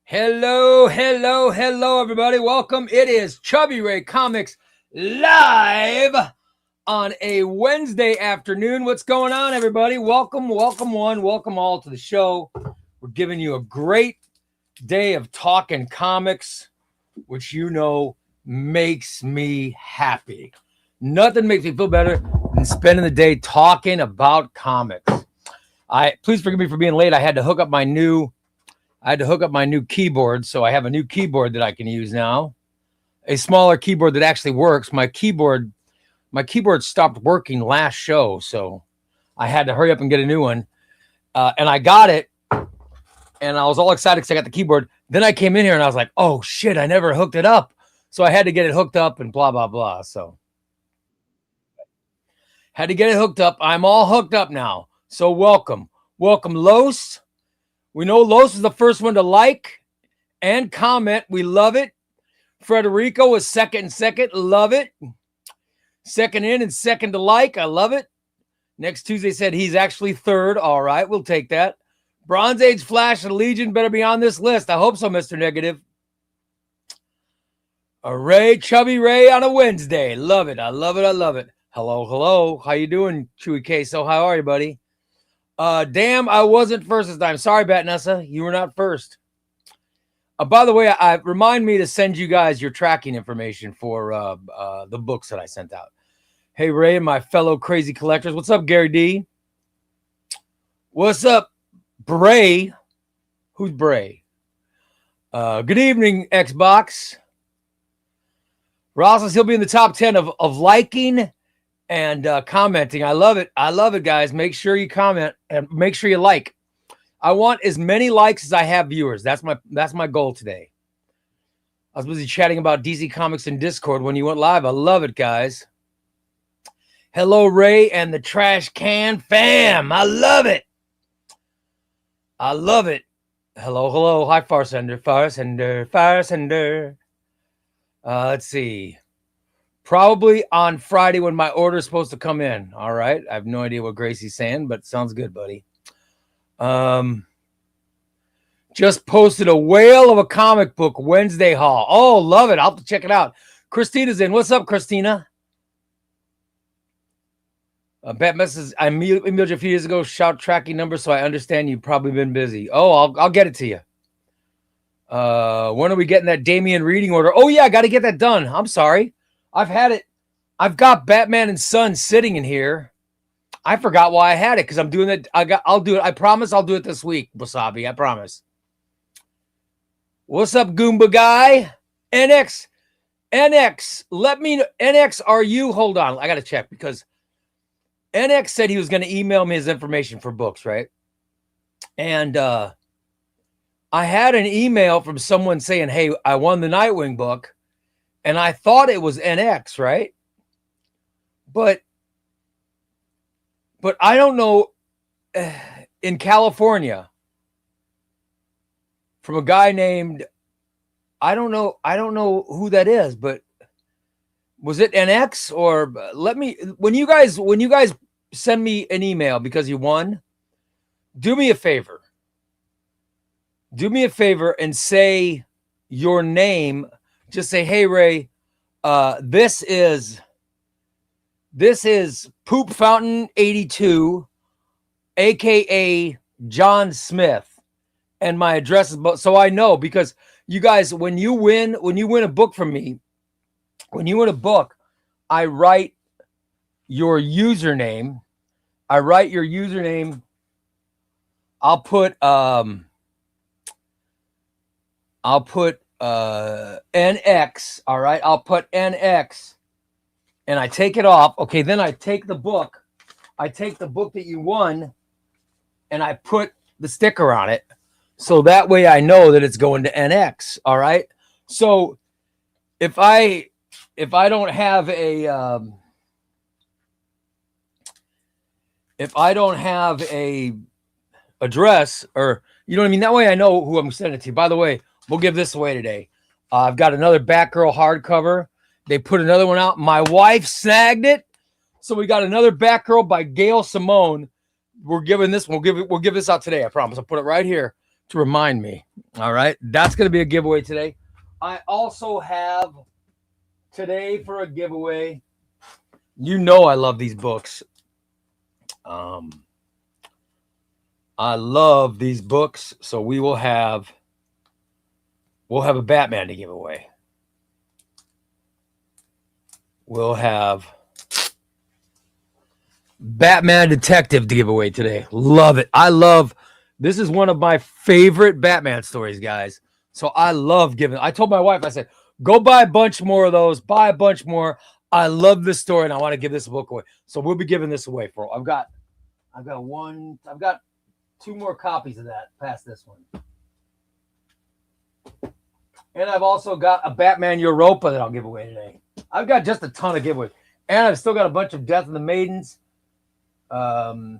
Hello, hello, hello, everybody. Welcome. It is CbubbyRay Comics live on a Wednesday afternoon. What's going on, everybody? Welcome, welcome one, welcome all to the show. We're giving you a great day of talking comics, which you know makes me happy. Nothing makes me feel better than spending the day talking about comics. Please forgive me for being late. I had to hook up my new keyboard, so I have a new keyboard that I can use now. A smaller keyboard that actually works. My keyboard stopped working last show, so I had to hurry up and get a new one. And I got it, and I was all excited because I got the keyboard. Then I came in here and I was like, oh shit, I never hooked it up. So I had to get it hooked up and blah, blah, blah. So had to get it hooked up. I'm all hooked up now. So welcome. Welcome, Los. We know Los is the first one to like and comment. We love it. Frederico was second. Love it. Second in and second to like. I love it. Next Tuesday said he's actually third. All right, we'll take that. Bronze Age Flash and Legion better be on this list. I hope so, Mr. Negative. CbubbyRay on a Wednesday. Love it. I love it. I love it. Hello, hello. How you doing, Chewy Queso? How are you, buddy? Damn, I wasn't first this time. Sorry, Batnessa, you were not first. By the way, remind me to send you guys your tracking information for the books that I sent out. Hey, Ray and my fellow crazy collectors. What's up, Gary D? What's up, Bray? Who's Bray? Good evening, Xbox. Ross says he'll be in the top 10 of liking and commenting. I love it. I love it, guys. Make sure you comment and make sure you like. I want as many likes as I have viewers. That's my goal today. I was busy chatting about DC Comics in Discord when you went live. I love it, guys. Hello, Ray and the Trash Can Fam. I love it. I love it. Hello, hello. Hi, Farsender. Let's see. Probably on Friday when my order is supposed to come in. All right. I have no idea what Gracie's saying, but sounds good, buddy. Just posted a whale of a comic book Wednesday haul. Oh, love it. I'll have to check it out. Christina's in. What's up, Christina? Bat message. I emailed you a few years ago. Shout tracking number, so I understand you've probably been busy. Oh, I'll get it to you. When are we getting that Damian reading order? Oh, yeah, I got to get that done. I'm sorry. I've had it. I've got Batman and Son sitting in here. I forgot why I had it because I'm doing it. I'll do it. I promise I'll do it this week, Wasabi. I promise. What's up, Goomba guy? NX. Let me know. NX, are you? Hold on. I got to check because NX said he was going to email me his information for books, right? And I had an email from someone saying, hey, I won the Nightwing book. And I thought it was NX, right? But I don't know. In California, from a guy named, I don't know who that is, but was it NX or let me, when you guys send me an email because you won, do me a favor. Do me a favor and say your name. Just say, hey, Ray, this is Poop Fountain 82, a.k.a. John Smith. And my address is, so I know, because you guys, when you win a book from me, when you win a book, I write your username. I'll put NX. All right. I'll put NX and I take it off. Okay. Then I take the book that you won and I put the sticker on it. So that way I know that it's going to NX. All right. So if I don't have a address, or you know what I mean? That way I know who I'm sending it to. By the way, we'll give this away today. I've got another Batgirl hardcover. They put another one out. My wife snagged it. So we got another Batgirl by Gail Simone. We're giving this. We'll give this out today. I promise. I'll put it right here. to remind me. All right. That's going to be a giveaway today. I also have today for a giveaway. You know I love these books. I love these books, so we'll have a Batman to give away. We'll have Batman Detective to give away today. Love it. This is one of my favorite Batman stories, guys. So I love giving. I told my wife, I said, go buy a bunch more of those. Buy a bunch more. I love this story, and I want to give this book away. So we'll be giving this away for. I've got 2 more copies of that past this one. And I've also got a Batman Europa that I'll give away today. I've got just a ton of giveaways. And I've still got a bunch of Death of the Maidens. And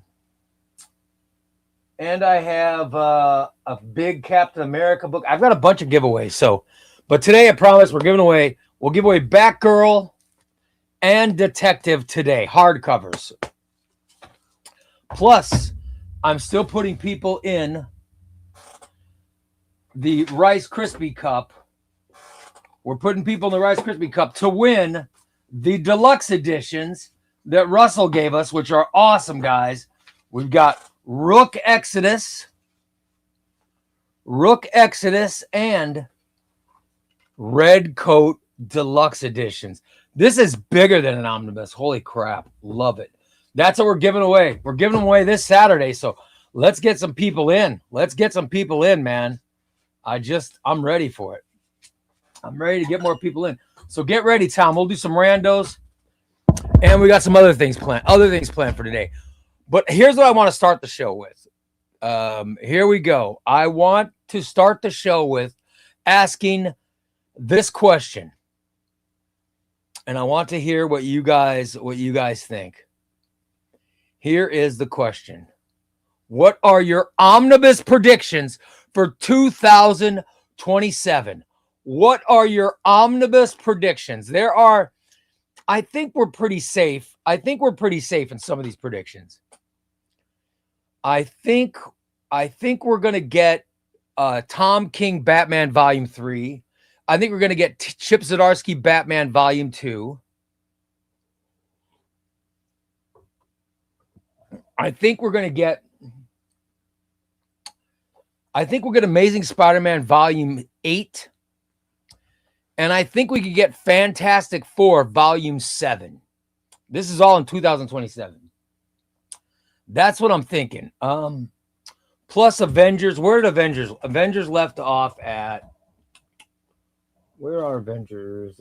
I have a big Captain America book. I've got a bunch of giveaways. But today I promise we'll give away Batgirl and Detective today. Hardcovers. Plus, I'm still putting people in the Rice Krispie Cup. We're putting people in the Rice Krispie Cup to win the deluxe editions that Russell gave us, which are awesome, guys. We've got Rook Exodus, and Red Coat deluxe editions. This is bigger than an omnibus. Holy crap. Love it. That's what we're giving away. We're giving them away this Saturday. So let's get some people in. Man. I'm ready for it. I'm ready to get more people in. So get ready, Tom. We'll do some randos. And we got some other things planned for today. But here's what I want to start the show with. Here we go. I want to start the show with asking this question. And I want to hear what you guys think. Here is the question. What are your omnibus predictions for 2027? What are your omnibus predictions? I think we're pretty safe. In some of these predictions. I think we're going to get Tom King Batman Volume 3. I think we're going to get Chip Zdarsky Batman Volume 2. I think we're going to get Amazing Spider-Man Volume 8. And I think we could get Fantastic Four Volume 7. This is all in 2027. That's what I'm thinking. Plus Avengers. Where did Avengers left off at? Where are Avengers?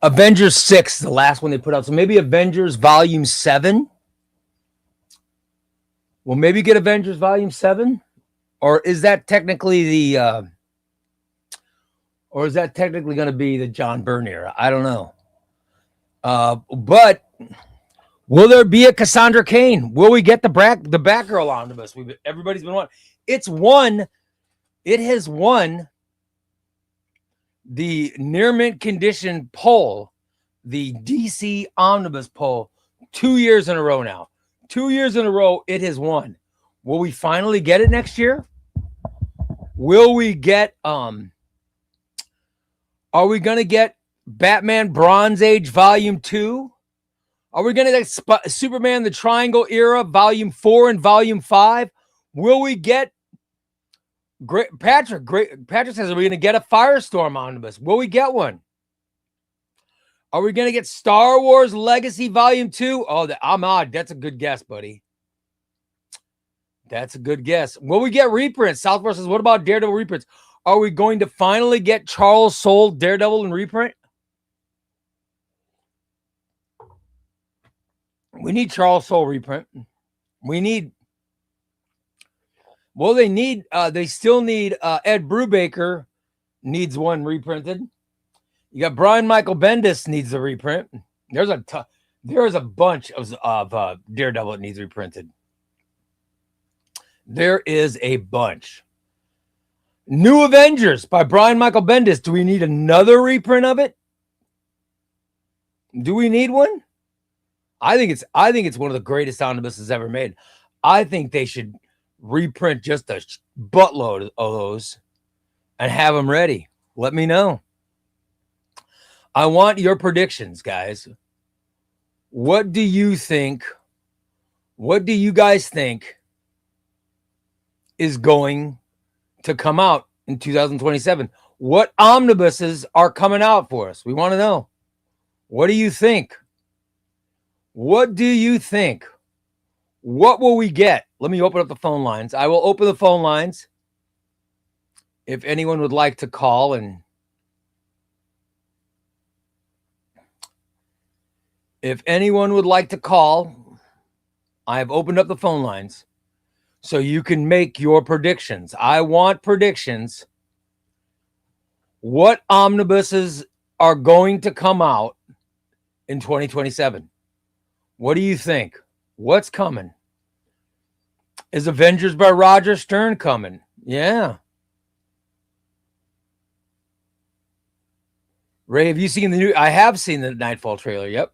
Avengers 6, the last one they put out. So maybe Avengers Volume 7. We'll maybe get Avengers Volume 7. Or is that technically going to be the John Byrne era? I don't know. But will there be a Cassandra Cain? Will we get the Batgirl omnibus? Everybody's been wanting. It has won the near mint condition poll, the DC omnibus poll, 2 years in a row now. 2 years in a row, it has won. Will we finally get it next year? Will we get are we going to get Batman Bronze Age Volume 2? Are we going to get Superman the Triangle Era Volume 4 and Volume 5? Will we get Patrick says, are we going to get a Firestorm omnibus? Will we get one? Are we going to get Star Wars Legacy Volume 2? Oh, Ahmad, that's a good guess, buddy. That's a good guess. Will we get reprints? Southwest says, what about Daredevil reprints? Are we going to finally get Charles Soule Daredevil in reprint? We need Charles Soule reprint. They still need Ed Brubaker needs one reprinted. You got Brian Michael Bendis needs a reprint. There's a bunch of Daredevil that needs reprinted. There is a bunch. New Avengers by Brian Michael Bendis. Do we need another reprint of it? Do we need one? I think it's one of the greatest omnibuses ever made. I think they should reprint just a buttload of those and have them ready. Let me know. I want your predictions, guys. What do you think? What do you guys think is going to come out in 2027? What omnibuses are coming out for us? We want to know. What do you think? What do you think? What will we get? Let me open up the phone lines. I will open the phone lines. If anyone would like to call and I have opened up the phone lines so you can make your predictions. I want predictions. What omnibuses are going to come out in 2027? What do you think? What's coming? Is Avengers by Roger Stern coming? Yeah. Ray, have you seen the new? I have seen the Nightfall trailer. Yep.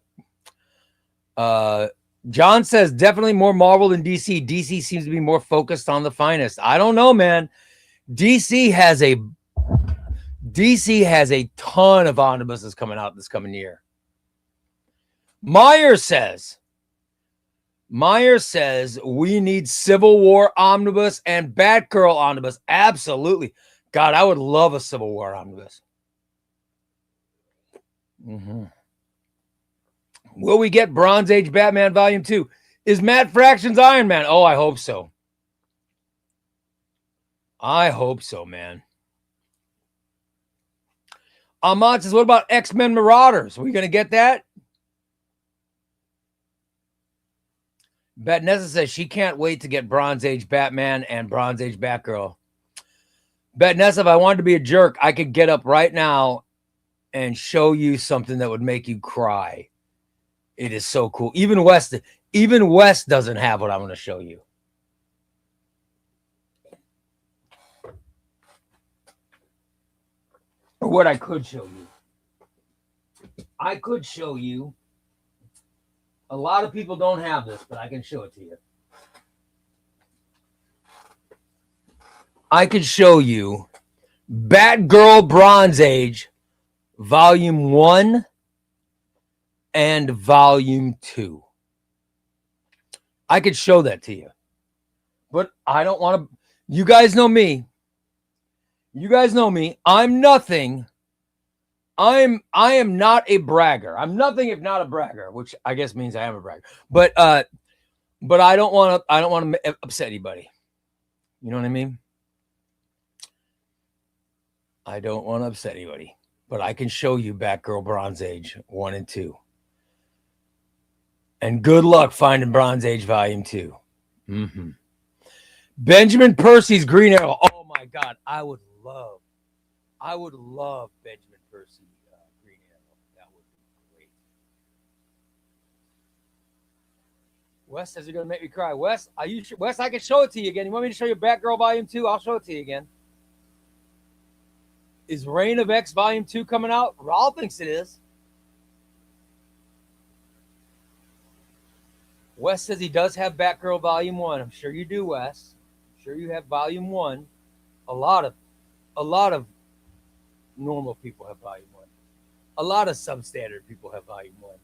John says definitely more Marvel than DC. DC seems to be more focused on the finest. I don't know, man. DC has a ton of omnibuses coming out this coming year. Meyer says we need Civil War omnibus and Batgirl omnibus. Absolutely. God, I would love a Civil War omnibus. Will we get Bronze Age Batman Volume 2? Is Matt Fraction's Iron Man? Oh, I hope so. I hope so, man. Ahmad says, what about X-Men Marauders? Are we going to get that? Betnessa says she can't wait to get Bronze Age Batman and Bronze Age Batgirl. Betnessa, if I wanted to be a jerk, I could get up right now and show you something that would make you cry. It is so cool. Even West doesn't have what I'm going to show you. Or what I could show you. I could show you. A lot of people don't have this, but I can show it to you. I could show you Batgirl Bronze Age Volume 1 and Volume 2. I could show that to you. But I don't want to. You guys know me. I'm nothing. I am not a bragger. I'm nothing if not a bragger, which I guess means I am a bragger. But I don't want to upset anybody. You know what I mean? I don't want to upset anybody. But I can show you Batgirl Bronze Age 1 and 2. And good luck finding Bronze Age Volume 2. Benjamin Percy's Green Arrow. Oh my God, I would love Benjamin Percy Green Arrow. That would be great. Wes says you're gonna make me cry. Wes, Wes, I can show it to you again. You want me to show you Batgirl Volume 2? I'll show it to you again. Is Reign of X Volume 2 coming out? Raul thinks it is. Wes says he does have Batgirl Volume 1. I'm sure you do, Wes. I'm sure you have Volume 1. A lot of normal people have Volume 1. A lot of substandard people have Volume 1.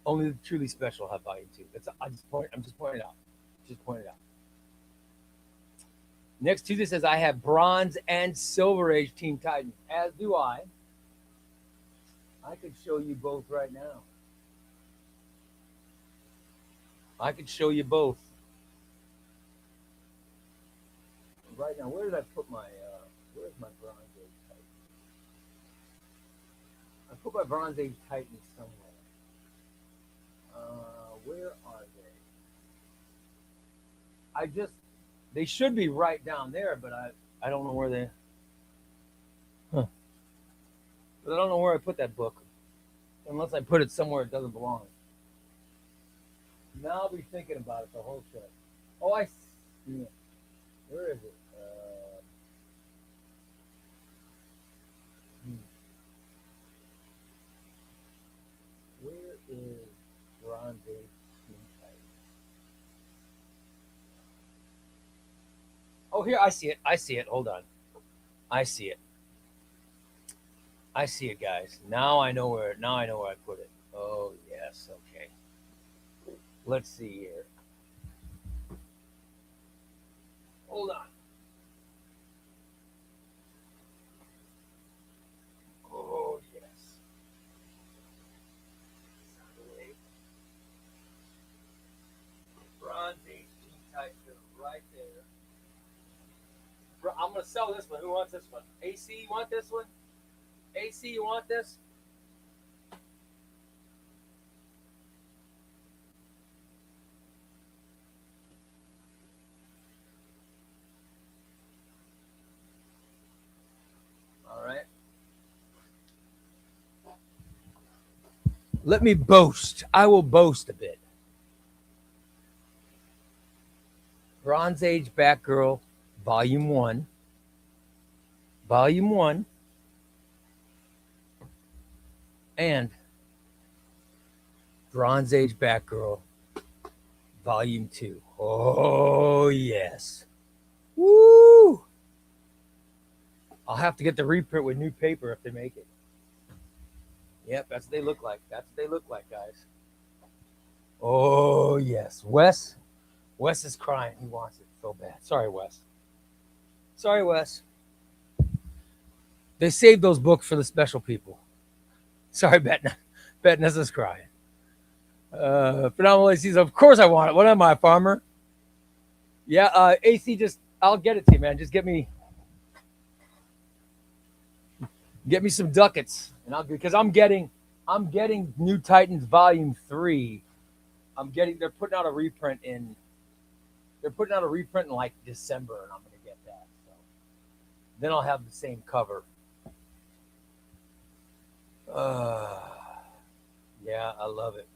Only the truly special have Volume 2. I'm just pointing it out. Next Tuesday says I have Bronze and Silver Age Teen Titans. As do I. I could show you both right now. I could show you both. Right now, where did I put my, where's my Bronze Age Titans? I put my Bronze Age Titans somewhere. Where are they? They should be right down there, but I don't know where they, But I don't know where I put that book. Unless I put it somewhere it doesn't belong. Now I'll be thinking about it the whole show. Oh, I see it. Where is it? Where is Bronze Age Teen Titans? here, I see it. I see it. Hold on. I see it. I see it, guys. Now I know where I put it. Oh, yes. Okay. Let's see here. Hold on. Oh, yes. Bronze Age type right there. I'm going to sell this one. Who wants this one? AC, you want this one? AC, you want this? All right. Let me boast. I will boast a bit. Bronze Age Batgirl, Volume 1. Volume 1. And Bronze Age Batgirl, Volume 2. Oh, yes. Woo! I'll have to get the reprint with new paper if they make it. Yep, that's what they look like. That's what they look like, guys. Oh, yes. Wes is crying. He wants it so bad. Sorry, Wes. Sorry, Wes. They saved those books for the special people. Sorry, Betness is crying. Phenomenal ACs. Of course I want it. What am I, farmer? Yeah, AC, I'll get it to you, man. Just get me some ducats, and because I'm getting New Titans Volume 3. They're putting out a reprint in like December, and I'm gonna get that. So then I'll have the same cover. Yeah, I love it.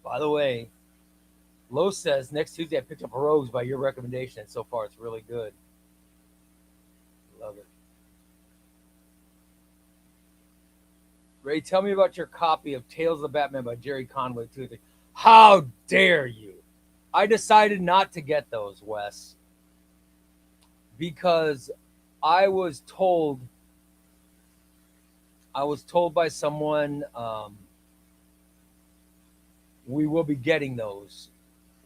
By the way, Lo says next Tuesday I picked up Rogues by your recommendation, and so far it's really good. Love it. Ray, tell me about your copy of Tales of the Batman by Jerry Conway too. How dare you? I decided not to get those, Wes, because I was told by someone we will be getting those.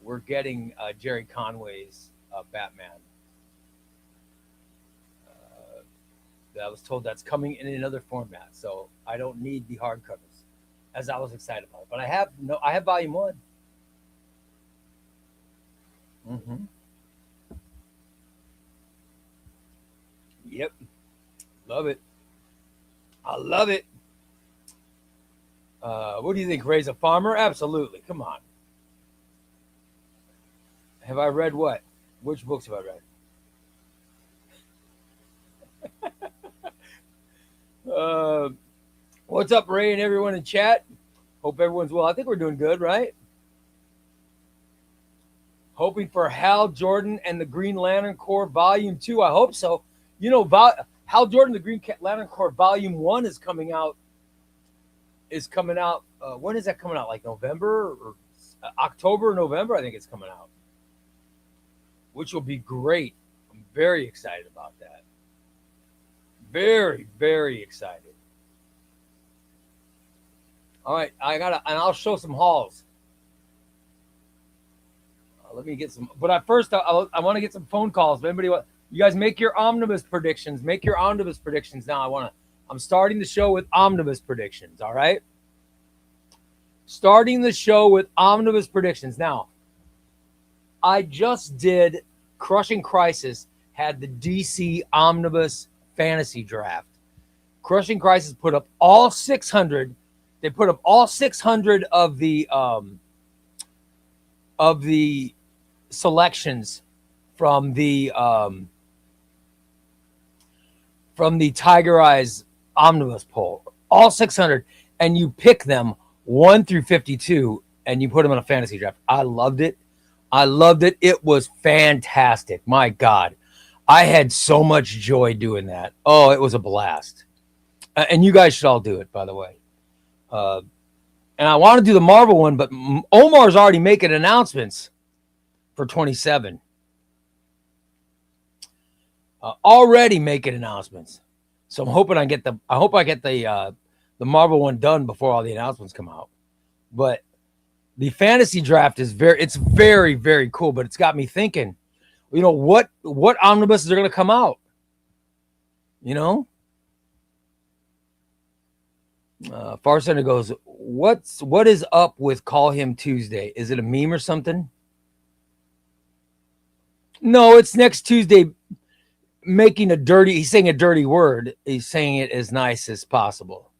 We're getting Jerry Conway's Batman. I was told that's coming in another format, so I don't need the hardcovers, as I was excited about it. But I have Volume 1. Mm-hmm. Yep. Love it. I love it. What do you think? Ray's a farmer? Absolutely. Come on. Have I read what? Which books have I read? What's up, Ray, and everyone in chat? Hope everyone's well. I think we're doing good, right? Hoping for Hal Jordan and the Green Lantern Corps Volume 2. I hope so. You know, Hal Jordan, the Green Lantern Corps Volume 1 is coming out. When is that coming out? Like November or October, November? I think it's coming out, which will be great. I'm very excited about that. Very, very excited. All right, and I'll show some hauls. Let me get some, but first I want to get some phone calls. If anybody you guys make your omnibus predictions. Make your omnibus predictions now. I'm starting the show with omnibus predictions. All right, starting the show with omnibus predictions. Now, I just did Crushing Crisis. Had the DC omnibus fantasy draft. Crushing Crisis put up all 600. They put up all 600 of the selections from the Tiger Eyes omnibus poll. All 600, and you pick them 1 through 52, and you put them in a fantasy draft. I loved it. It was fantastic. My God. I had so much joy doing that. Oh, it was a blast. And you guys should all do it, by the way. And I want to do the Marvel one, but Omar's already making announcements for 27. already making announcements. So I'm hoping I get the Marvel one done before all the announcements come out. But the fantasy draft is very, very cool. But it's got me thinking, what omnibuses are going to come out? Far Center goes, what is up with Call Him Tuesday? Is it a meme or something? No, it's next Tuesday. He's saying a dirty word. He's saying it as nice as possible.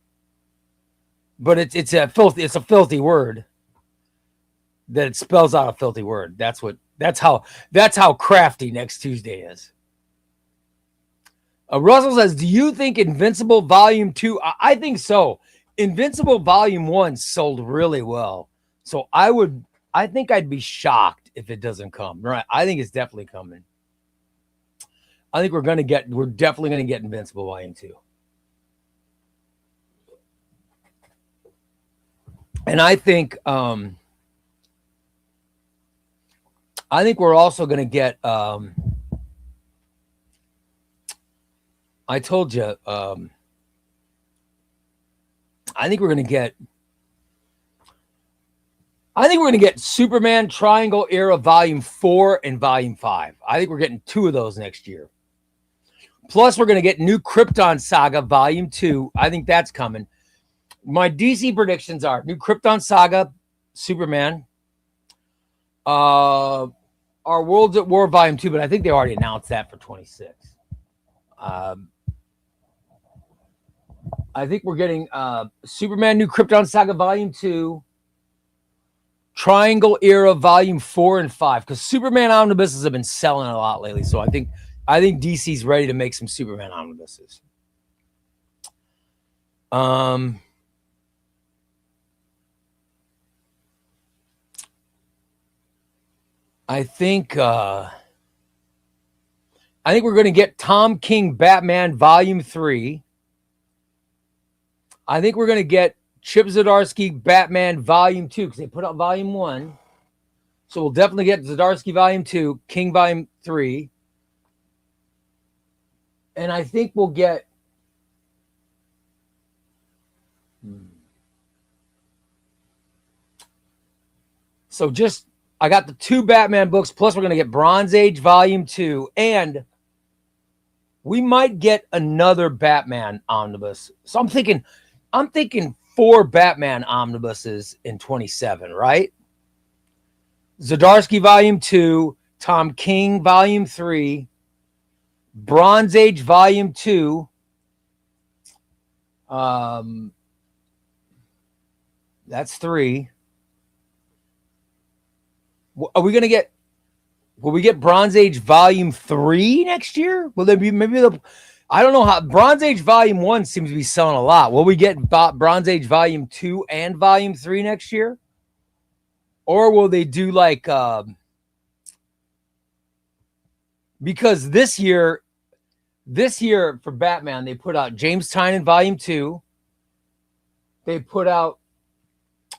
But it's a filthy word. That it spells out a filthy word. That's how crafty next Tuesday is. Russell says, do you think Invincible Volume 2? I think so. Invincible Volume 1 sold really well. So I think I'd be shocked if it doesn't come. Right? I think it's definitely coming. I think we're definitely going to get Invincible Volume 2. And I think we're also going to get I told you I think we're going to get Superman Triangle Era Volume 4 and Volume 5. I think we're getting 2 of those next year. Plus, we're going to get New Krypton Saga Volume 2. I think that's coming. My DC predictions are New Krypton Saga, Superman, our Worlds at War Volume 2, but I think they already announced that for 26. I think we're getting Superman New Krypton Saga Volume 2, Triangle Era Volume 4 and 5, because Superman omnibuses have been selling a lot lately. So I think DC's ready to make some Superman omnibuses. I think we're going to get Tom King Batman Volume 3. I think we're going to get Chip Zdarsky Batman Volume 2 because they put out Volume 1. So we'll definitely get Zdarsky Volume 2, King Volume 3. And I think we'll get... So I got the 2 Batman books, plus we're going to get Bronze Age Volume 2, and we might get another Batman omnibus. So I'm thinking 4 Batman omnibuses in 27, right? Zdarsky Volume 2, Tom King Volume 3, Bronze Age Volume 2, that's 3. Will we get Bronze Age Volume 3 next year? Will there be I don't know how. Bronze Age Volume 1 seems to be selling a lot. Will we get Bronze Age Volume 2 and Volume 3 next year? Or will they do like because this year for Batman, they put out James Tynion Volume 2. They put out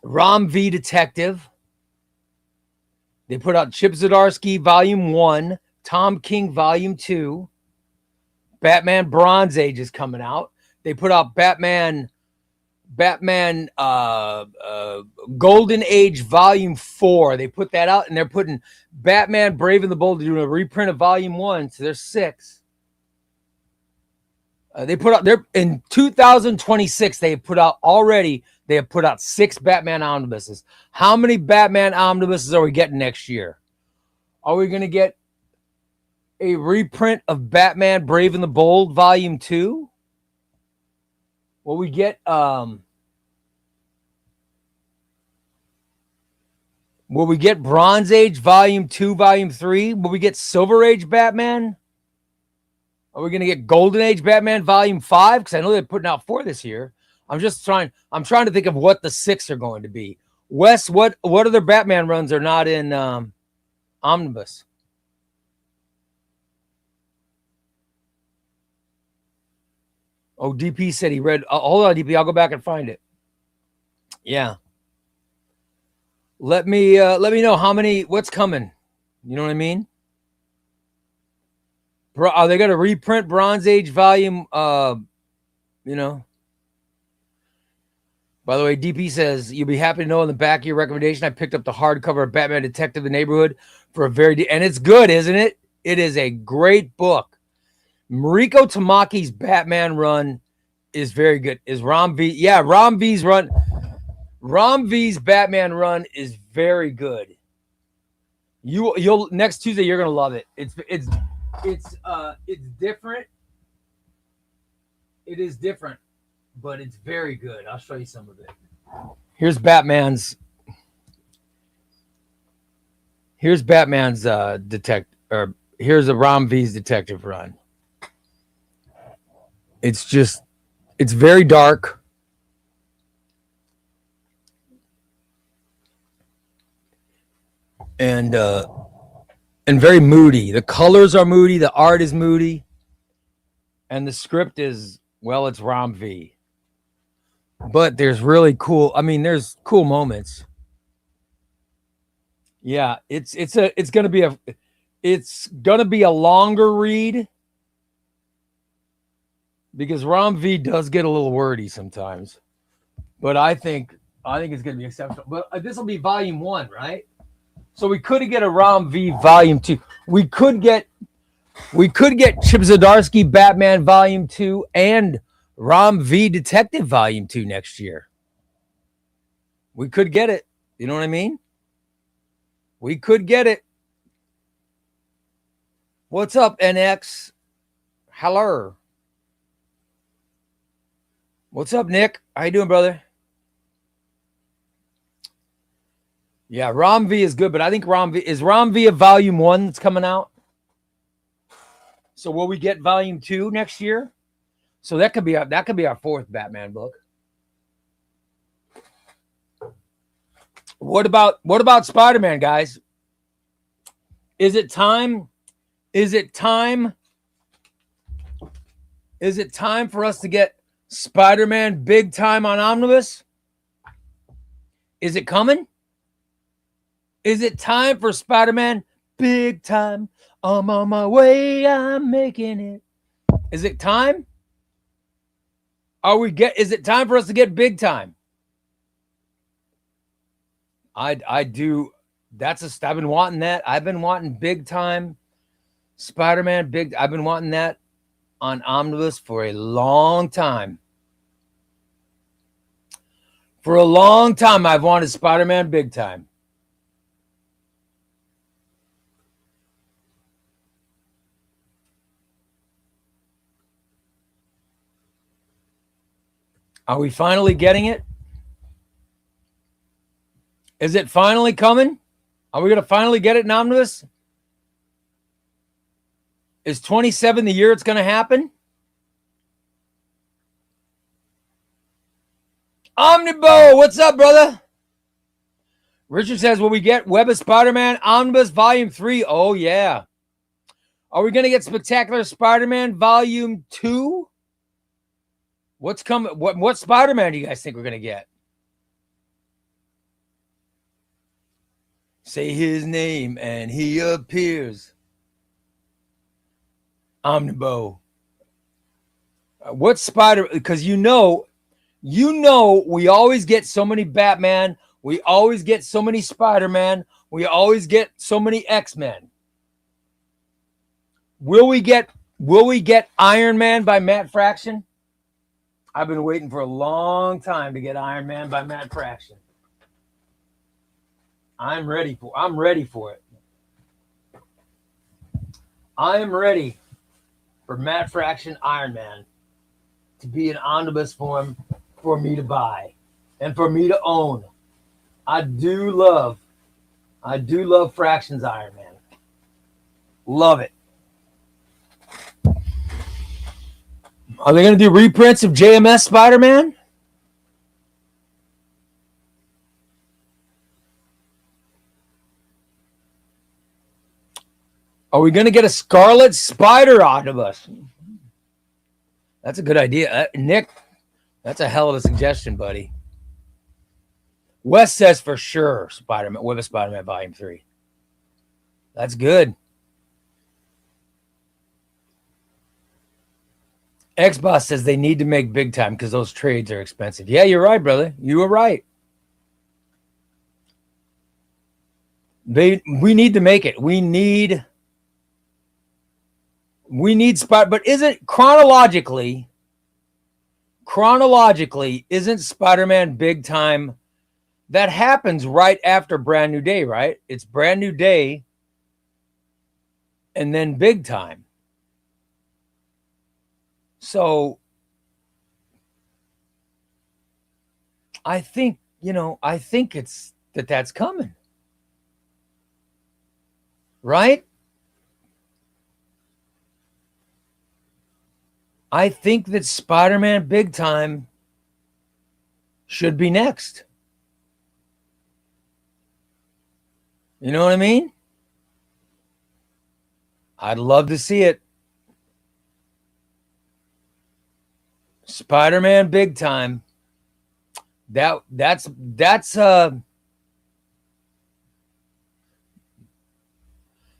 Rom V Detective. They put out Chip Zdarsky Volume 1, Tom King Volume 2. Batman Bronze Age is coming out. They put out Batman Golden Age Volume 4. They put that out, and they're putting Batman Brave and the Bold. They're doing a reprint of Volume 1, so there's 6. They put out in 2026. They have put out 6 Batman omnibuses. How many Batman omnibuses are we getting next year? Are we going to get a reprint of Batman Brave and the Bold Volume 2? Will we get Bronze Age Volume 2, Volume 3? Will we get Silver Age Batman? Are we going to get Golden Age Batman Volume 5? Because I know they're putting out 4 this year. I'm trying to think of what the 6 are going to be. Wes, what other Batman runs are not in Omnibus? Oh, DP said he read. Hold on, DP. I'll go back and find it. Yeah. Let me know what's coming. You know what I mean? Are they going to reprint Bronze Age volume? You know. By the way, DP says, you'll be happy to know in the back of your recommendation, I picked up the hardcover of Batman Detective in the Neighborhood for a and it's good, isn't it? It is a great book. Mariko Tamaki's Batman run is very good. Is Ram V? Yeah, Ram V's Batman run is very good. You'll next Tuesday you're gonna love it. It's different. It is different, but it's very good. I'll show you some of it. Here's Batman's here's a Ram V's detective run. It's very dark. And very moody. The colors are moody, the art is moody, and the script is, well, it's Ram V. But there's really cool, there's cool moments. Yeah, it's gonna be a longer read because Ram V does get a little wordy sometimes. But I think it's gonna be exceptional. But this will be volume 1, right? So we could get a Ram V volume 2. We could get Chip Zdarsky Batman volume 2 and Ram V Detective volume 2 next year. We could get it. You know what I mean? We could get it. What's up, NX? Hello. What's up, Nick? How you doing, brother? Yeah, Ram V is good, but I think Ram V a volume 1 that's coming out? So will we get volume 2 next year? So that could be our 4th Batman book. What about Spider-Man, guys? Is it time for us to get Spider-Man big time on Omnibus? Is it coming? Is it time for Spider-Man big time? I'm on my way, I'm making it. Is it time? Is it time for us to get big time? I do. I've been wanting that. I've been wanting big time Spider-Man big. I've been wanting that on Omnibus for a long time. For a long time, I've wanted Spider-Man big time. Are we finally getting it? Is it finally coming? Are we going to finally get it in Omnibus? Is 27 the year it's going to happen? Omnibo, what's up, brother? Richard says, will we get Web of Spider-Man Omnibus Volume 3? Oh, yeah. Are we going to get Spectacular Spider-Man Volume 2? What's coming? What Spider-Man do you guys think we're going to get? Say his name and he appears. Omnibo. What Spider? Because you know, we always get so many Batman. We always get so many Spider-Man. We always get so many X-Men. Will we get Iron Man by Matt Fraction? I've been waiting for a long time to get Iron Man by Matt Fraction. I'm ready for it. I am ready for Matt Fraction Iron Man to be an omnibus form for me to buy and for me to own. I do love Fraction's Iron Man. Love it. Are they going to do reprints of JMS Spider-Man? Are we going to get a Scarlet Spider omnibus? That's a good idea. Nick, that's a hell of a suggestion, buddy. Wes says for sure Spider-Man, Web of Spider-Man Volume 3. That's good. Xbox says they need to make big time because those trades are expensive. Yeah, you're right, brother. You were right. We need to make it. We need spot, but isn't chronologically, isn't Spider-Man big time? That happens right after Brand New Day, right? It's Brand New Day and then big time. So I think, I think it's that's coming. Right? I think that Spider-Man big time should be next. You know what I mean? I'd love to see it. Spider-Man big time. That's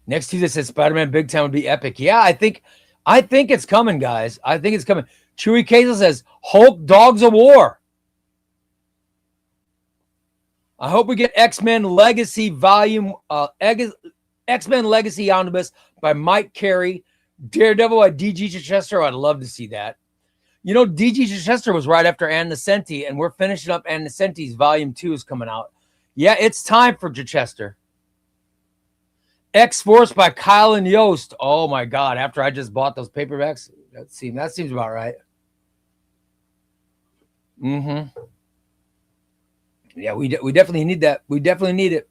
next Tuesday says Spider-Man big time would be epic. Yeah, I think it's coming, guys. I think it's coming. Chewy Queso says Hulk Dogs of War. I hope we get X-Men Legacy Volume X-Men Legacy Omnibus by Mike Carey, Daredevil by D.G. Chichester. I'd love to see that. D.G. Chichester was right after Ann Nesenti, and we're finishing up Ann Nesenti's Volume 2 is coming out. Yeah, it's time for Chichester. X-Force by Kyle and Yost. Oh, my God. After I just bought those paperbacks, that seems about right. Mm-hmm. Yeah, we definitely need that. We definitely need it.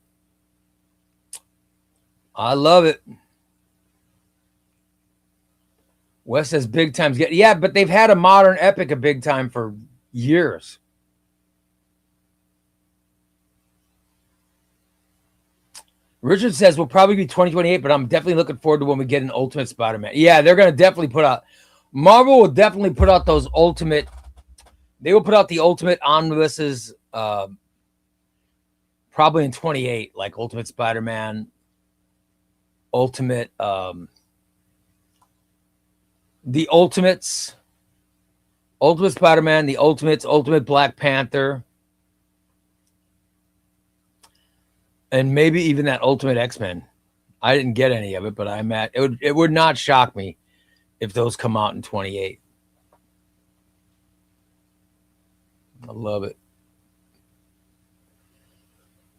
I love it. Wes says big times. Yeah, but they've had a modern epic of big time for years. Richard says we'll probably be 2028, but I'm definitely looking forward to when we get an Ultimate Spider-Man. Yeah, they're going to definitely put out. Marvel will definitely put out those Ultimate. They will put out the Ultimate Omnibuses probably in 28, like Ultimate Spider-Man, Ultimate, the Ultimates, Ultimate Spider-Man, the Ultimates, Ultimate Black Panther, and maybe even that Ultimate X-Men. I didn't get any of it, but it would not shock me if those come out in 28. I love it.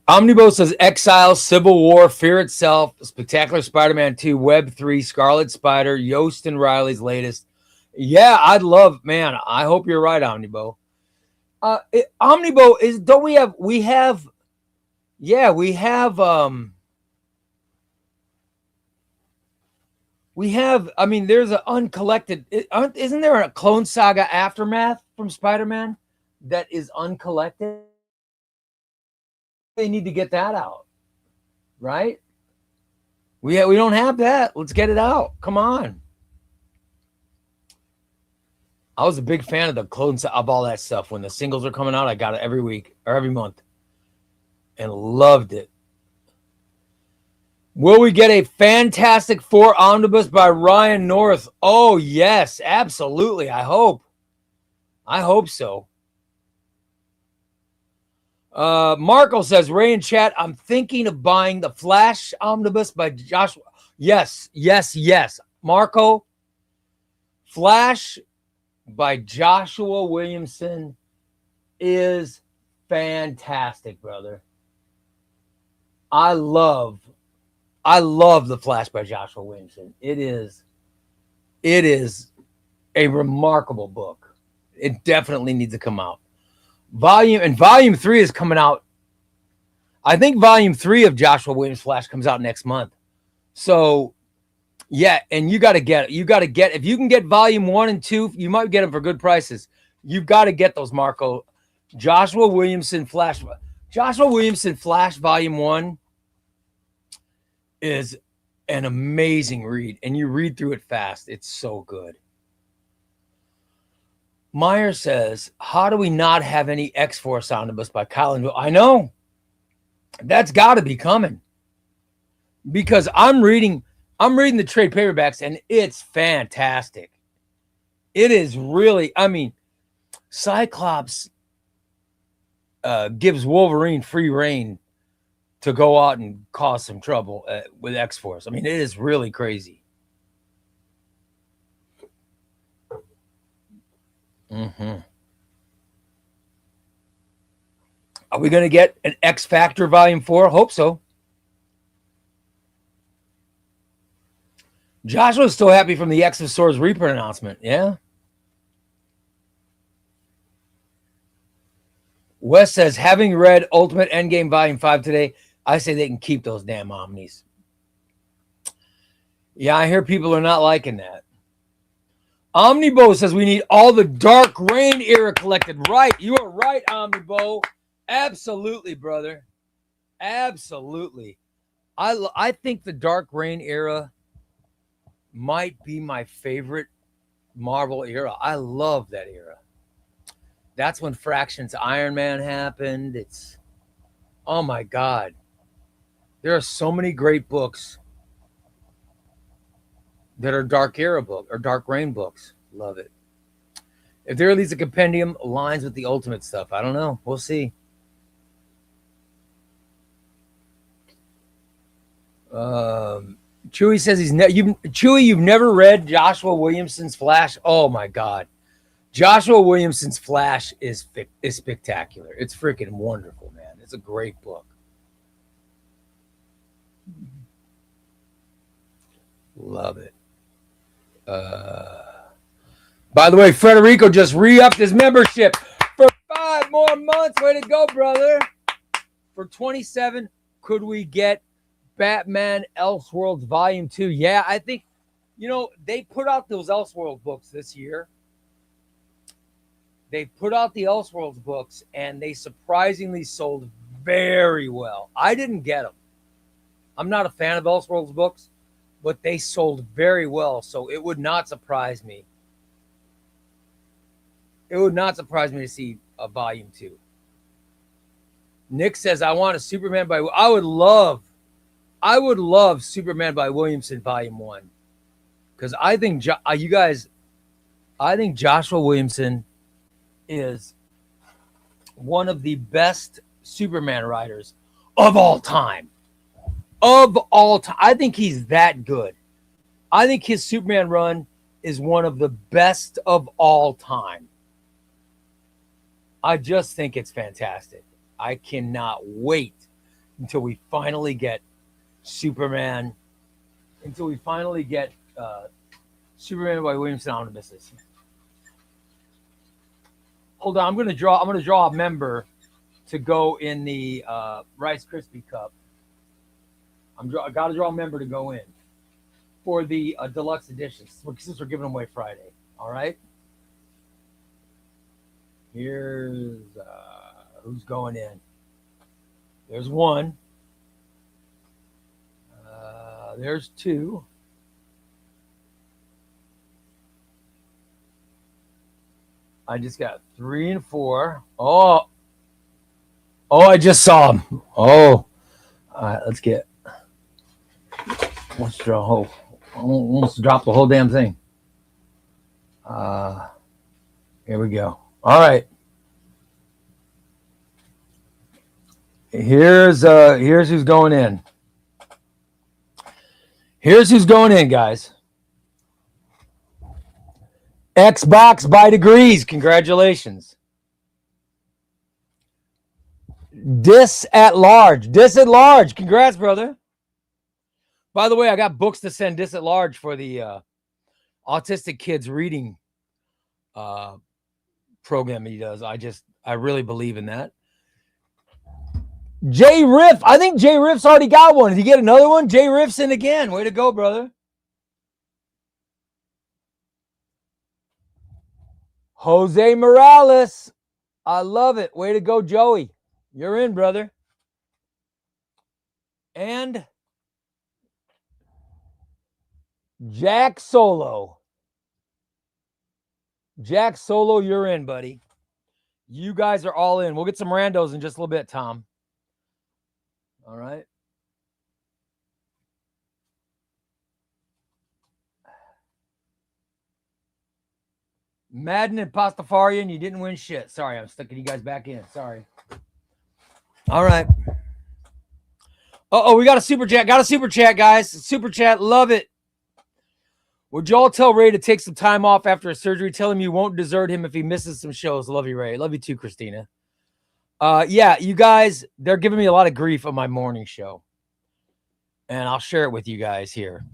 Omnibus says Exile, Civil War, Fear Itself, Spectacular Spider-Man 2, Web 3, Scarlet Spider, Yost and Riley's latest. Yeah, I'd love, man. I hope you're right, Omnibo. Omnibo is, don't we have, I mean, there's an uncollected, isn't there a Clone Saga Aftermath from Spider-Man that is uncollected? They need to get that out, right? We don't have that. Let's get it out. Come on. I was a big fan of the clones of all that stuff. When the singles are coming out, I got it every week or every month and loved it. Will we get a Fantastic Four omnibus by Ryan North? Oh, yes, absolutely. I hope so. Marco says, Ray in chat, I'm thinking of buying the Flash omnibus by Joshua. Yes. Marco, Flash by Joshua Williamson is fantastic, brother. I love the Flash by Joshua Williamson. It is a remarkable book. It definitely needs to come out. Volume 3 is coming out. I think Volume 3 of Joshua Williams Flash comes out next month. So, yeah, and you got to get it. If you can get Volume 1 and 2, you might get them for good prices. You've got to get those, Marco. Joshua Williamson Flash Volume 1 is an amazing read, and you read through it fast. It's so good. Meyer says, how do we not have any X-Force omnibus by Colin? I know. That's got to be coming. Because I'm reading the trade paperbacks, and it's fantastic. It is really, I mean, Cyclops gives Wolverine free reign to go out and cause some trouble with X-Force. I mean, it is really crazy. Mm-hmm. Are we going to get an X Factor Volume 4? Hope so. Joshua's still happy from the X of Swords reprint announcement. Yeah. Wes says, having read Ultimate Endgame Volume 5 today, I say they can keep those damn Omnis. Yeah, I hear people are not liking that. Omnibo says we need all the Dark Reign era collected. Right. You are right, Omnibo. Absolutely, brother. Absolutely. I think the Dark Reign era might be my favorite Marvel era. I love that era. That's when Fractions Iron Man happened. It's, oh my God. There are so many great books that are Dark Era book or Dark Reign books. Love it. If there release a compendium aligns with the Ultimate stuff, I don't know. We'll see. Chewy says you've never read Joshua Williamson's Flash. Oh my God, Joshua Williamson's Flash is spectacular. It's freaking wonderful, man. It's a great book. Love it. By the way, Federico just re-upped his membership for 5 more months. Way to go, brother. For 27, could we get Batman Elseworlds Volume 2? Yeah, I think, they put out those Elseworlds books this year. They put out the Elseworlds books, and they surprisingly sold very well. I didn't get them. I'm not a fan of Elseworlds books, but they sold very well, so it would not surprise me. It would not surprise me to see a Volume 2. Nick says, I want a Superman by... I would love Superman by Williamson Volume 1. Because I think, I think Joshua Williamson is one of the best Superman writers of all time. Of all time. I think he's that good. I think his Superman run is one of the best of all time. I just think it's fantastic. I cannot wait until we finally get Superman, Superman by Williamson Omnibuses. Hold on, I'm gonna draw a member to go in the Rice Krispie Cup. I gotta draw a member to go in for the deluxe editions since we're giving them away Friday. All right. Here's who's going in. There's 1. There's 2. I just got 3 and 4. Oh, I just saw him. Oh, all right. Let's draw. Almost dropped the whole damn thing. Here we go. All right. Here's who's going in. Here's who's going in, guys. Xbox by degrees. Congratulations. Dis at large. Congrats, brother. By the way, I got books to send Dis at large for the autistic kids reading program he does. I really believe in that. Jay Riff. I think Jay Riff's already got one. Did he get another one? Jay Riff's in again. Way to go, brother. Jose Morales. I love it. Way to go, Joey. You're in, brother. And Jack Solo. Jack Solo, you're in, buddy. You guys are all in. We'll get some randos in just a little bit, Tom. All right. Madden and Pastafarian, you didn't win shit. Sorry, I'm sticking you guys back in. Sorry. All right. We got a super chat. Got a super chat, guys. Super chat. Love it. Would y'all tell Ray to take some time off after a surgery? Tell him you won't desert him if he misses some shows. Love you, Ray. Love you too, Christina. Yeah, you guys, they're giving me a lot of grief on my morning show. And I'll share it with you guys here.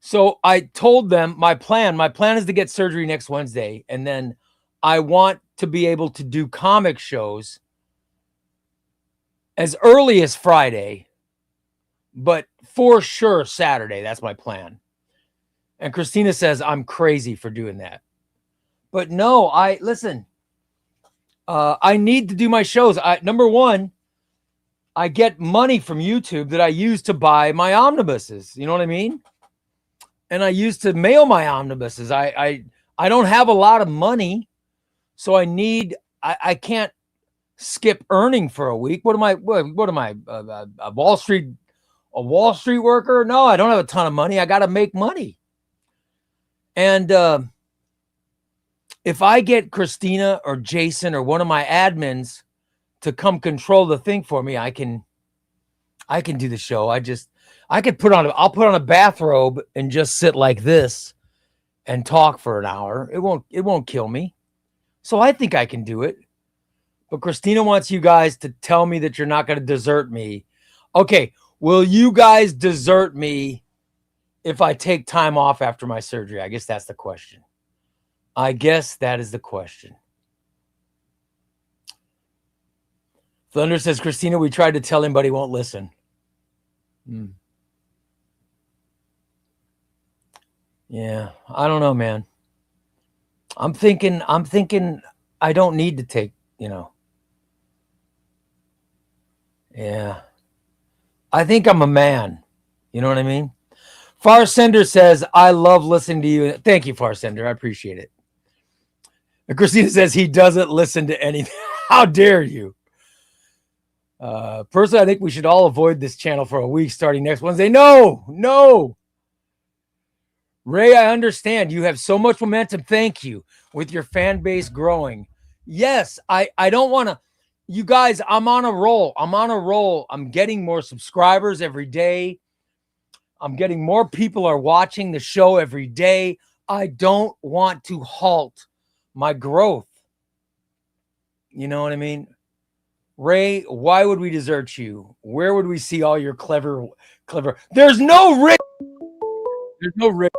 So I told them my plan is to get surgery next Wednesday. And then I want to be able to do comic shows as early as Friday, but for sure Saturday. That's my plan. And Christina says I'm crazy for doing that. But no, listen, I need to do my shows. Number one, I get money from YouTube that I use to buy my omnibuses. You know what I mean? And I used to mail my omnibuses. I don't have a lot of money, so I can't skip earning for a week. What am I? A Wall Street worker? No, I don't have a ton of money. I got to make money. And if I get Christina or Jason or one of my admins to come control the thing for me, I can do the show. I'll put on a bathrobe and just sit like this and talk for an hour. It won't kill me. So I think I can do it. But Christina wants you guys to tell me that you're not going to desert me. Okay. Will you guys desert me if I take time off after my surgery? I guess that's the question. I guess that is the question. Thunder says, Christina, we tried to tell him, but he won't listen. Yeah, I don't know, man. I'm thinking I don't need to take, Yeah. I think I'm a man. You know what I mean? Farsender says, I love listening to you. Thank you, Farsender. I appreciate it. And Christina says he doesn't listen to anything. How dare you? Personally, I think we should all avoid this channel for a week starting next Wednesday. No. Ray, I understand. You have so much momentum. Thank you. With your fan base growing. Yes, I don't want to. You guys, I'm on a roll. I'm getting more subscribers every day. I'm getting more people are watching the show every day. I don't want to halt my growth. You know what I mean? Ray, why would we desert you? Where would we see all your clever? There's no Ray. There's no Ray.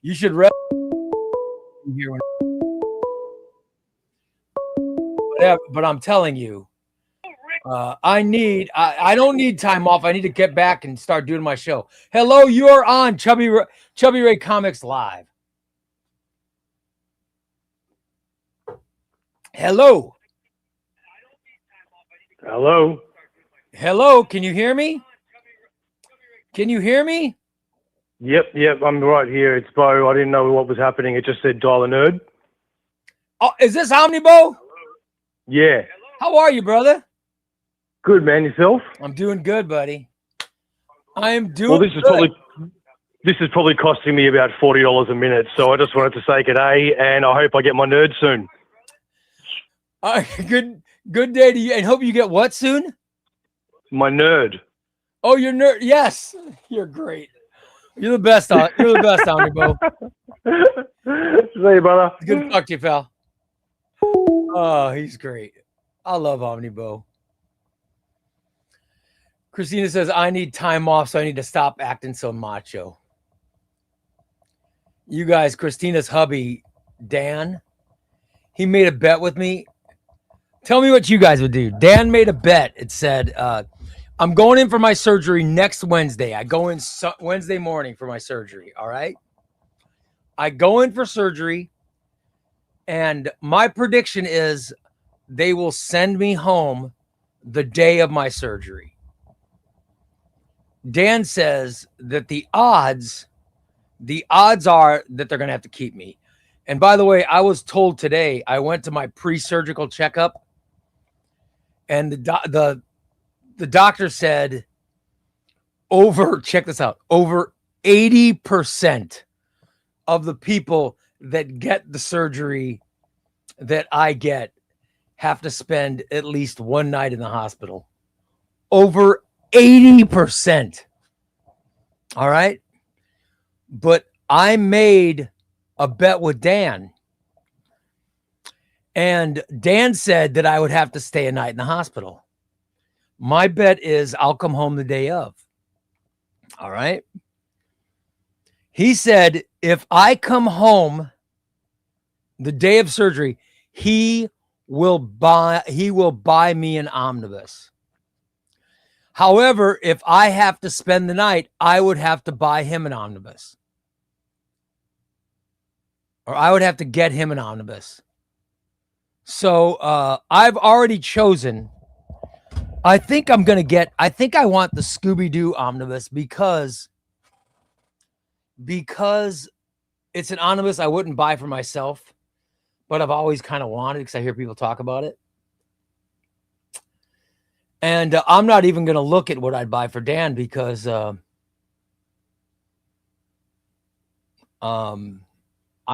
You should rest here. But I'm telling you, I don't need time off. I need to get back and start doing my show. Hello, you are on Chubby Ray Comics Live. Hello. Hello. Can you hear me? Yep. I'm right here. It's Bo. I didn't know what was happening. It just said dial a nerd. Oh, is this Omnibo? Yeah. How are you, brother? Good, man. Yourself? I'm doing good, buddy. I am doing. Well, this is probably costing me about $40 a minute. So I just wanted to say good day, and I hope I get my nerd soon. Good day to you, and hope you get what soon? My nerd. Oh, your nerd. Yes, you're great. You're the best. You're the best, Omnibo. See you, brother. Good to talk to you, pal. Oh, he's great. I love Omnibo. Christina says, I need time off, so I need to stop acting so macho. You guys, Christina's hubby, Dan, he made a bet with me. Tell me what you guys would do. Dan made a bet. It said, I'm going in for my surgery next Wednesday. I go in Wednesday morning for my surgery, all right? I go in for surgery, and my prediction is they will send me home the day of my surgery. Dan says that the odds are that they're going to have to keep me. And by the way, I was told today, I went to my pre-surgical checkup, and the doctor said over 80% of the people that get the surgery that I get have to spend at least one night in the hospital. Over 80%. All right. But I made a bet with Dan. And Dan said that I would have to stay a night in the hospital. My bet is I'll come home the day of. All right. He said if I come home the day of surgery, he will buy me an omnibus. However, if I have to spend the night, I would have to buy him an omnibus. Or I would have to get him an omnibus. So I've already chosen. I think I want the Scooby-Doo omnibus because it's an omnibus I wouldn't buy for myself, but I've always kind of wanted because I hear people talk about it. And I'm not even going to look at what I'd buy for Dan because I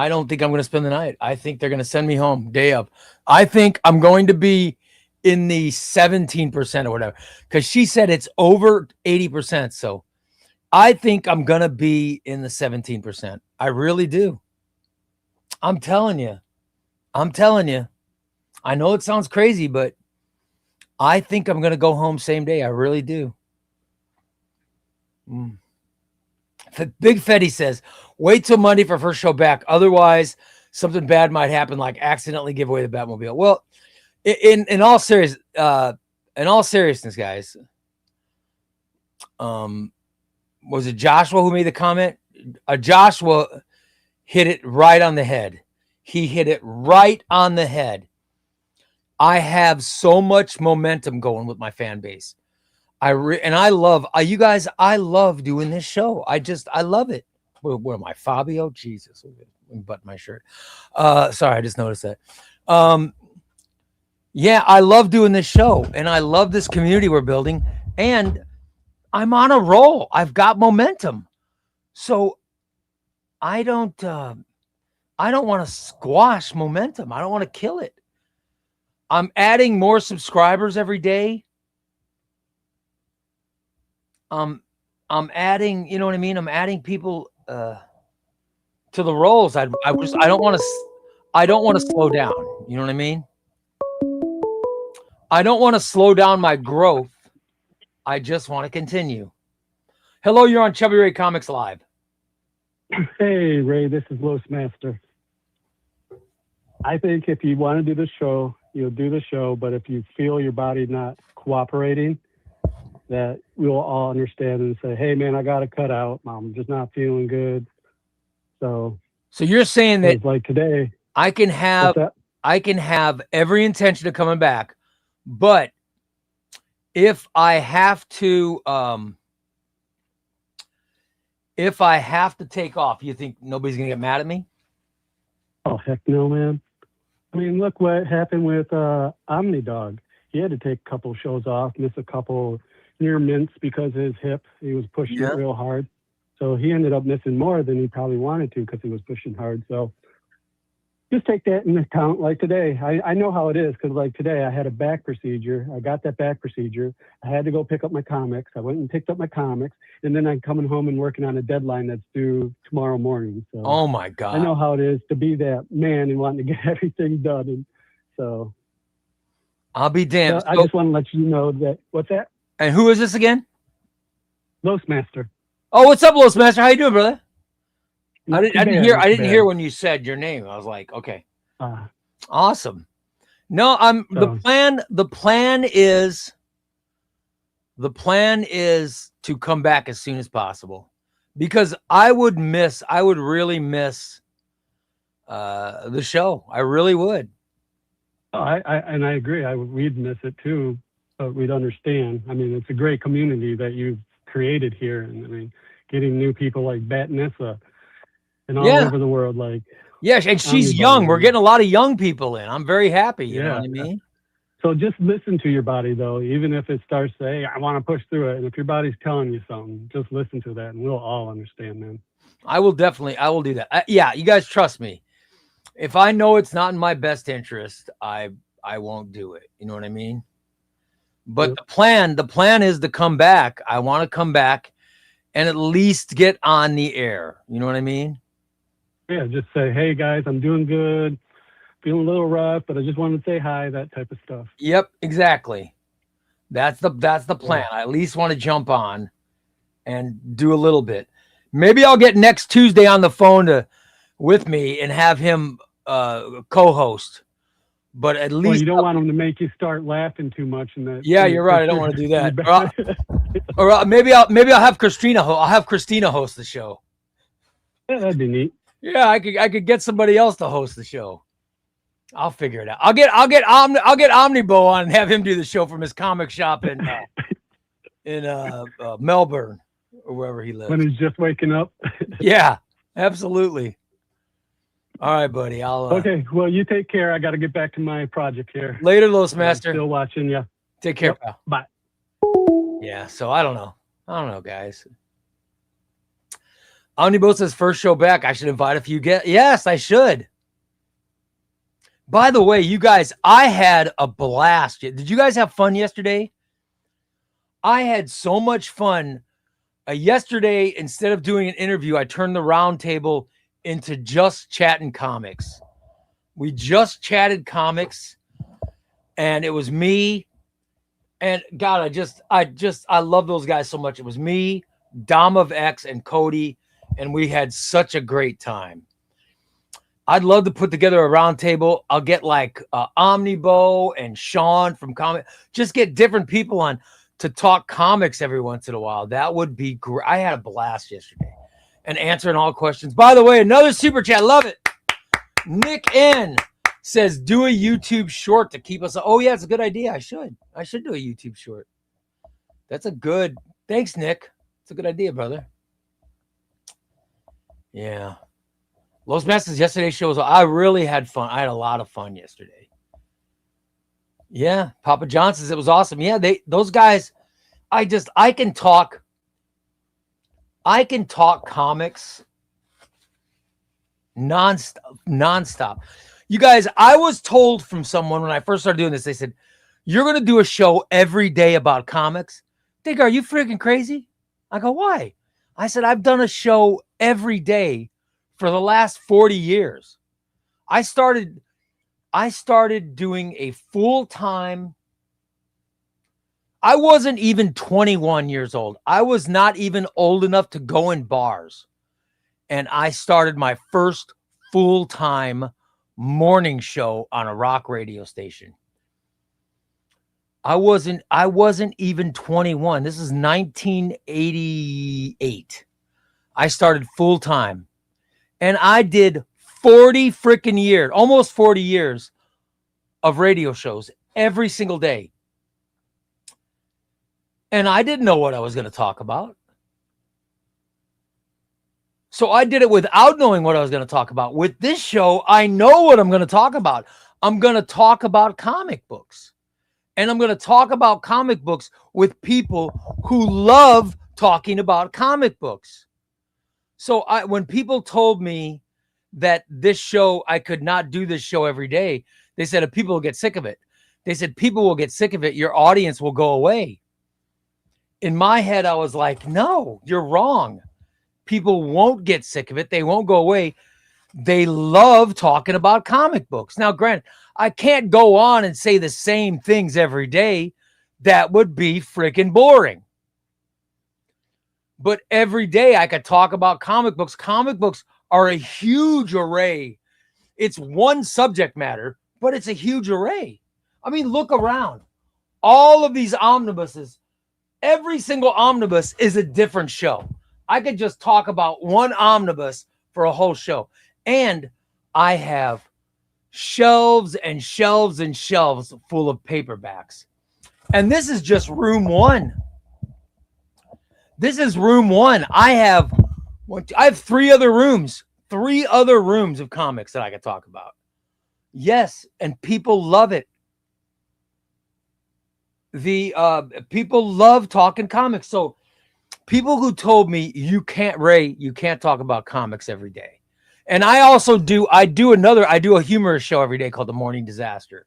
don't think I'm going to spend the night. I think they're going to send me home day of. I think I'm going to be in the 17% or whatever, because she said it's over 80%. So I think I'm going to be in the 17%. I really do. I'm telling you. I know it sounds crazy, but I think I'm going to go home same day. I really do. Big Fetty says, wait till Monday for first show back. Otherwise, something bad might happen, like accidentally give away the Batmobile. Well, in all seriousness, guys, was it Joshua who made the comment? Joshua hit it right on the head. He hit it right on the head. I have so much momentum going with my fan base. I love you guys. I love doing this show. I love it. Where am I, Fabio? Jesus, button my shirt. Sorry, I just noticed that. Yeah, I love doing this show, and I love this community we're building, and I'm on a roll. I've got momentum, so I don't want to squash momentum. I don't want to kill it. I'm adding more subscribers every day. I'm adding, you know what I mean? I'm adding people to the roles. I don't want to slow down. You know what I mean? I don't want to slow down my growth. I just want to continue. Hello, you're on CbubbyRay Comics Live. Hey, Ray, this is Los Master. I think if you want to do the show, you'll do the show, but if you feel your body not cooperating, that we'll all understand and say, hey, man, I got to cut out. I'm just not feeling good. So you're saying that like today, I can have every intention of coming back, but if I have to take off, you think nobody's going to get mad at me? Oh, heck no, man. I mean, look what happened with Omnidog. He had to take a couple shows off, miss a couple near mints because of his hip. He was pushing it real hard. So he ended up missing more than he probably wanted to because he was pushing hard. So just take that into account. Like today, I know how it is because like today I had a back procedure. I got that back procedure. I had to go pick up my comics. I went and picked up my comics. And then I'm coming home and working on a deadline that's due tomorrow morning. So oh, my God. I know how it is to be that man and wanting to get everything done. And so I'll be damned. I just want to let you know that. What's that? And who is this again? Los Master. Oh, what's up, Los Master? How you doing, brother? I didn't hear when you said your name. I was like, okay, awesome. No, the plan is to come back as soon as possible because I would really miss the show. I really would. Oh, I agree. We'd miss it too, but we'd understand. I mean, it's a great community that you've created here, and I mean, getting new people like Batnessa and all over the world, like and she's young. We're getting a lot of young people in. I'm very happy. You know what I mean? So just listen to your body, though, even if it starts to say, I want to push through it. And if your body's telling you something, just listen to that, and we'll all understand, man. I will do that. Yeah, you guys trust me. If I know it's not in my best interest, I won't do it. You know what I mean? But the plan is to come back. I want to come back and at least get on the air. You know what I mean? Yeah, just say, hey guys, I'm doing good. Feeling a little rough, but I just wanted to say hi, that type of stuff. Yep, exactly. That's the plan. I at least want to jump on and do a little bit. Maybe I'll get next Tuesday on the phone with me and have him co-host. But at least, well, you don't want him to make you start laughing too much. Yeah, you're right. I don't want to do that. Or maybe I'll have Christina. I'll have Christina host the show. Yeah, that'd be neat. Yeah, I could get somebody else to host the show. I'll figure it out. I'll get Omnibo on and have him do the show from his comic shop in Melbourne or wherever he lives. When he's just waking up. Yeah, absolutely. All right, buddy. Okay. Well, you take care. I got to get back to my project here. Later, Los Master. Still watching you. Take care, pal. Bye. Yeah. So I don't know, guys. Omnibus says first show back. I should invite a few guests. Yes, I should. By the way, you guys, I had a blast. Did you guys have fun yesterday? I had so much fun. Yesterday, instead of doing an interview, I turned the round table into just chatting comics. We just chatted comics, and it was me. And God, I love those guys so much. It was me, Dom of X, and Cody, and we had such a great time. I'd love to put together a round table. I'll get like Omnibo and Sean from comic. Just get different people on to talk comics every once in a while. That would be great. I had a blast yesterday and answering all questions. By the way, another super chat. Love it. Nick N says, do a YouTube short to keep us. Oh yeah, it's a good idea. I should do a YouTube short. That's a good. Thanks, Nick. It's a good idea, brother. Yeah. Los Masters yesterday's show was. I really had fun. I had a lot of fun yesterday. Yeah, Papa John says it was awesome. Yeah, those guys. I can talk comics nonstop. You guys, I was told from someone when I first started doing this, they said, you're going to do a show every day about comics. They go, are you freaking crazy? I go, why? I said, I've done a show every day for the last 40 years. I started doing a full-time. I wasn't even 21 years old. I was not even old enough to go in bars. And I started my first full-time morning show on a rock radio station. I wasn't even 21. This is 1988. I started full-time. And I did 40 freaking years, almost 40 years of radio shows every single day. And I didn't know what I was going to talk about. So I did it without knowing what I was going to talk about. With this show, I know what I'm going to talk about. I'm going to talk about comic books. And I'm going to talk about comic books with people who love talking about comic books. So when people told me that this show, I could not do this show every day, they said, if people will get sick of it. They said, people will get sick of it. Your audience will go away. In my head, I was like, no, you're wrong. People won't get sick of it. They won't go away. They love talking about comic books. Now, granted, I can't go on and say the same things every day. That would be freaking boring. But every day I could talk about comic books. Comic books are a huge array. It's one subject matter, but it's a huge array. I mean, look around. All of these omnibuses, every single omnibus is a different show. I could just talk about one omnibus for a whole show. And I have shelves and shelves and shelves full of paperbacks. And this is just room one. This is room one. I have 3 other rooms. 3 other rooms of comics that I could talk about. Yes, and people love it. The people love talking comics. So people who told me you can't talk about comics every day. And I do a humorous show every day called The Morning Disaster.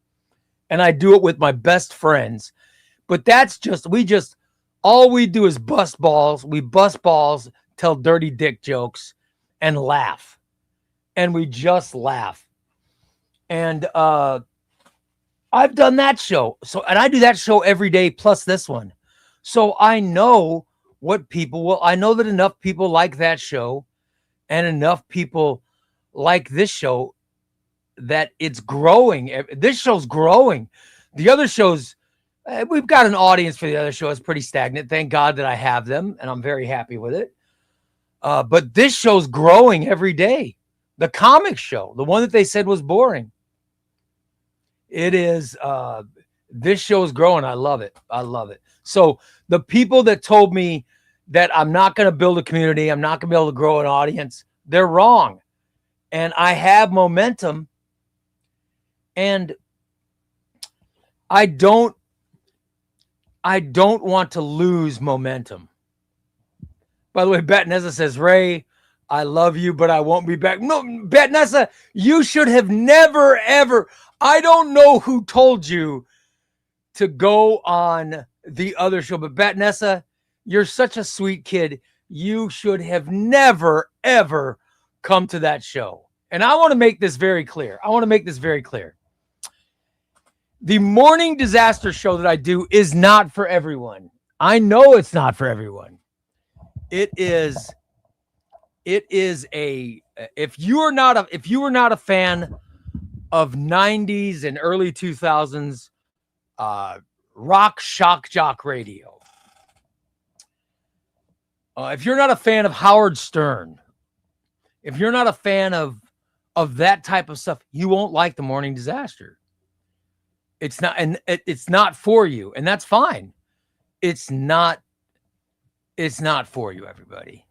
And I do it with my best friends. But that's all we do is bust balls. We bust balls, tell dirty dick jokes, and laugh. And we just laugh. And I've done that show. And I do that show every day plus this one. So I know I know that enough people like that show and enough people like this show that it's growing. This show's growing. The other shows, we've got an audience for the other show. It's pretty stagnant. Thank God that I have them, and I'm very happy with it. But this show's growing every day. The comic show, the one that they said was boring. It is, this show is growing. I love it. I love it. So the people that told me that I'm not going to build a community, I'm not going to be able to grow an audience, they're wrong. And I have momentum, and I don't want to lose momentum. By the way, Batnessa says, Ray, I love you, but I won't be back. No, Batnessa, you should have never, ever. I don't know who told you to go on the other show, but Batnessa, you're such a sweet kid. You should have never, ever come to that show. And I want to make this very clear. The Morning Disaster show that I do is not for everyone. I know it's not for everyone. It is if you were not a fan of 90s and early 2000s rock shock jock radio, if you're not a fan of Howard Stern, if you're not a fan of that type of stuff, you won't like The Morning Disaster. It's not for you, and that's fine. It's not for you, everybody.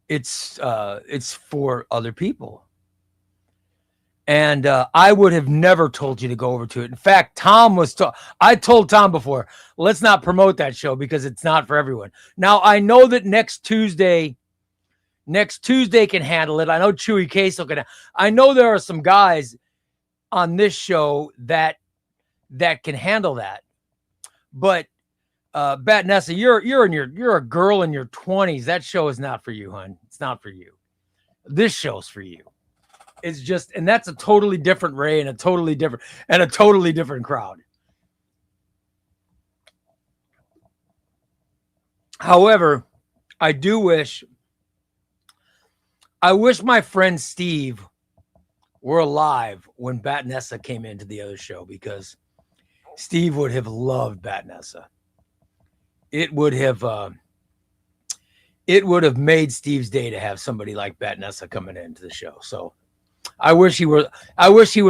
It's for other people. And I would have never told you to go over to it. In fact, I told Tom before, let's not promote that show because it's not for everyone. Now, I know that next Tuesday can handle it. I know Chewy Queso can. I know there are some guys on this show that can handle that. But Batnessa, you're a girl in your 20s. That show is not for you, hon. It's not for you. This show's for you. It's just, and that's a totally different Ray and a totally different crowd. However, I wish my friend Steve were alive when Batnessa came into the other show, because Steve would have loved Batnessa. It would have made Steve's day to have somebody like Batnessa coming into the show. So I wish he was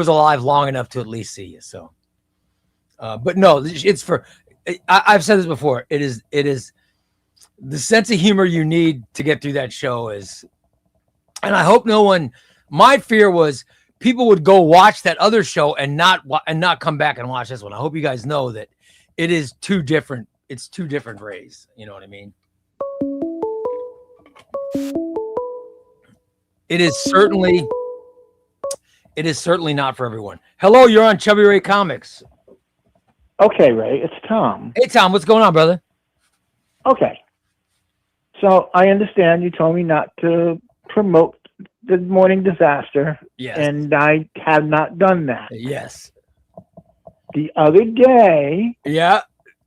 alive long enough to at least see you. So, but no, it's for, I've said this before. It is the sense of humor you need to get through that show is, and I hope my fear was people would go watch that other show and not come back and watch this one. I hope you guys know that it is two different. It's two different Rays. You know what I mean? It is certainly not for everyone. Hello, you're on Chubby Ray Comics. Okay, Ray, it's Tom. Hey, Tom, what's going on, brother? Okay. So I understand you told me not to promote the Morning Disaster. Yes. And I have not done that. Yes. The other day, yeah,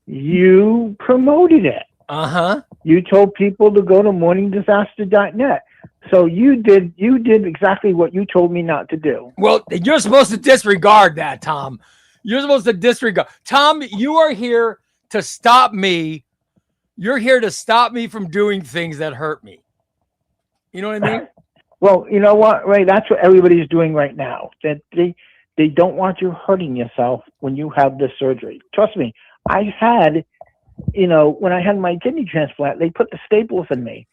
you promoted it. Uh-huh. You told people to go to morningdisaster.net. So you did exactly what you told me not to do. Well, you're supposed to disregard that, Tom. You're supposed to disregard. Tom, you are here to stop me. You're here to stop me from doing things that hurt me. You know what I mean? Well, you know what, Ray? That's what everybody's doing right now. That they don't want you hurting yourself when you have this surgery. Trust me, I had, when I had my kidney transplant, they put the staples in me.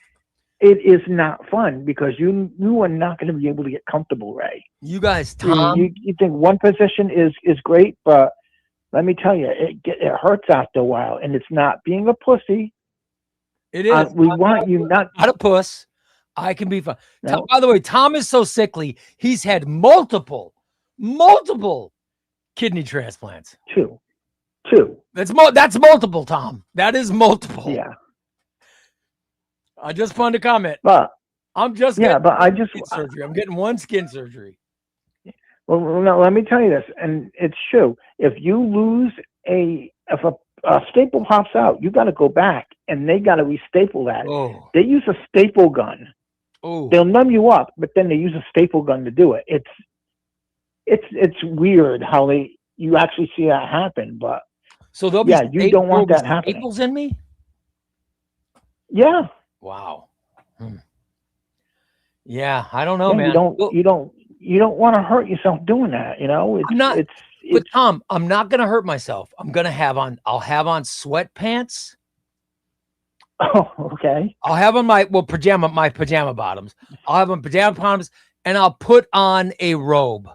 It is not fun because you are not going to be able to get comfortable, Ray. You guys, Tom. You think one position is great, but let me tell you, it hurts after a while, and it's not being a pussy. It is. We want you not a puss. I can be fun. No. By the way, Tom is so sickly. He's had multiple kidney transplants. Two. That's multiple, Tom. That is multiple. Yeah. I just wanted to comment. But I'm just surgery. I'm getting one skin surgery. Well, no, let me tell you this, and it's true. If you lose if a staple pops out, you got to go back, and they got to restaple that. Oh. They use a staple gun. Oh. They'll numb you up, but then they use a staple gun to do it. It's weird how you actually see that happen, but so they'll be you don't want that happening. Staples in me? Yeah. Wow. Yeah, I don't know, man. You don't want to hurt yourself doing that, you know? But Tom, I'm not going to hurt myself. I'll have on sweatpants. Oh, okay. I'll have on my pajama bottoms. I'll have on pajama bottoms, and I'll put on a robe.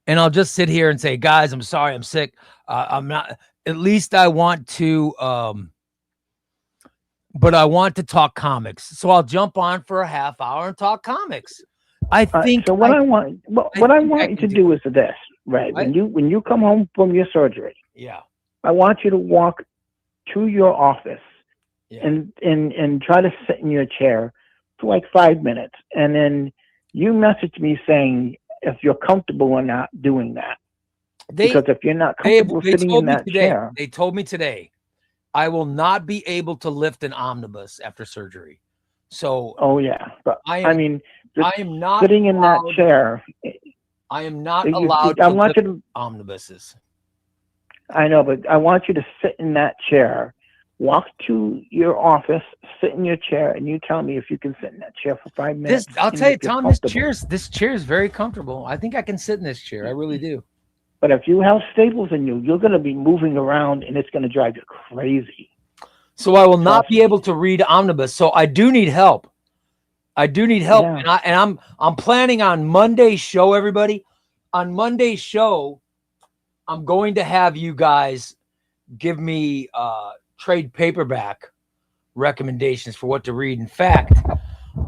And I'll just sit here and say, guys, I'm sorry, I'm sick. I'm not, at least I want to, but I want to talk comics. So I'll jump on for a half hour and talk comics. I think. So what I want you to do is this, right? When you come home from your surgery, yeah, I want you to walk to your office and try to sit in your chair for like 5 minutes, and then you message me saying if you're comfortable or not doing that. Because if you're not comfortable sitting in that chair, they told me today, I will not be able to lift an omnibus after surgery. So, but I am not sitting in that chair. I am not allowed to lift omnibuses. I know, but I want you to sit in that chair, walk to your office, sit in your chair, and you tell me if you can sit in that chair for 5 minutes. I'll tell you, Tom, this chair is very comfortable. I think I can sit in this chair. I really do. But if you have staples in you, you're going to be moving around, and it's going to drive you crazy. So I will not be able to read omnibus. So I do need help. Yeah. And I'm planning on Monday's show, everybody. On Monday's show, I'm going to have you guys give me trade paperback recommendations for what to read. In fact,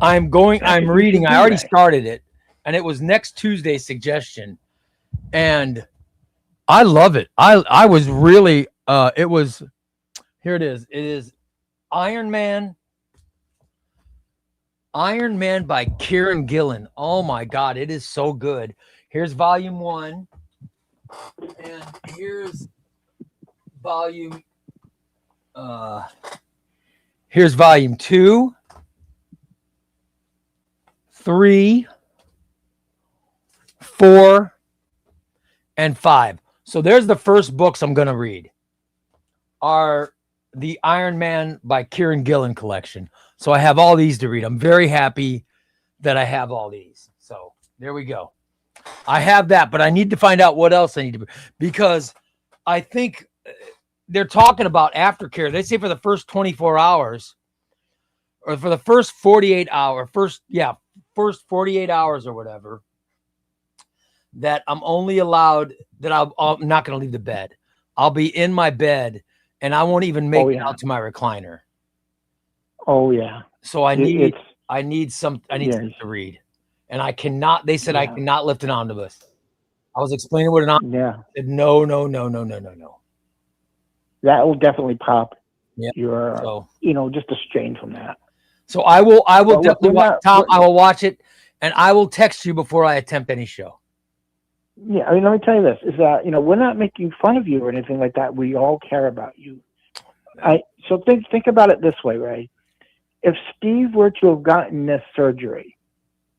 I'm reading. I already started it, and it was next Tuesday's suggestion, and I love it. I was really it was, here it is. It is Iron Man by Kieran Gillen. Oh my God, it is so good. Here's volume 1, and here's volume 2, 3, 4, and 5. So there's the first books I'm going to read are the Iron Man by Kieran Gillen collection. So I have all these to read. I'm very happy that I have all these. So there we go. I have that, but I need to find out what else I need to, because I think they're talking about aftercare. They say for the first 24 hours or for the first 48 hours, first 48 hours or whatever, that I'm only allowed that I'm not going to leave the bed. I'll be in my bed and I won't even make it out to my recliner. Oh yeah. So I need something to read, and I cannot. They said I cannot lift an omnibus. I was explaining what an omnibus. Yeah. Said, no. That will definitely pop. Yeah. Your just a strain from that. So I will definitely watch. Tom, I will watch it, and I will text you before I attempt any show. Yeah, I mean, let me tell you this: is that we're not making fun of you or anything like that. We all care about you. So think about it this way, Ray. If Steve were to have gotten this surgery,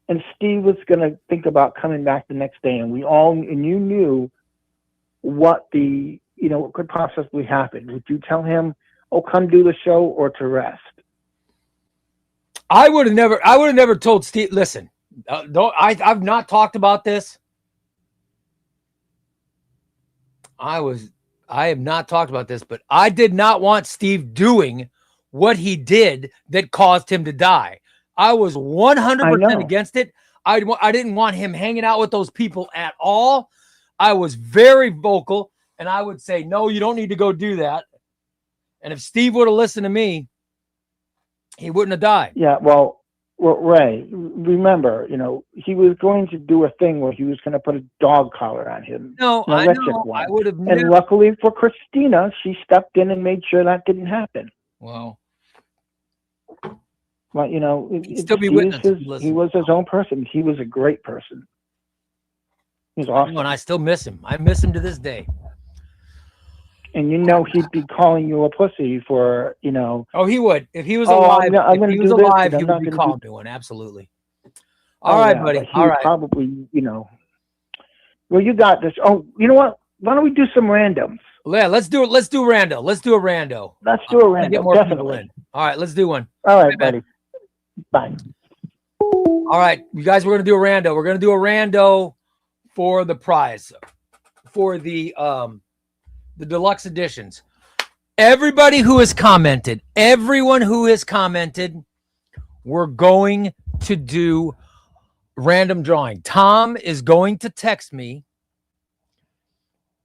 and Steve was going to think about coming back the next day, and you knew what what could possibly happen, would you tell him, "Oh, come do the show," or to rest? I would have never told Steve. Listen, I've not talked about this. I have not talked about this, but I did not want Steve doing what he did that caused him to die. I was 100% against it. I didn't want him hanging out with those people at all. I was very vocal. And I would say, no, you don't need to go do that. And if Steve would have listened to me, he wouldn't have died. Yeah, well, Ray, remember, he was going to do a thing where he was going to put a dog collar on him. No, an I electric know. one. I would have And never. luckily for Christina, she stepped in and made sure that didn't happen. Well, But, he'd still be witness if he he listened. was his own person. He was a great person. He was awesome. And I still miss him. I miss him to this day. And he'd be calling you a pussy for, Oh, he would. If he was alive, if he was alive, he would be called to one. Absolutely. All right, buddy. All right. Probably, well, you got this. Oh, you know what? Why don't we do some randoms? Yeah, let's do it. Let's do rando. Let's do a rando. Let's do a random. Get more people Definitely. in. All right, let's do one. All right, buddy. Bye. All right, you guys, we're gonna do a rando. We're gonna do a rando for the prize, for the deluxe editions. Everybody who has commented, everyone who has commented, we're going to do random drawing. Tom is going to text me,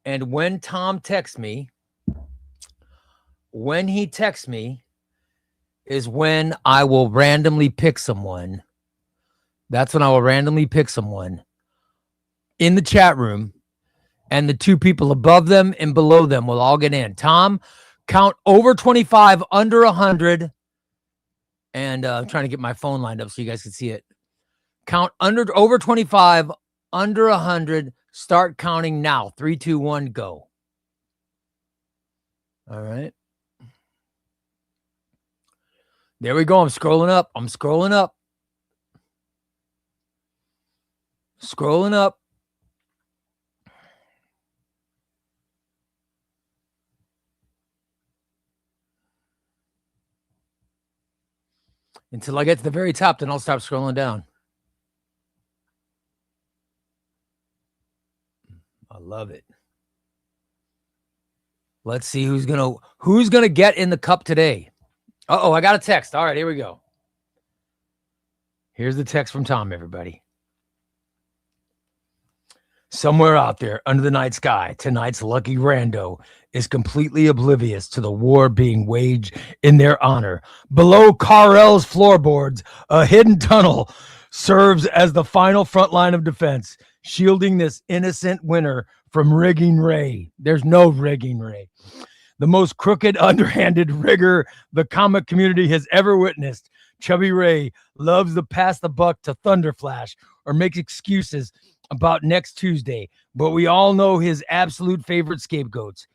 and when Tom texts me, when he texts me, is when I will randomly pick someone. That's when I will randomly pick someone in the chat room, and the two people above them and below them will all get in. Tom, count over 25, under 100. And I'm trying to get my phone lined up so you guys can see it. Count over 25, under 100. Start counting now. 3, 2, 1, go. All right. There we go. I'm scrolling up. I'm scrolling up. Scrolling up. Until I get to the very top, then I'll stop scrolling down. I love it. Let's see who's gonna get in the cup today. Uh-oh, I got a text. All right, here we go. Here's the text from Tom, everybody. Somewhere out there under the night sky, tonight's lucky rando is completely oblivious to the war being waged in their honor. Below Carl's floorboards, a hidden tunnel serves as the final front line of defense, shielding this innocent winner from rigging Ray. There's no rigging Ray. The most crooked, underhanded rigger the comic community has ever witnessed. Chubby Ray loves to pass the buck to Thunderflash or make excuses about next Tuesday, but we all know his absolute favorite scapegoats.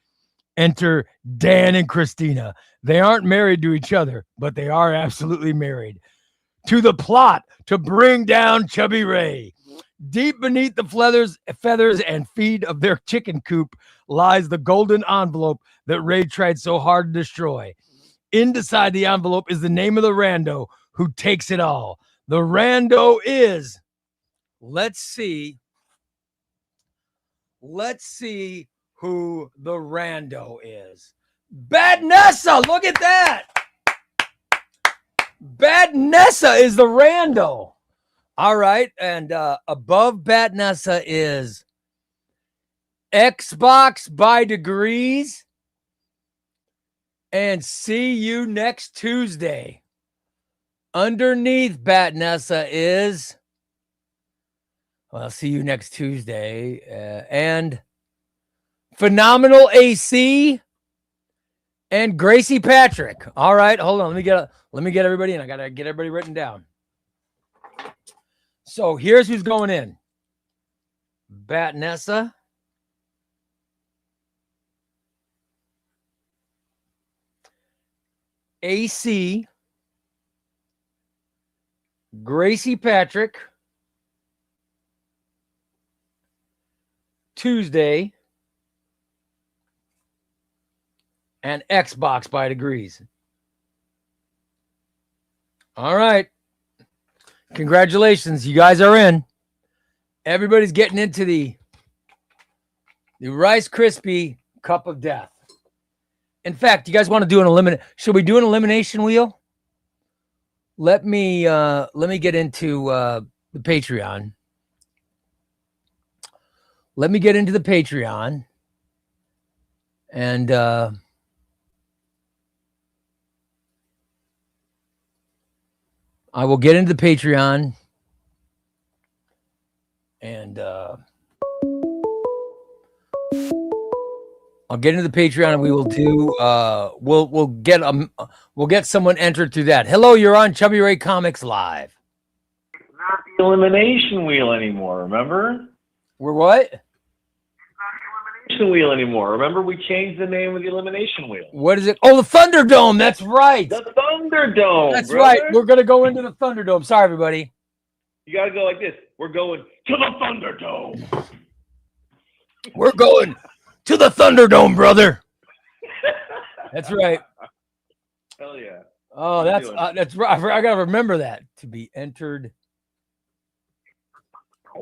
Enter Dan and Christina. They aren't married to each other, but they are absolutely married to the plot to bring down Chubby Ray. Deep beneath the feathers and feed of their chicken coop lies the golden envelope that Ray tried so hard to destroy. Inside the envelope is the name of the rando who takes it all. The rando is, let's see who the rando is. Bad Nessa, look at that. Bad Nessa is the rando. All right, and above Bad Nessa is Xbox by Degrees. And see you next Tuesday. Underneath Bat Nessa is, well, see you next Tuesday. And Phenomenal AC and Gracie Patrick. All right, hold on. Let me get everybody in. I gotta get everybody written down. So here's who's going in. Bat Nessa. AC, Gracie Patrick, Tuesday, and Xbox by Degrees. All right. Congratulations. You guys are in. Everybody's getting into the Rice Krispie Cup of Death. In fact, you guys want to do an elimination? Should we do an elimination wheel? Let me get into the Patreon. Let me get into the Patreon. And I will get into the Patreon, and I'll get into the Patreon, and we will do. We'll get someone entered through that. Hello, you're on Chubby Ray Comics Live. Not the elimination wheel anymore. Remember? We're what? Elimination wheel anymore. Remember, we changed the name of the elimination wheel. What is it? Oh, the Thunderdome. That's right. The Thunderdome. That's brother. right. We're gonna go into the Thunderdome. Sorry, everybody. You gotta go like this. We're going to the Thunderdome. We're going to the Thunderdome, brother. That's right. Hell yeah. Oh, that's right. I gotta remember that to be entered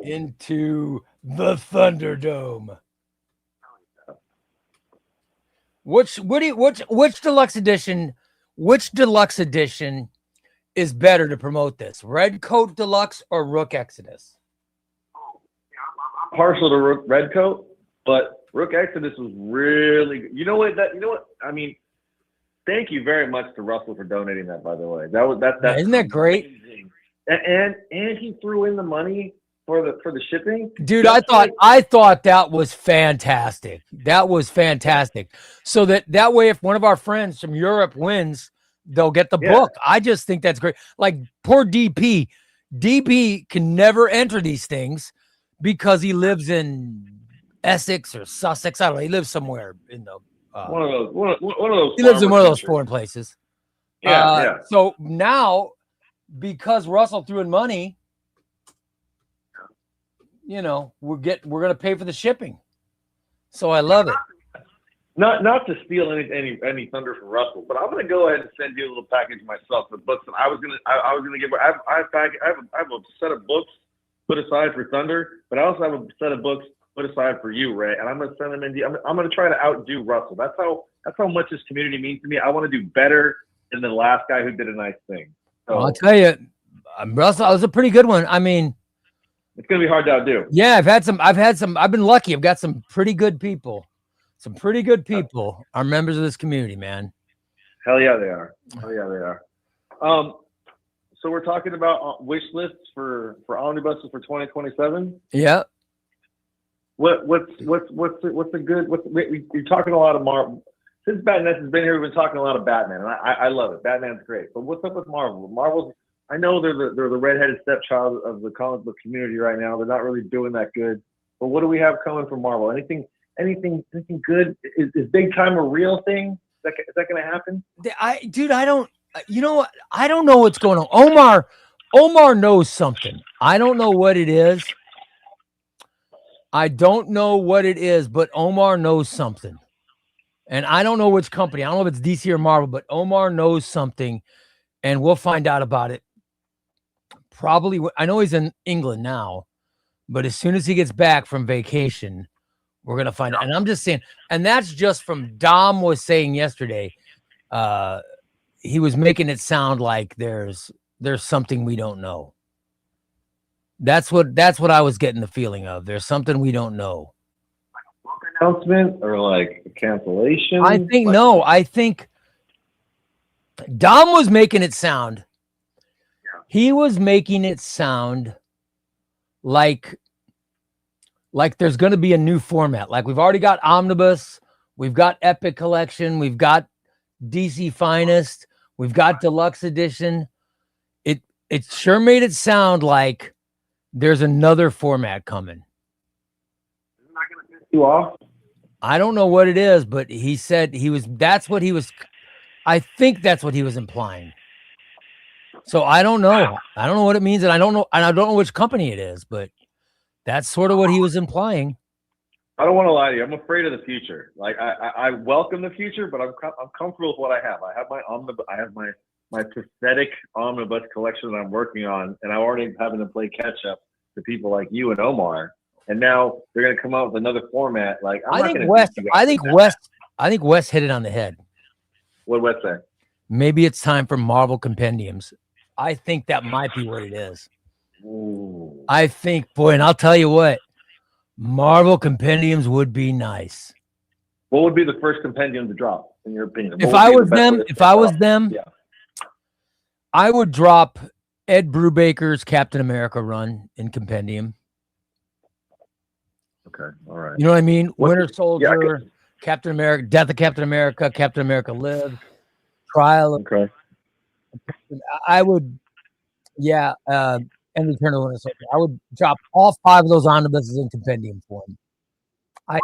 into the Thunderdome. Which deluxe edition? Which deluxe edition is better to promote this? Red Coat Deluxe or Rook Exodus? I'm partial to Red Coat, but Rook Exodus was really good. You know what? I mean, thank you very much to Russell for donating that. By the way, that's isn't that great? Amazing. And he threw in the money for the shipping. Dude, I thought that was fantastic. That was fantastic. So that way, if one of our friends from Europe wins, they'll get the book. I just think that's great. Like poor DP. DP can never enter these things because he lives in Essex or Sussex. I don't know. He lives somewhere in the one of those. He lives in one of those foreign places. Yeah. So now, because Russell threw in money, you know, we're gonna pay for the shipping. So I love it. Not to steal any thunder from Russell, but I'm gonna go ahead and send you a little package myself. The books that I was gonna give. I have a set of books put aside for Thunder, but I also have a set of books put aside for you, Ray. And I'm gonna send them in. I'm gonna try to outdo Russell. That's how much this community means to me. I want to do better than the last guy who did a nice thing. So, I'll tell you, Russell, that was a pretty good one. I mean, it's gonna be hard to outdo. Yeah, I've been lucky. I've got some pretty good people. Some pretty good people are members of this community, man. Hell yeah, they are. So we're talking about wish lists for omnibuses for 2027. Yeah. What's a good? You're talking a lot of Marvel. Since Batman has been here, we've been talking a lot of Batman, and I love it. Batman's great. But what's up with Marvel? Marvel's, I know they're the redheaded stepchild of the comic book community right now. They're not really doing that good. But what do we have coming from Marvel? Anything good? Is Big Time a real thing? Is that going to happen? I don't. You know what? I don't know what's going on. Omar knows something. I don't know what it is. But Omar knows something. And I don't know which company. I don't know if it's DC or Marvel, but Omar knows something, and we'll find out about it. Probably. I know he's in England now, but as soon as he gets back from vacation, we're going to find out. And I'm just saying, and that's just from Dom was saying yesterday. He was making it sound like there's something we don't know. That's what I was getting the feeling of. There's something we don't know. Like a book announcement or like a cancellation? I think Dom was making it sound. Yeah. He was making it sound like there's going to be a new format. Like we've already got Omnibus, we've got Epic Collection, we've got DC Finest, we've got Deluxe Edition. It sure made it sound like there's another format coming. Isn't that going to piss you off? I don't know what it is, but he said I think that's what he was implying. So I don't know. I don't know what it means, and I don't know which company it is, but that's sort of what he was implying. I don't want to lie to you. I'm afraid of the future. Like I welcome the future, but I'm comfortable with what I have. I have my omnibus. I have my pathetic omnibus collection that I'm working on, and I'm already having to play catch up to people like you and Omar. And now they're going to come out with another format. Like I think Wes hit it on the head. What Wes say? Maybe it's time for Marvel Compendiums. I think that might be what it is. Ooh. I think, boy, and I'll tell you what, Marvel Compendiums would be nice. What would be the first compendium to drop, in your opinion? If I was them, yeah. I would drop Ed Brubaker's Captain America run in compendium. Okay, all right. You know what I mean? What's Winter Soldier, Captain America, Death of Captain America Lives, Trial of. Okay. I would, yeah, and Return of the Winter Soldier. I would drop all 5 of those omnibuses in compendium form. I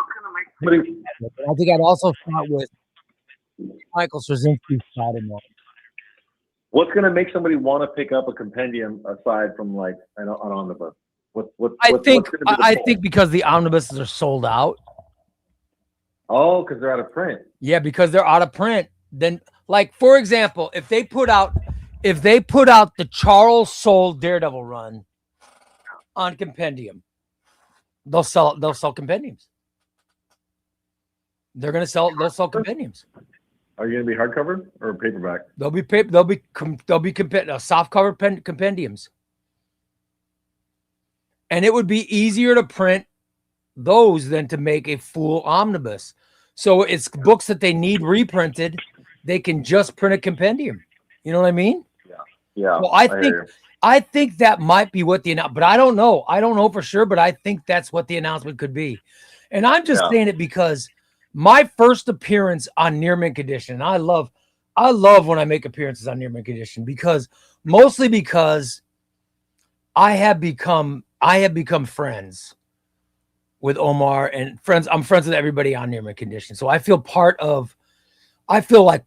think I'd also start with Michael Straczynski's Spider-Man. What's going to make somebody want to pick up a compendium aside from like an omnibus? I think because the omnibuses are sold out. Oh, because they're out of print. Yeah, because they're out of print. Then, like for example, if they put out the Charles Soule Daredevil run on compendium, they'll sell compendiums. They'll sell compendiums. Are you going to be hardcover or paperback? They'll be soft cover compendiums. And it would be easier to print those than to make a full omnibus. So it's books that they need reprinted. They can just print a compendium. You know what I mean? Yeah. Well, I think that might be what the announcement, but I don't know. I don't know for sure, but I think that's what the announcement could be. And I'm just saying it because my first appearance on Near Mint Condition, I love when I make appearances on Near Mint Condition mostly because I have become friends with Omar and friends. I'm friends with everybody on Near Mint Condition. So I feel like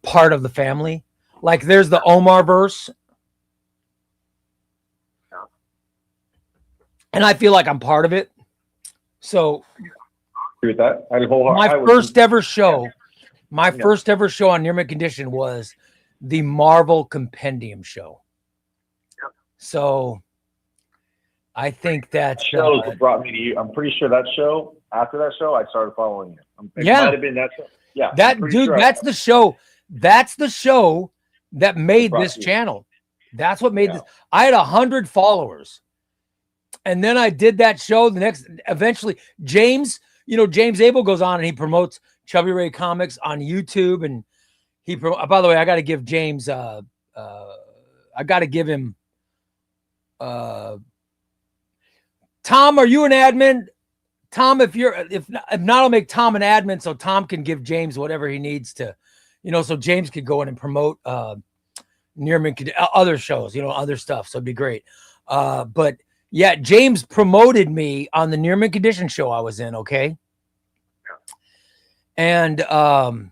part of the family. Like there's the Omar verse. And I feel like I'm part of it. So with that, my first ever show on Near Mint Condition was the Marvel Compendium show. Yep. So I think that show brought me to you. I'm pretty sure that show, after that show, I started following you. It might have been that show. Yeah. That's the show. That's the show that made this channel. That's what made this. I had 100 followers. And then I did that show. Eventually, James Abel goes on and he promotes CbubbyRay Comics on YouTube. And by the way, I got to give James, I got to give him, Tom, are you an admin? Tom, if not, I'll make Tom an admin so Tom can give James whatever he needs to, so James could go in and promote Near Mint, other shows, other stuff. So it'd be great. But yeah, James promoted me on the Near Mint Condition show I was in. Okay. And the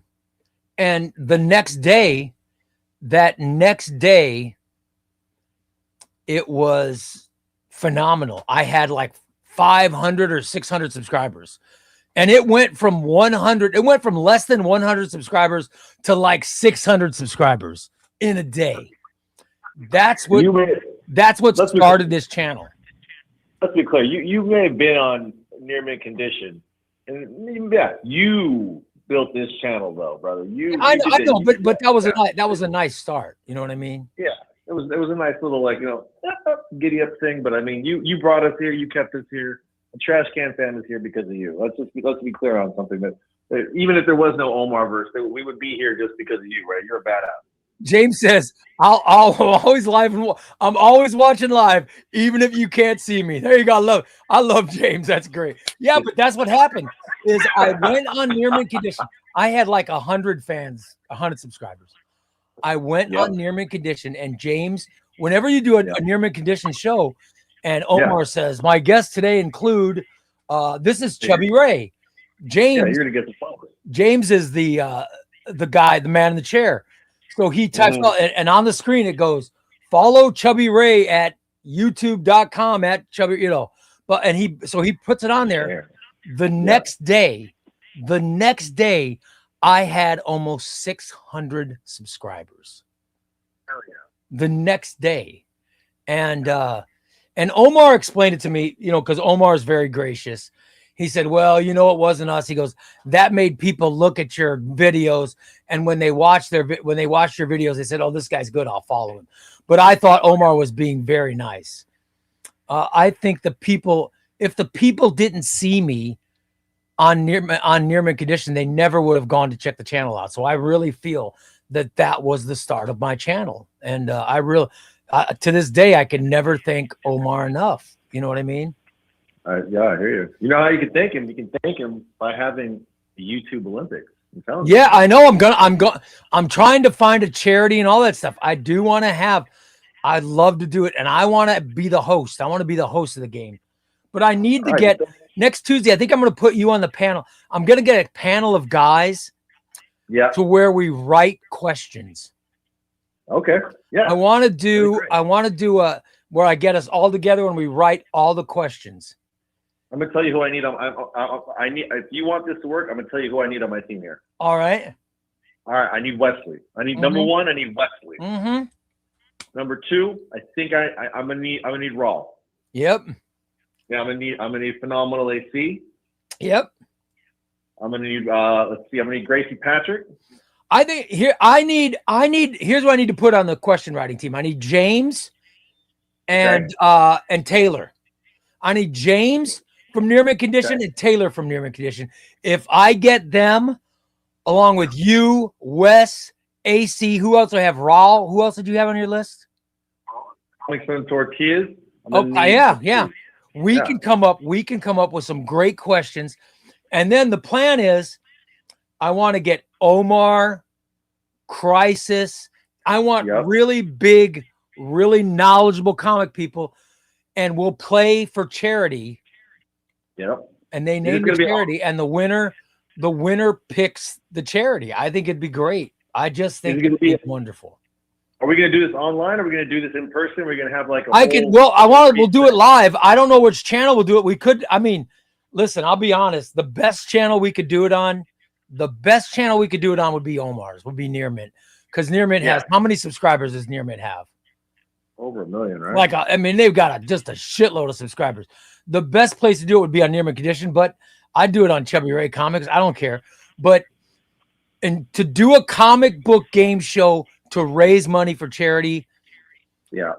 next day, it was phenomenal. I had like 500 or 600 subscribers, and it went from less than 100 subscribers to like 600 subscribers in a day. That's what started this channel. Let's be clear. You may have been on Near Mint Condition, and you built this channel though, brother. I know, but that was a nice start. You know what I mean? Yeah, it was a nice little giddy up thing. But I mean, you brought us here, you kept us here. The Trash Can Fam is here because of you. Let's be clear on something that even if there was no Omar verse, we would be here just because of you, right? You're a badass. James says, I'm always live and I'm always watching live, even if you can't see me. There you go. I love James. That's great. Yeah, but that's what happened is I went on Near Mint Condition. I had like 100 fans, 100 subscribers. I went on Near Mint Condition, and James, whenever you do a Near Mint Condition show, and Omar says, my guests today include, this is CbubbyRay. James, you're gonna get the followers. James is the guy, the man in the chair. So he types out, and on the screen it goes, follow CbubbyRay at youtube.com at Chubby, and he puts it on there. The next day, I had almost 600 subscribers. Oh yeah. The next day. And Omar explained it to me, because Omar is very gracious. He said, well, it wasn't us. He goes, that made people look at your videos. And when they watched your videos, they said, oh, this guy's good, I'll follow him. But I thought Omar was being very nice. I think if the people didn't see me on near-mint condition, they never would have gone to check the channel out. So I really feel that was the start of my channel. And to this day, I can never thank Omar enough. You know what I mean? Yeah, I hear you. You know how you can thank him? You can thank him by having the YouTube Olympics. Yeah, I know. I'm trying to find a charity and all that stuff. I do want to have. I'd love to do it, and I want to be the host. I want to be the host of the game, but I need to get next Tuesday. I think I'm going to put you on the panel. I'm going to get a panel of guys. Yeah. To where we write questions. Okay. Yeah. I want to do where I get us all together and we write all the questions. I'm gonna tell you who I need on. I need. If you want this to work, I'm gonna tell you who I need on my team here. All right. All right. I need Wesley. I need number one. I need Wesley. Mm-hmm. Number two. I think I'm gonna need Raw. Yep. Yeah. I'm gonna need Phenomenal AC. Yep. I'm gonna need. Let's see. I'm gonna need Gracie Patrick. I think here. Here's what I need to put on the question writing team. I need James, and Taylor. I need James from near mint condition and Taylor from near mint condition. If I get them, along with you, Wes, AC, who else do I have? Raul. Who else did you have on your list? Some tortillas. Oh yeah. We can come up with some great questions. And then the plan is I want to get Omar, Crisis. I want really big, really knowledgeable comic people, and we'll play for charity. Yep. And they name the charity, and the winner picks the charity. I think it'd be great. I just think it'd be wonderful. Are we going to do this online? Or are we going to do this in person? Are we going to have like we'll do it live. I don't know which channel we'll do it. We could, listen, I'll be honest. The best channel we could do it on would be Omar's, would be Near Mint. Because Near Mint has, how many subscribers does Near Mint have? Over 1 million, right? They've got just a shitload of subscribers. The best place to do it would be on Near Mint Condition, but I'd do it on CbubbyRay Comics. I don't care. And to do a comic book game show to raise money for charity,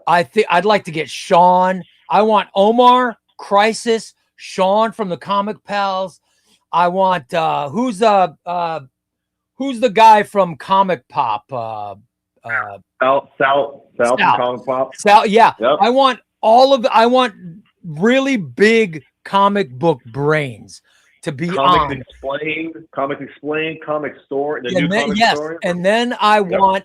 I think I'd like to get Sean. I want Omar, Crisis, Sean from the Comic Pals. I want who's the guy from Comic Pop? Sal from Comic Pop. Sal, yeah. Yep. I want really big comic book brains to be Comic Explained, Comic Store, the new Comic Store. And then I want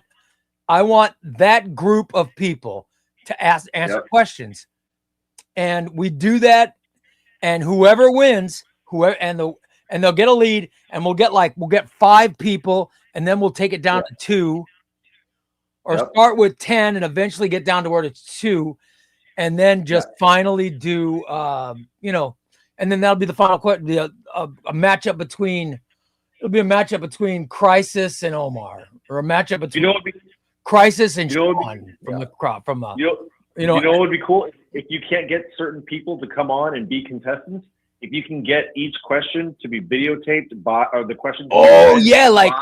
that group of people to answer questions. And we do that, and whoever wins, and they'll get a lead, and we'll get 5 people, and then we'll take it down to 2, or start with 10 and eventually get down to where it's 2, and then just finally do and then that'll be the final question. A matchup between Crisis and Omar, or a matchup between Crisis and Sean from the crop. You know what would be cool if you can't get certain people to come on and be contestants. If you can get each question to be videotaped by, or the questions. Oh yeah, like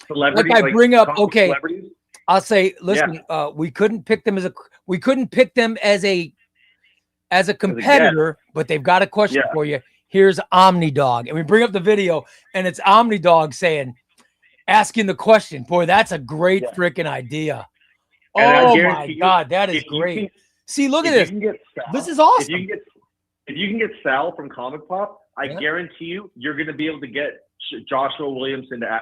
celebrities. Like I bring up. Okay, celebrities. I'll say, listen, we couldn't pick them as a competitor, but they've got a question for you. Here's Omnidog, and we bring up the video, and it's Omnidog asking the question. Boy, that's a great freaking idea. Oh my God, that is great. See, look at this. This is awesome. If you can get Sal from Comic Pop, I guarantee you're going to be able to get Joshua Williamson to.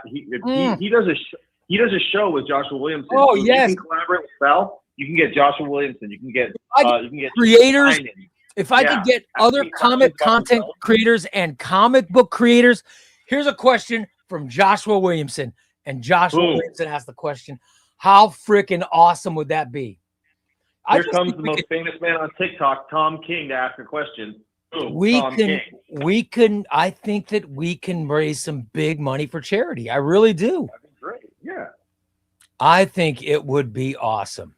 He does a show with Joshua Williamson. Oh yes. You can collaborate with Sal. You can get Joshua Williamson. You can get creators. If I could get other comic content creators and comic book creators, here's a question from Joshua Williamson. And Joshua Williamson asked the question, how freaking awesome would that be? Here comes the most famous man on TikTok, Tom King, to ask a question. I think that we can raise some big money for charity. I really do. That'd be great. Yeah. I think it would be awesome.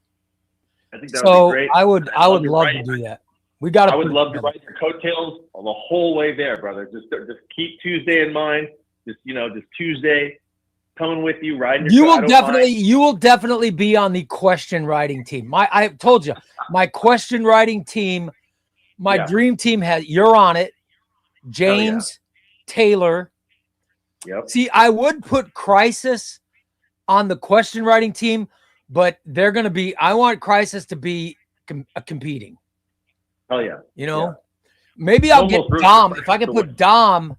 I think that would be great. I would love to do that. I would love to write your coattails the whole way there, brother. Just keep Tuesday in mind. Just Tuesday coming with you, riding. You will definitely be on the question writing team. I told you, my question writing team, my dream team you're on it. James, Taylor. Yep. See, I would put Crisis on the question writing team, but they're going to be, I want Crisis to be competing. Oh yeah. You know, Yeah. maybe I'll get Almost Dom. roots If I could to put win. Dom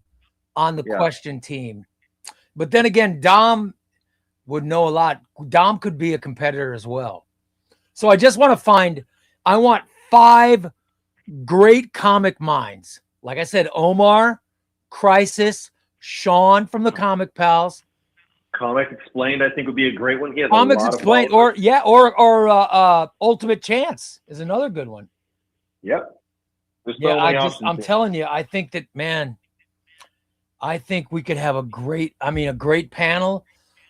on the Yeah. question team, but then again, Dom would know a lot. Dom could be a competitor as well. So I just want to find, I want 5 great comic minds. Like I said, Omar, Crisis, Sean from the Comic Pals. Comic Explained, I think, would be a great one. He has Comics a lot Explained, of or Ultimate Chance is another good one. Yep. There's so Yeah, many options I'm here. telling you, I think that, man, I think we could have a great panel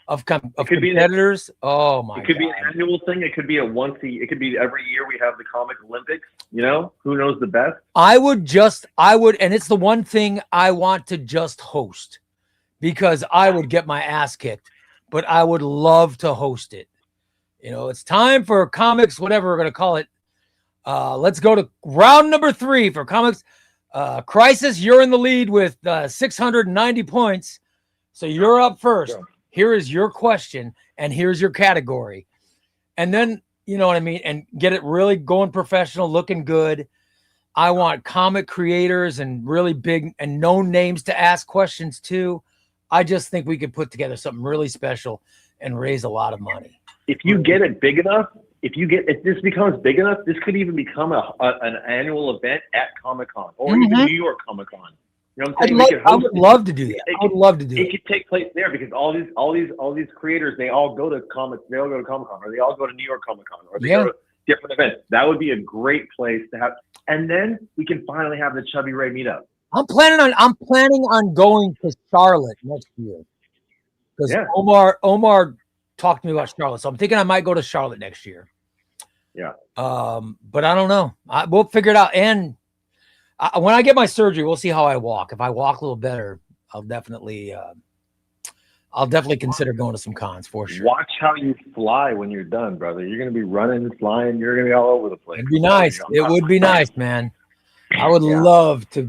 of competitors. Oh my! It could be God. an annual thing. It could be it could be every year we have the Comic Olympics. You know, who knows the best? I would, and it's the one thing I want to just host, because I would get my ass kicked, but I would love to host it. You know, it's time for comics, whatever we're going to call it. Let's go to round number 3 for comics. Crisis, you're in the lead with 690 points. So you're up first. Yeah. Here is your question, and here's your category. And then, you know what I mean? And get it really going professional, looking good. I want comic creators and really big and known names to ask questions to. I just think we could put together something really special and raise a lot of money. If you get it big enough, if this becomes big enough, this could even become an annual event at Comic-Con or even New York Comic-Con. You know what I'm saying? I would love to do that. I would love to do it. It could take place there because all these creators, they all go to Comic-Con, or they all go to New York Comic-Con, or they go to different events. That would be a great place to have. And then we can finally have the Chubby Ray meetup. I'm planning on going to Charlotte next year, because Omar talked to me about Charlotte, so I'm thinking I might go to Charlotte next year. Yeah. But I don't know. We'll figure it out. And when I get my surgery, we'll see how I walk. If I walk a little better, I'll definitely consider going to some cons for sure. Watch how you fly when you're done, brother. You're going to be running, flying. You're going to be all over the place. It'd be nice. It would be nice, man. I would love to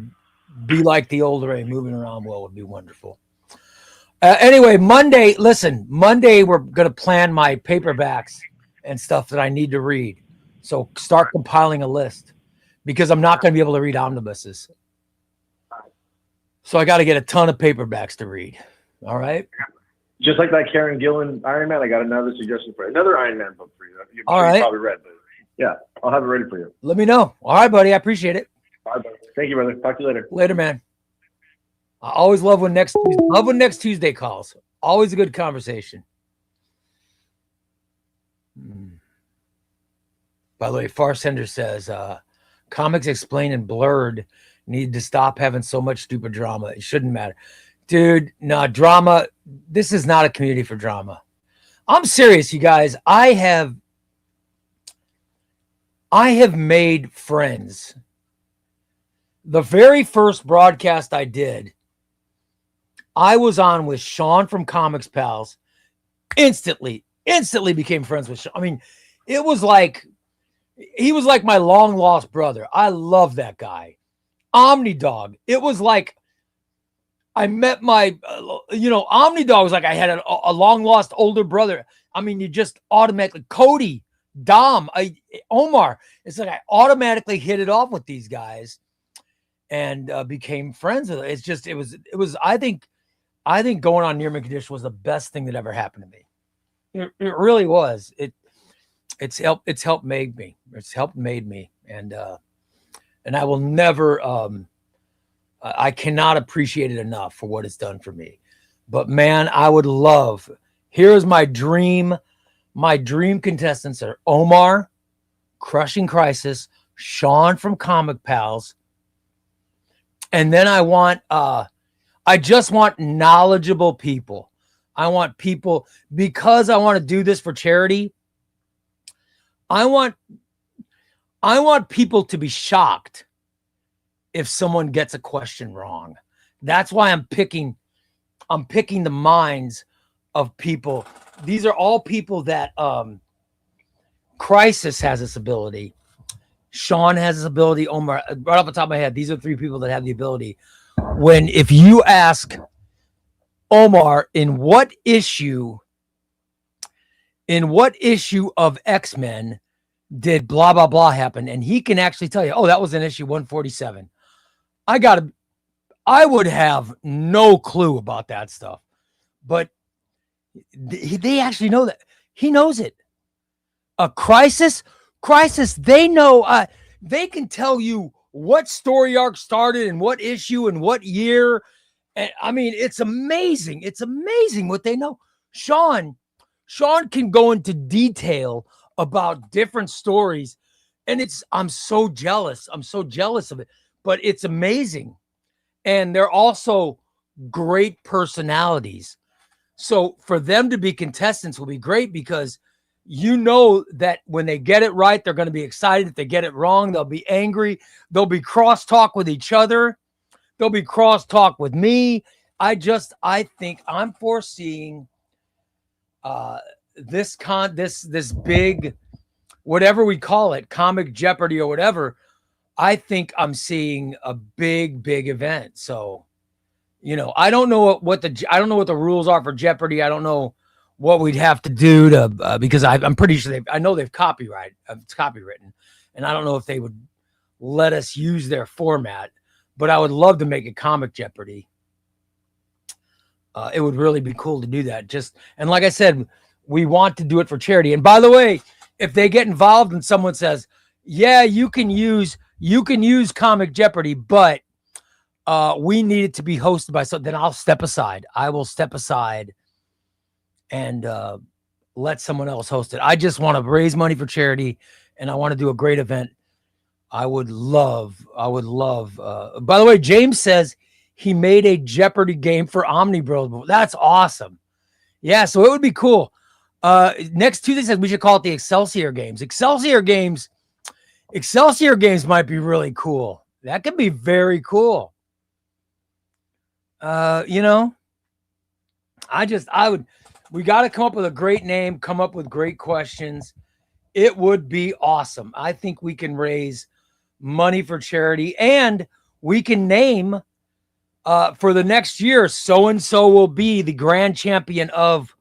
be like the old Ray. Moving around well would be wonderful. Anyway, Monday, we're going to plan my paperbacks and stuff that I need to read. So start compiling a list, because I'm not going to be able to read omnibuses. So I got to get a ton of paperbacks to read. All right. Just like that Karen Gillan Iron Man, I got another suggestion for another Iron Man book for you. You probably read, but yeah, I'll have it ready for you. Let me know. All right, buddy. I appreciate it. All right, thank you, brother. Talk to you later. Later, man. I always love when next Tuesday calls. Always a good conversation. By the way, Farsender says, Comics Explained and Blurred need to stop having so much stupid drama. It shouldn't matter. Dude, no, drama. This is not a community for drama. I'm serious, you guys. I have made friends. The very first broadcast I did, I was on with Sean from Comics Pals. Instantly became friends with Sean. I mean, it was like, he was like my long lost brother. I love that guy. Omnidog. It was like I met my, Omnidog was like I had a long lost older brother. I mean, you just automatically, Cody, Dom, Omar. It's like I automatically hit it off with these guys and became friends with it. It's just, it was. I think going on Near Mint Condition was the best thing that ever happened to me. It really was. It's helped made me. It's helped made me. And I will never, I cannot appreciate it enough for what it's done for me. But man, I would love, here's my dream contestants are Omar, Crushing Crisis, Sean from Comic Pals. And then I just want knowledgeable people. I want people, because I want to do this for charity. I want people to be shocked if someone gets a question wrong. That's why I'm picking the minds of people. These are all people that Crisis has this ability. Sean has this ability. Omar, right off the top of my head, these are 3 people that have the ability. if you ask Omar in what issue of X-Men did blah blah blah happen, and he can actually tell you, oh, that was in issue 147. I would have no clue about that stuff, but they actually know that. He knows it. A crisis, they know. They can tell you what story arc started and what issue and what year. And I mean, it's amazing. It's amazing what they know. Sean can go into detail about different stories, and I'm so jealous. I'm so jealous of it, but it's amazing. And they're also great personalities. So for them to be contestants will be great, because you know that when they get it right, they're going to be excited. If they get it wrong, they'll be angry. They'll be crosstalk with each other. They'll be crosstalk with me. I think I'm foreseeing this big, whatever we call it, comic Jeopardy or whatever. I think I'm seeing a big event. So, I don't know what the rules are for Jeopardy. I don't know what we'd have to do to because I'm pretty sure I know they've it's copywritten, and I don't know if they would let us use their format. But I would love to make a comic Jeopardy. It would really be cool to do that. And like I said, we want to do it for charity. And by the way, if they get involved and someone says, "Yeah, you can use comic Jeopardy, but we need it to be hosted by," then I'll step aside. I will step aside and let someone else host it. I just want to raise money for charity, and I want to do a great event. I would love. By the way, James says he made a Jeopardy game for Omnibus. That's awesome. Yeah, so it would be cool. Next Tuesday says we should call it the Excelsior Games. Excelsior Games might be really cool. That could be very cool. We got to come up with a great name, come up with great questions. It would be awesome. I think we can raise money for charity, and we can name for the next year, so-and-so will be the grand champion of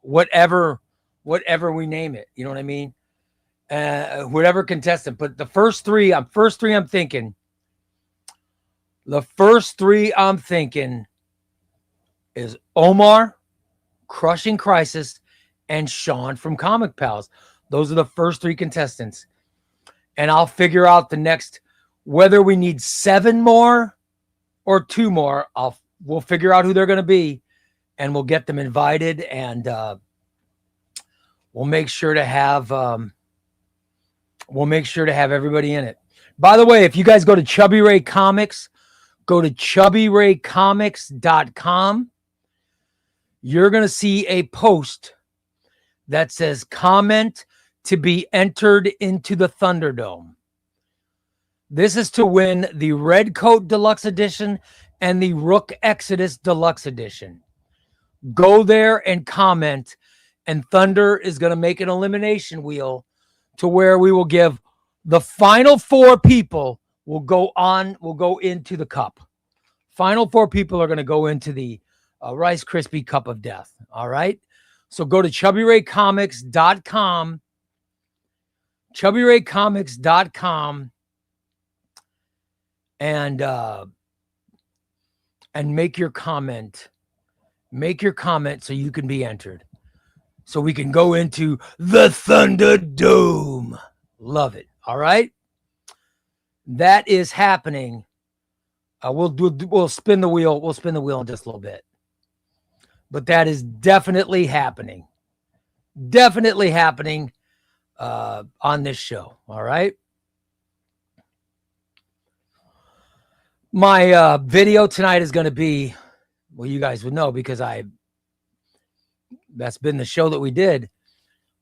whatever we name it. You know what I mean? Whatever contestant. But the first three I'm thinking is Omar, Crushing Crisis, and Sean from Comic Pals. Those are the first three contestants. And I'll figure out the next, whether we need 7 more or 2 more. We'll figure out who they're going to be, and we'll get them invited, and we'll make sure to have everybody in it. By the way, if you guys go to CbubbyRay Comics, go to CbubbyRayComics.com. You're going to see a post that says comment to be entered into the Thunderdome. This is to win the Red Coat Deluxe Edition and the Rook Exodus Deluxe Edition. Go there and comment, and Thunder is going to make an elimination wheel to where we will give the final 4 people will go into the cup. Final 4 people are going to go into the Rice Krispie Cup of Death. All right. So go to ChubbyRayComics.com. ChubbyRayComics.com and make your comment. Make your comment so you can be entered. So we can go into the Thunderdome. Love it. All right. That is happening. We'll spin the wheel. We'll spin the wheel in just a little bit. But that is definitely happening. Definitely happening on this show. All right. My video tonight is going to be, well, you guys would know because that's been the show that we did.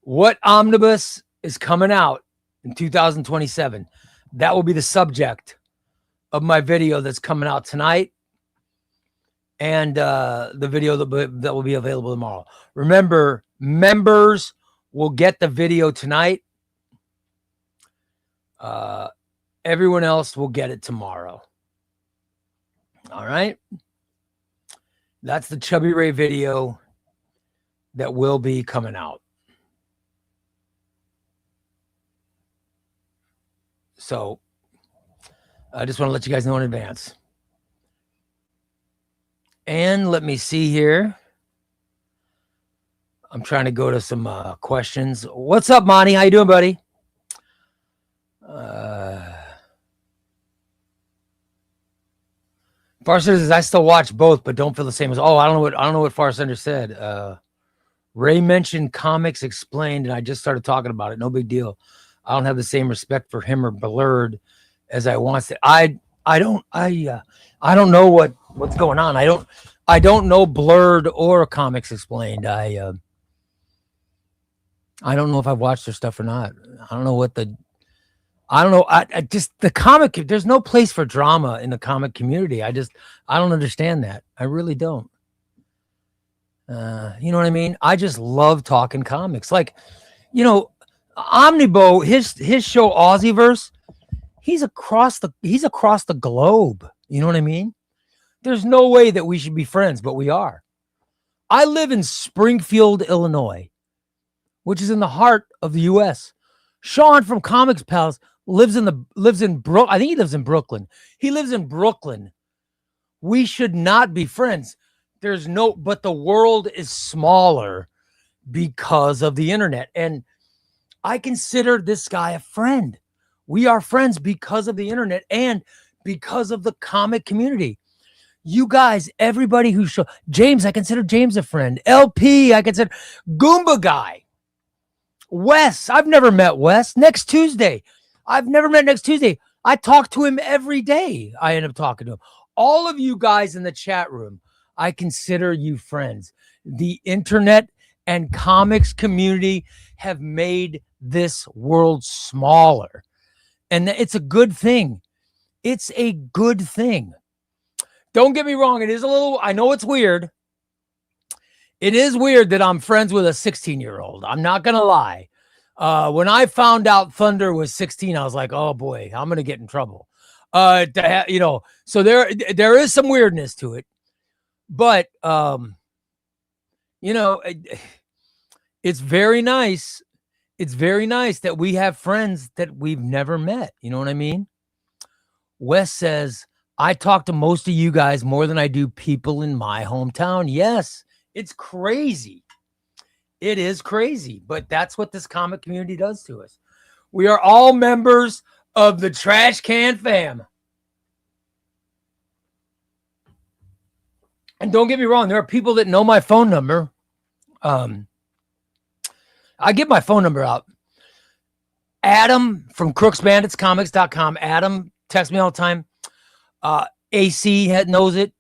What omnibus is coming out in 2027? That will be the subject of my video that's coming out tonight, and the video that will be available tomorrow. Remember, members will get the video tonight. Everyone else will get it tomorrow. All right. That's the Chubby Ray video that will be coming out. So I just want to let you guys know in advance. And let me see here. I'm trying to go to some questions. What's up, Monty? How you doing, buddy? Farsender says I still watch both, but don't feel the same as. Oh, I don't know what Farsender said. Ray mentioned Comics Explained, and I just started talking about it. No big deal. I don't have the same respect for him or Blurred as I once did. I don't know what's going on. I don't know Blurred or Comics Explained. I don't know if I've watched their stuff or not. I don't know. I just, the comic, there's no place for drama in the comic community. I don't understand that. I really don't. You know what I mean? I just love talking comics. Like, Omnibo, his show Aussieverse, he's across the globe. You know what I mean? There's no way that we should be friends, but we are. I live in Springfield, Illinois, which is in the heart of the U.S. Sean from Comics Pals lives in I think he lives in Brooklyn. He lives in Brooklyn. We should not be friends. But the world is smaller because of the internet. And I consider this guy a friend. We are friends because of the internet and because of the comic community. You guys, everybody who James, I consider James a friend. LP, I consider Goomba Guy. Wes, I've never met Wes. Next Tuesday. I've never met Next Tuesday. I talk to him every day. I end up talking to him. All of you guys in the chat room, I consider you friends. The internet and comics community have made this world smaller. And it's a good thing. It's a good thing. Don't get me wrong. I know it's weird. It is weird that I'm friends with a 16-year-old. I'm not going to lie. When I found out Thunder was 16, I was like, oh boy, I'm going to get in trouble. So there is some weirdness to it, but, it's very nice. It's very nice that we have friends that we've never met. You know what I mean? Wes says, I talk to most of you guys more than I do people in my hometown. Yes, it's crazy. It is crazy, but that's what this comic community does to us. We are all members of the Trash Can Fam. And don't get me wrong, there are people that know my phone number. I give my phone number out. Adam from crooksbanditscomics.com. Adam texts me all the time. AC knows it.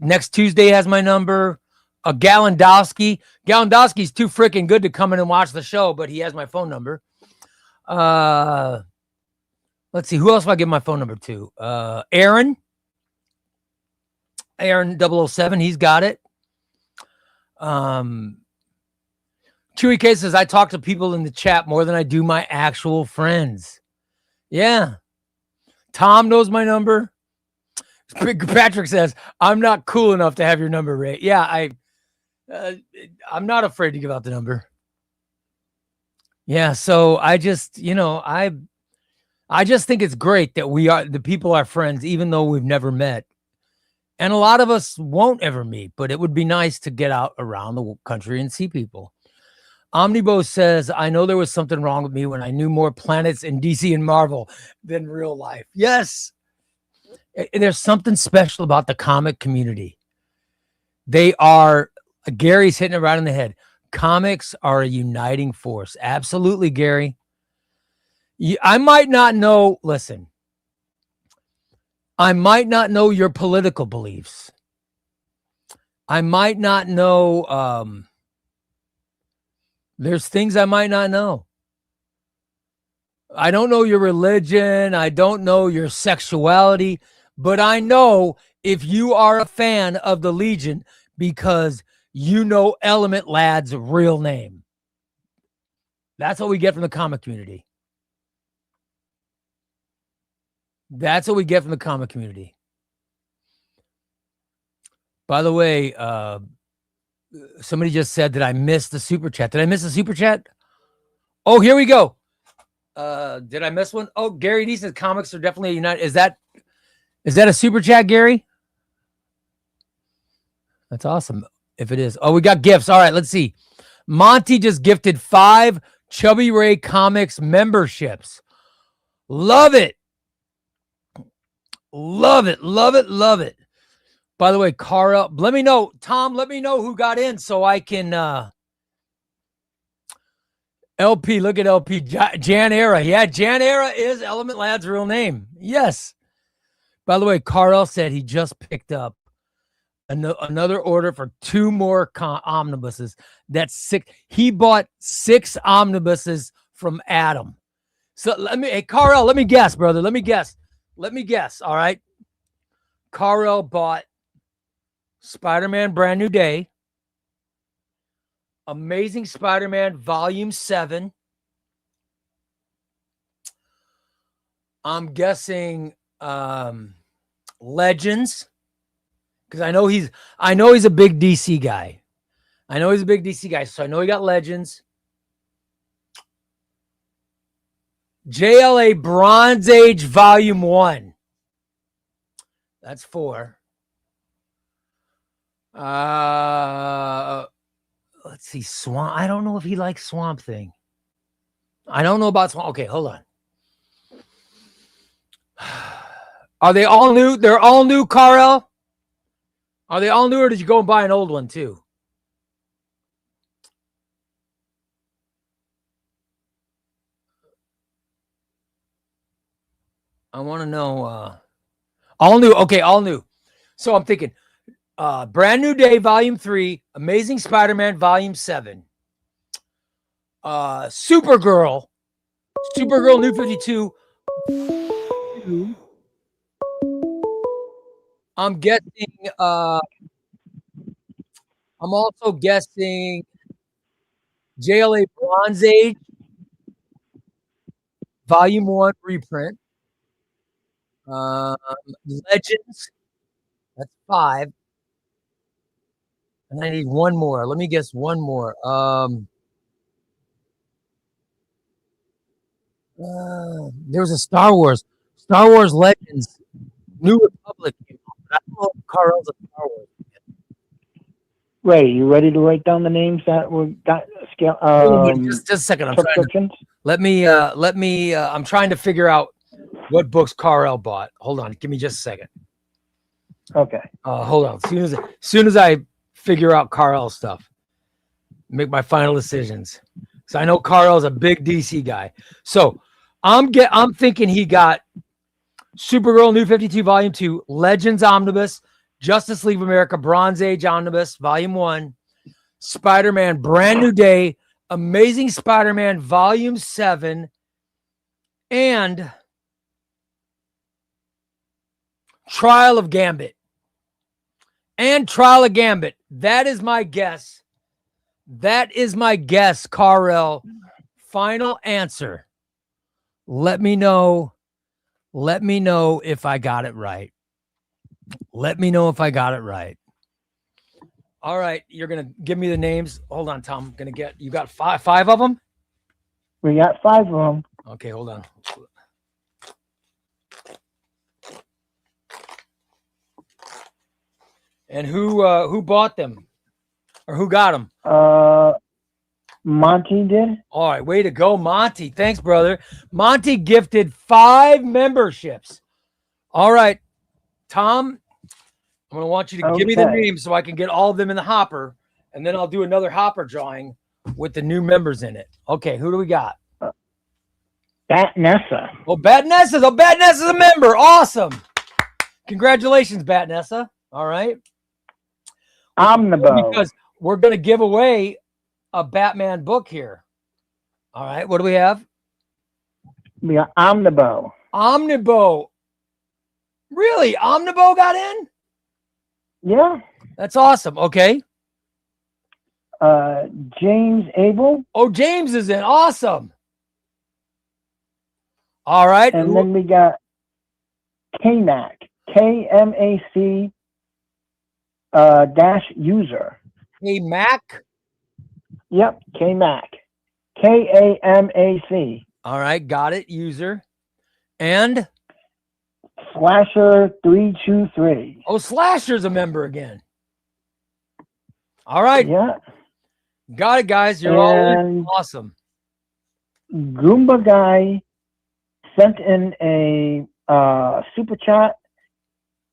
Next Tuesday has my number. Gallandowski's too freaking good to come in and watch the show, but he has my phone number. Let's see, who else do I give my phone number to? Aaron 007, he's got it. Chewy K says, I talk to people in the chat more than I do my actual friends. Yeah. Tom knows my number. Patrick says, I'm not cool enough to have your number, Ray. Yeah, I'm not afraid to give out the number. Yeah, so I just, I just think it's great that the people are friends, even though we've never met. And a lot of us won't ever meet, but it would be nice to get out around the country and see people. Omnibus says, I know there was something wrong with me when I knew more planets in DC and Marvel than real life. Yes. There's something special about the comic community. Gary's hitting it right on the head. Comics are a uniting force. Absolutely, Gary. I might not know your political beliefs. I might not know, there's things I might not know. I don't know your religion. I don't know your sexuality, but I know if you are a fan of the Legion because you know Element Lad's real name. That's what we get from the comic community. That's what we get from the comic community. By the way, somebody just said that I missed the super chat. Did I miss the super chat? Oh, here we go. Did I miss one? Oh, Gary D says comics are definitely united. Is that a super chat, Gary? That's awesome. If it is. Oh, we got gifts. All right, let's see. Monty just gifted 5 Chubby Ray Comics memberships. Love it. Love it. Love it. Love it. By the way, Carl, let me know. Tom, let me know who got in so I can LP, look at LP. Jan Era. Yeah, Jan Era is Element Lad's real name. Yes. By the way, Carl said he just picked up another order for 2 more omnibuses. That's 6. He bought 6 omnibuses from Adam. So hey, Carl, let me guess, brother. Let me guess. All right. Carl bought Spider-Man Brand New Day, Amazing Spider-Man Volume 7. I'm guessing Legends, because I know he's a big DC guy. So I know he got Legends. JLA Bronze Age Volume 1. That's 4. Let's see, Swamp. I don't know if he likes Swamp Thing. I don't know about Swamp. Okay, hold on. Are they all new? They're all new, Carl? Are they all new, or did you go and buy an old one too? I want to know. All new. Okay, all new. So I'm thinking Brand New Day, Volume 3, Amazing Spider-Man, Volume 7, Supergirl New 52. I'm guessing, I'm also guessing JLA Bronze Age, Volume 1 reprint. Legends, that's 5. And I need one more. Let me guess one more. There was a Star Wars Legends, New Republic. I don't know if Carl's a Star Wars. Ray, you ready to write down the names that were got scale? Just a second. I'm trying to figure out what books Carl bought. Hold on. Give me just a second. Okay. Hold on. As soon as I figure out Carl's stuff, make my final decisions. So I know Carl's a big DC guy. So I'm thinking he got Supergirl New 52 Volume 2, Legends Omnibus, Justice League of America Bronze Age Omnibus Volume 1, Spider-Man Brand New Day, Amazing Spider-Man Volume 7, and Trial of Gambit. That is my guess. Carl. Final answer. Let me know if I got it right. All right, you're going to give me the names. Hold on, Tom. You got five of them? We got 5 of them. Okay, hold on. And who bought them? Or who got them? Monty did. All right, way to go, Monty. Thanks, brother. Monty gifted 5 memberships. All right, Tom, I'm going to want you to give me the names so I can get all of them in the hopper, and then I'll do another hopper drawing with the new members in it. Okay, who do we got? Batnessa. Oh, Batnessa's a member. Awesome. Congratulations, Batnessa. All right. Omnibus. Because we're going to give away a Batman book here. All right. What do we have? We got Omnibus. Really? Omnibus got in? Yeah. That's awesome. Okay. James Abel. Oh, James is in. Awesome. All right. And then we got KMAC, KMAC dash user. Hey, Mac. Yep, KMAC, KAMAC. All right, got it. User. And Slasher 323. oh, Slasher's a member again. All right, Yeah. got it, guys. You're all in. And Awesome. Goomba Guy sent in a super chat,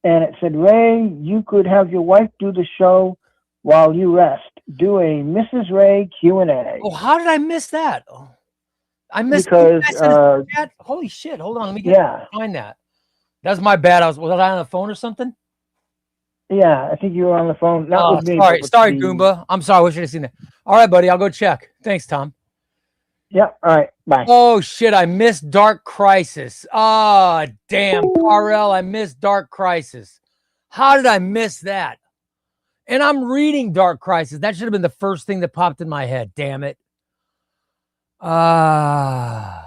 and it said, Ray, you could have your wife do the show while you rest. Do a Mrs. Ray Q&A. Oh, how did I miss that? Oh, I missed Because, chat. Holy shit! Hold on, let me find that. That's my bad. Was I on the phone or something? Yeah, I think you were on the phone. Not with me. Sorry, Goomba. I'm sorry. I wish I had seen that. All right, buddy. I'll go check. Thanks, Tom. Yeah. All right. Bye. Oh shit! I missed Dark Crisis. Ah, damn, Carl. I missed Dark Crisis. How did I miss that? And I'm reading Dark Crisis. That should have been the first thing that popped in my head. Damn it. Crap.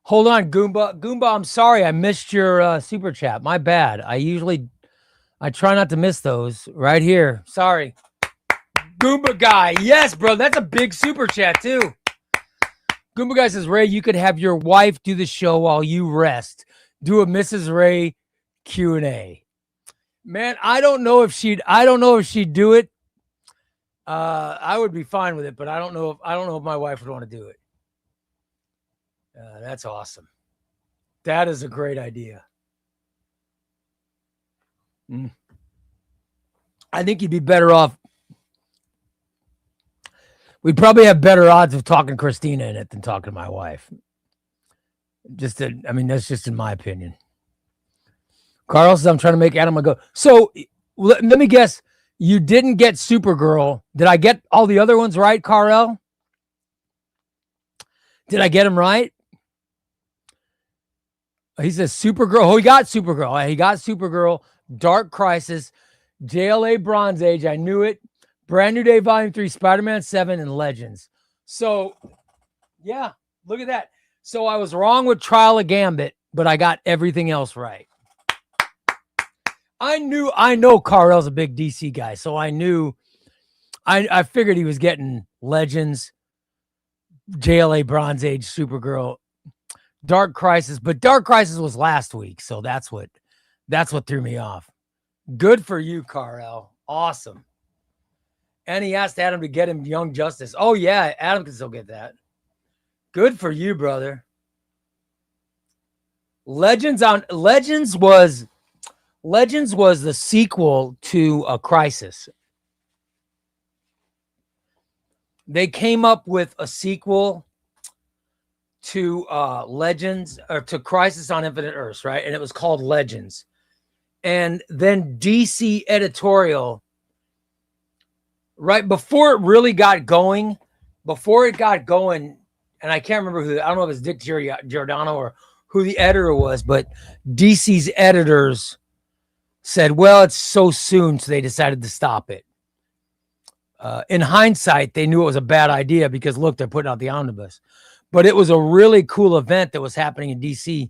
Hold on, Goomba. Goomba, I'm sorry. I missed your super chat. My bad. I try not to miss those right here. Sorry. Goomba Guy. Yes, bro. That's a big super chat, too. Goomba Guy says, Ray, you could have your wife do the show while you rest. Do a Mrs. Ray Q&A. Man, I don't know if she'd do it. I would be fine with it, but I don't know if my wife would want to do it. That's awesome. That is a great idea. I think you'd be better off. We'd probably have better odds of talking Christina in it than talking to my wife. That's just in my opinion. Carl says, I'm trying to make Adam go. So let me guess. You didn't get Supergirl. Did I get all the other ones right, Carl? Did I get them right? He says Supergirl. Oh, he got Supergirl. He got Supergirl, Dark Crisis, JLA Bronze Age. I knew it. Brand New Day Volume 3, Spider-Man 7, and Legends. So, yeah, look at that. So I was wrong with Trial of Gambit, but I got everything else right. I know Carl's a big DC guy, so I knew, I figured he was getting Legends, JLA Bronze Age, Supergirl, Dark Crisis, but Dark Crisis was last week, so that's what threw me off. Good for you, Carl. Awesome. And he asked Adam to get him Young Justice. Oh yeah, Adam can still get that. Good for you, brother. Legends was the sequel to a Crisis. They came up with a sequel to Legends, or to Crisis on Infinite Earths, right? And it was called Legends. And then DC Editorial, right before it really got going, and I can't remember who, I don't know if it's Dick Giordano or who the editor was, but DC's editors said, well, it's so soon, so they decided to stop it. In hindsight, they knew it was a bad idea because, look, they're putting out the Omnibus. But it was a really cool event that was happening in DC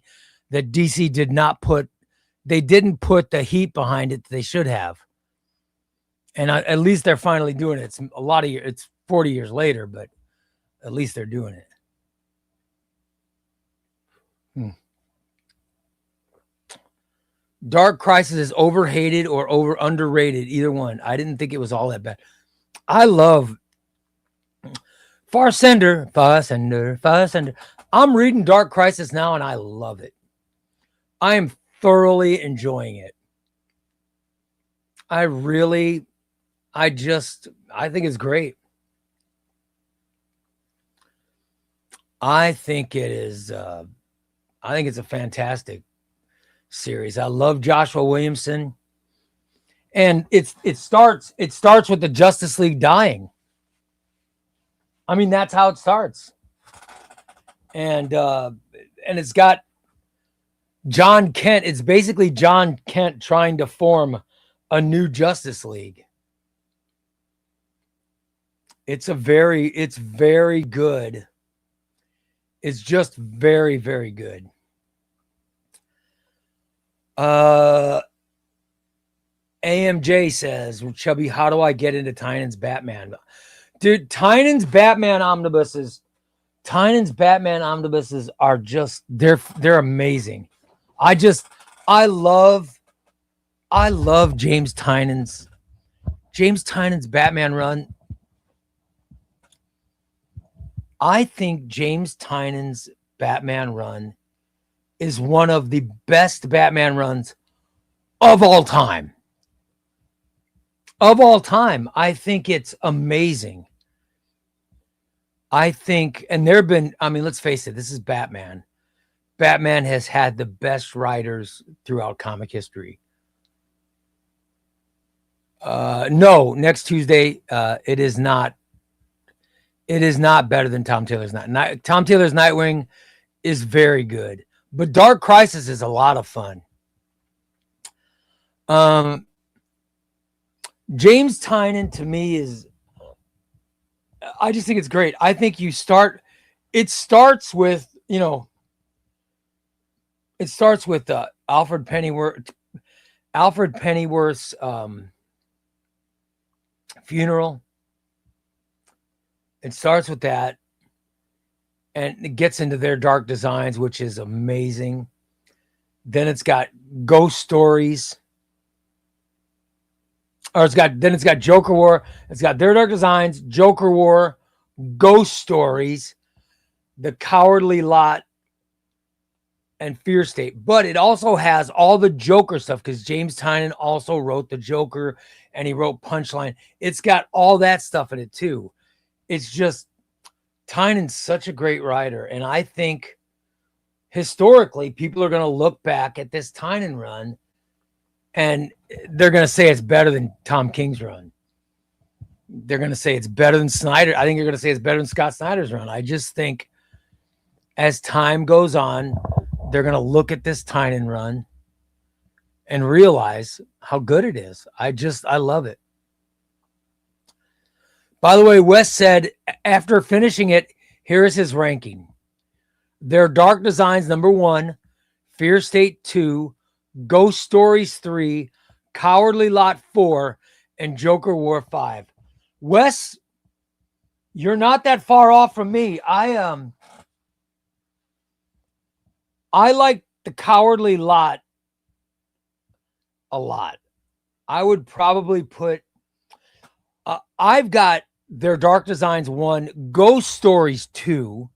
that DC didn't put the heat behind it that they should have. And at least they're finally doing it. It's 40 years later, but at least they're doing it. Dark Crisis is overhated or underrated. Either one. I didn't think it was all that bad. I love Far Sender. I'm reading Dark Crisis now, and I love it. I am thoroughly enjoying it. I think it's great. I think it is. I think it's a fantastic series. I love Joshua Williamson, and it starts with the Justice League dying. I mean, that's how it starts, and it's got John Kent. It's basically John Kent trying to form a new Justice League. It's very good. It's just very, very good. AMJ says, Chubby, how do I get into Tynan's Batman? Dude, Tynan's Batman omnibuses are just they're amazing. I love James Tynan's Batman run. I think James Tynan's Batman run is one of the best Batman runs of all time. Of all time. I think it's amazing. I think, and there have been, I mean, let's face it, this is Batman. Batman has had the best writers throughout comic history. No, next Tuesday, it is not better than Tom Taylor's Nightwing. Tom Taylor's Nightwing is very good, but Dark Crisis is a lot of fun. James Tynion to me is, I just think it's great. I think it starts with, Alfred Pennyworth's funeral. It starts with that, and it gets into their Dark Designs, which is amazing. Then it's got Ghost Stories. Or it's got Joker War. It's got their Dark Designs, Joker War, Ghost Stories, The Cowardly Lot, and Fear State. But it also has all the Joker stuff because James Tynion also wrote the Joker and he wrote Punchline. It's got all that stuff in it too. It's just, Tynion's such a great writer. And I think historically people are going to look back at this Tynion run and they're going to say it's better than Tom King's run. They're going to say it's better than Snyder. I think you're going to say it's better than Scott Snyder's run. I just think as time goes on, they're going to look at this Tynion run and realize how good it is. I love it. By the way, Wes said after finishing it, here is his ranking. Their Dark Designs #1, Fear State 2, Ghost Stories 3, Cowardly Lot 4, and Joker War 5. Wes, you're not that far off from me. I like the Cowardly Lot a lot. I would probably put, I've got their Dark Designs 1, Ghost Stories 2.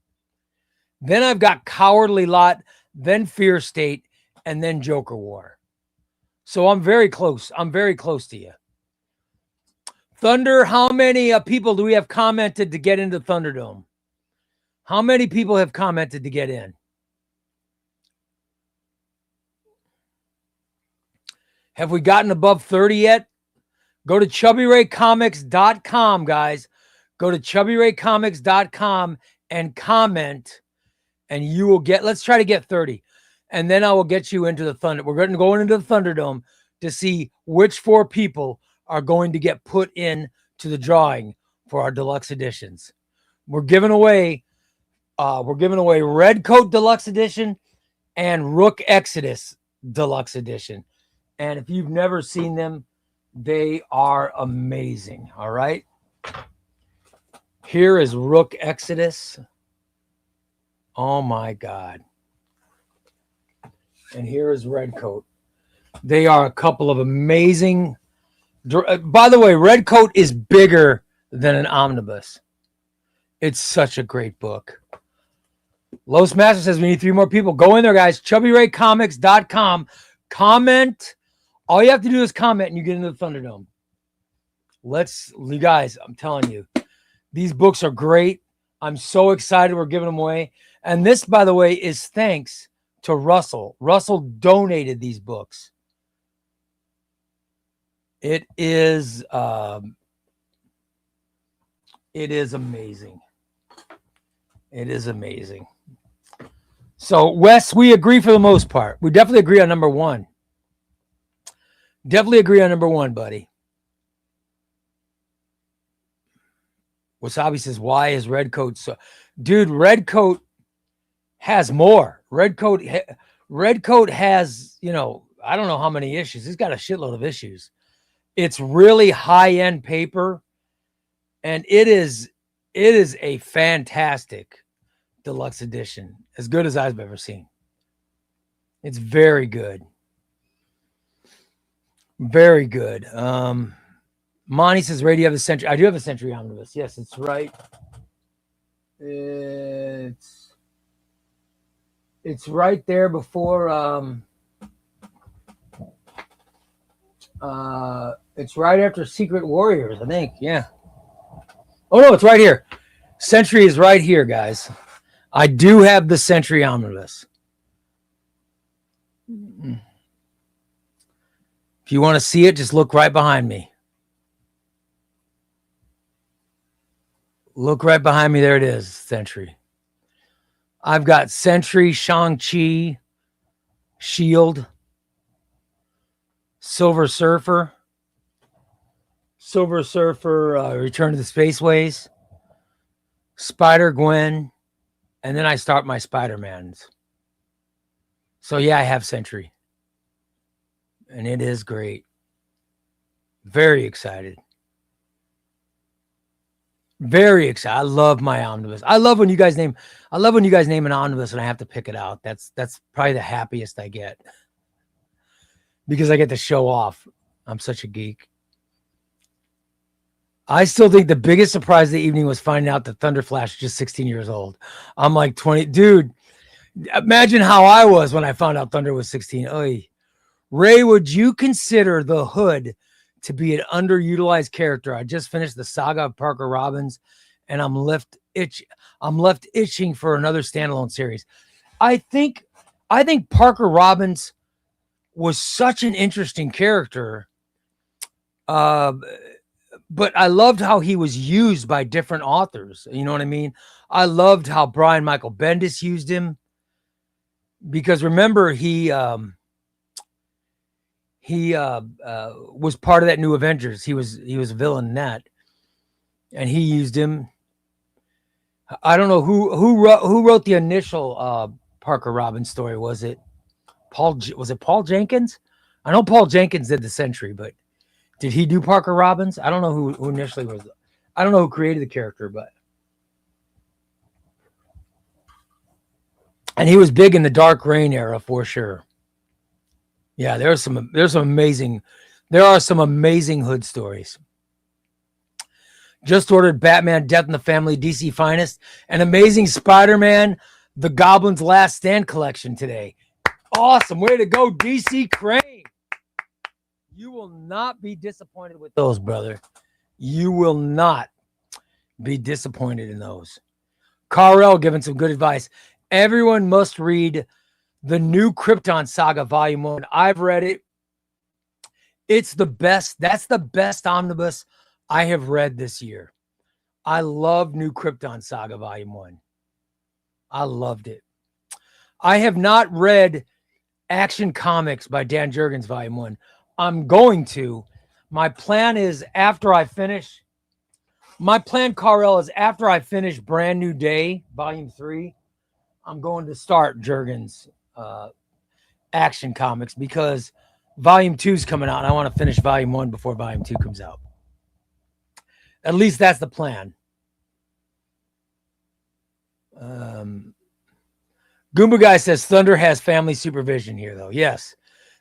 Then I've got Cowardly Lot, then Fear State, and then Joker War. So I'm very close. I'm very close to you. Thunder, how many people do we have commented to get into Thunderdome? How many people have commented to get in? Have we gotten above 30 yet? Go to ChubbyRayComics.com, guys. Go to ChubbyRayComics.com and comment, and you will get, let's try to get 30. And then I will get you into the Thunder. We're going to go into the Thunderdome to see which 4 people are going to get put in to the drawing for our deluxe editions. We're giving away Red Coat Deluxe Edition and Rook Exodus Deluxe Edition. And if you've never seen them, they are amazing. All right. Here is Rook Exodus. Oh my God. And here is Red Coat. They are a couple of amazing. By the way, Red Coat is bigger than an omnibus. It's such a great book. Los Master says we need 3 more people. Go in there, guys. ChubbyRayComics.com. Comment. All you have to do is comment and you get into the Thunderdome. You guys, I'm telling you, these books are great. I'm so excited we're giving them away. And this, by the way, is thanks to Russell. Russell donated these books. It is amazing. It is amazing. So, Wes, we agree for the most part. We definitely agree on #1. Definitely agree on #1, buddy. Wasabi says, why is Red Coat so... Dude, Red Coat has more. Redcoat has, you know, I don't know how many issues. He's got a shitload of issues. It's really high-end paper, and it is a fantastic deluxe edition, as good as I've ever seen. It's very good. Very good. Monty says, Ray, do you have a Century? I do have a Century Omnibus. Yes, it's right. It's right there before it's right after Secret Warriors, I think. Yeah. Oh no, it's right here. Century is right here, guys. I do have the Century Omnibus. If you want to see it, just look right behind me. Look right behind me. There it is, Century. I've got Century, Shang-Chi, Shield, Silver Surfer, Return to the Spaceways, Spider-Gwen, and then I start my Spider-Mans. So yeah, I have Century. And it is great. Very excited. Very excited. I love my omnibus. I love when you guys name an omnibus and I have to pick it out. That's probably the happiest I get. Because I get to show off. I'm such a geek. I still think the biggest surprise of the evening was finding out that Thunder Flash is just 16 years old. I'm like 20. Dude, imagine how I was when I found out Thunder was 16. Oy. Ray, would you consider the Hood to be an underutilized character? I just finished the saga of Parker Robbins, and I'm left itching for another standalone series. I think Parker Robbins was such an interesting character, but I loved how he was used by different authors. You know what I mean? I loved how Brian Michael Bendis used him, because remember he was part of that New Avengers. He was a villain in that, and he used him. I don't know who wrote the initial Parker Robbins story. Was it Paul Jenkins? I know Paul Jenkins did the Century, but did he do Parker Robbins? I don't know who initially was. I don't know who created the character, but and he was big in the Dark Reign era for sure. Yeah, there are some amazing Hood stories. Just ordered Batman Death in the Family DC Finest, an Amazing Spider-Man, The Goblin's Last Stand collection today. Awesome. Way to go, DC Crane. You will not be disappointed with those, brother. You will not be disappointed in those. Carl giving some good advice. Everyone must read the new Krypton Saga Volume 1. I've read it. It's the best. That's the best omnibus I have read this year. I love New Krypton Saga Volume 1. I loved it. I have not read Action Comics by Dan Jurgens Volume 1. I'm going to. My plan, Carl, is after I finish Brand New Day, Volume 3, I'm going to start Jurgens Action Comics, because Volume 2 is coming out and I want to finish Volume 1 before Volume 2 comes out. At least that's the plan. Goomba Guy says Thunder has family supervision here, though. Yes.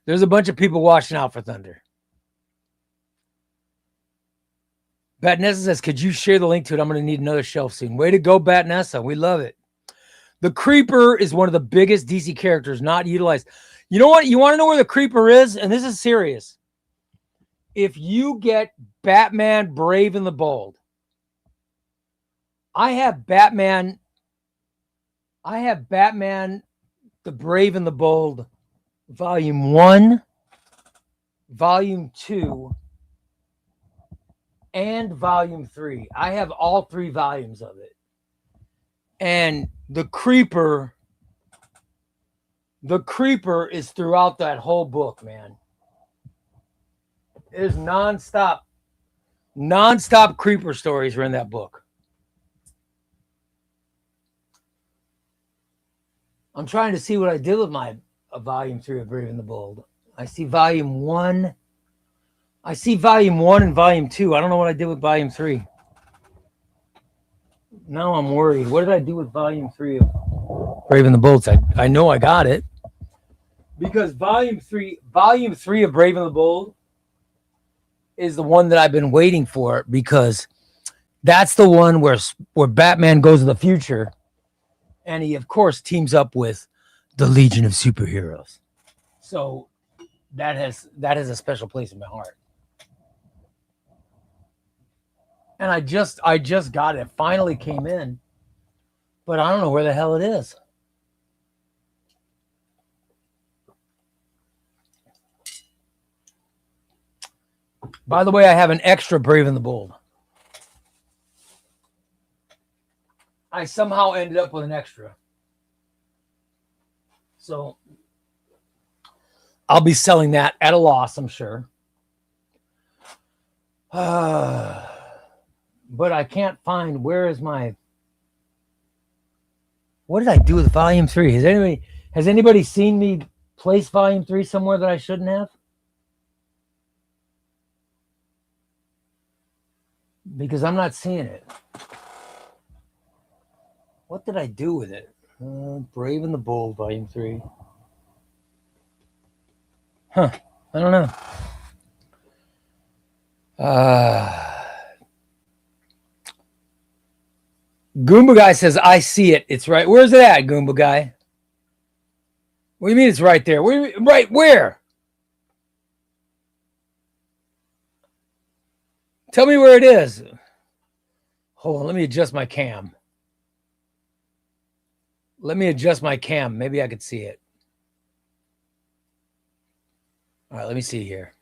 There's a bunch of people watching out for Thunder. Batnessa says, could you share the link to it? I'm going to need another shelf soon. Way to go, Batnessa. We love it. The Creeper is one of the biggest DC characters not utilized. You know what? You want to know where the Creeper is? And this is serious. If you get Batman Brave and the Bold, I have Batman the Brave and the Bold Volume 1, Volume 2, and Volume 3. I have all 3 volumes of it. And the Creeper is throughout that whole book, man. There's nonstop Creeper stories are in that book. I'm trying to see what I did with my volume 3 of Brave and the Bold. I see volume 1. I see volume 1 and volume 2. I don't know what I did with volume 3. Now I'm worried. What did I do with volume 3 of Brave and the Bold? I know I got it. Because volume 3 of Brave and the Bold is the one that I've been waiting for, because that's the one where Batman goes to the future, and he of course teams up with the Legion of Superheroes. So that has a special place in my heart. And I just got it. It finally came in, but I don't know where the hell it is. By the way, I have an extra Brave and the Bold. I somehow ended up with an extra. So I'll be selling that at a loss, I'm sure. But I can't find, where is my... What did I do with volume 3? Has anybody seen me place volume 3 somewhere that I shouldn't have? Because I'm not seeing it. What did I do with it? Brave and the Bold, volume 3. Huh. I don't know. Goomba Guy says, I see it. It's right. Where's it at, Goomba Guy? What do you mean it's right there? Right where? Tell me where it is. Hold on, let me adjust my cam. Maybe I could see it. All right, let me see here.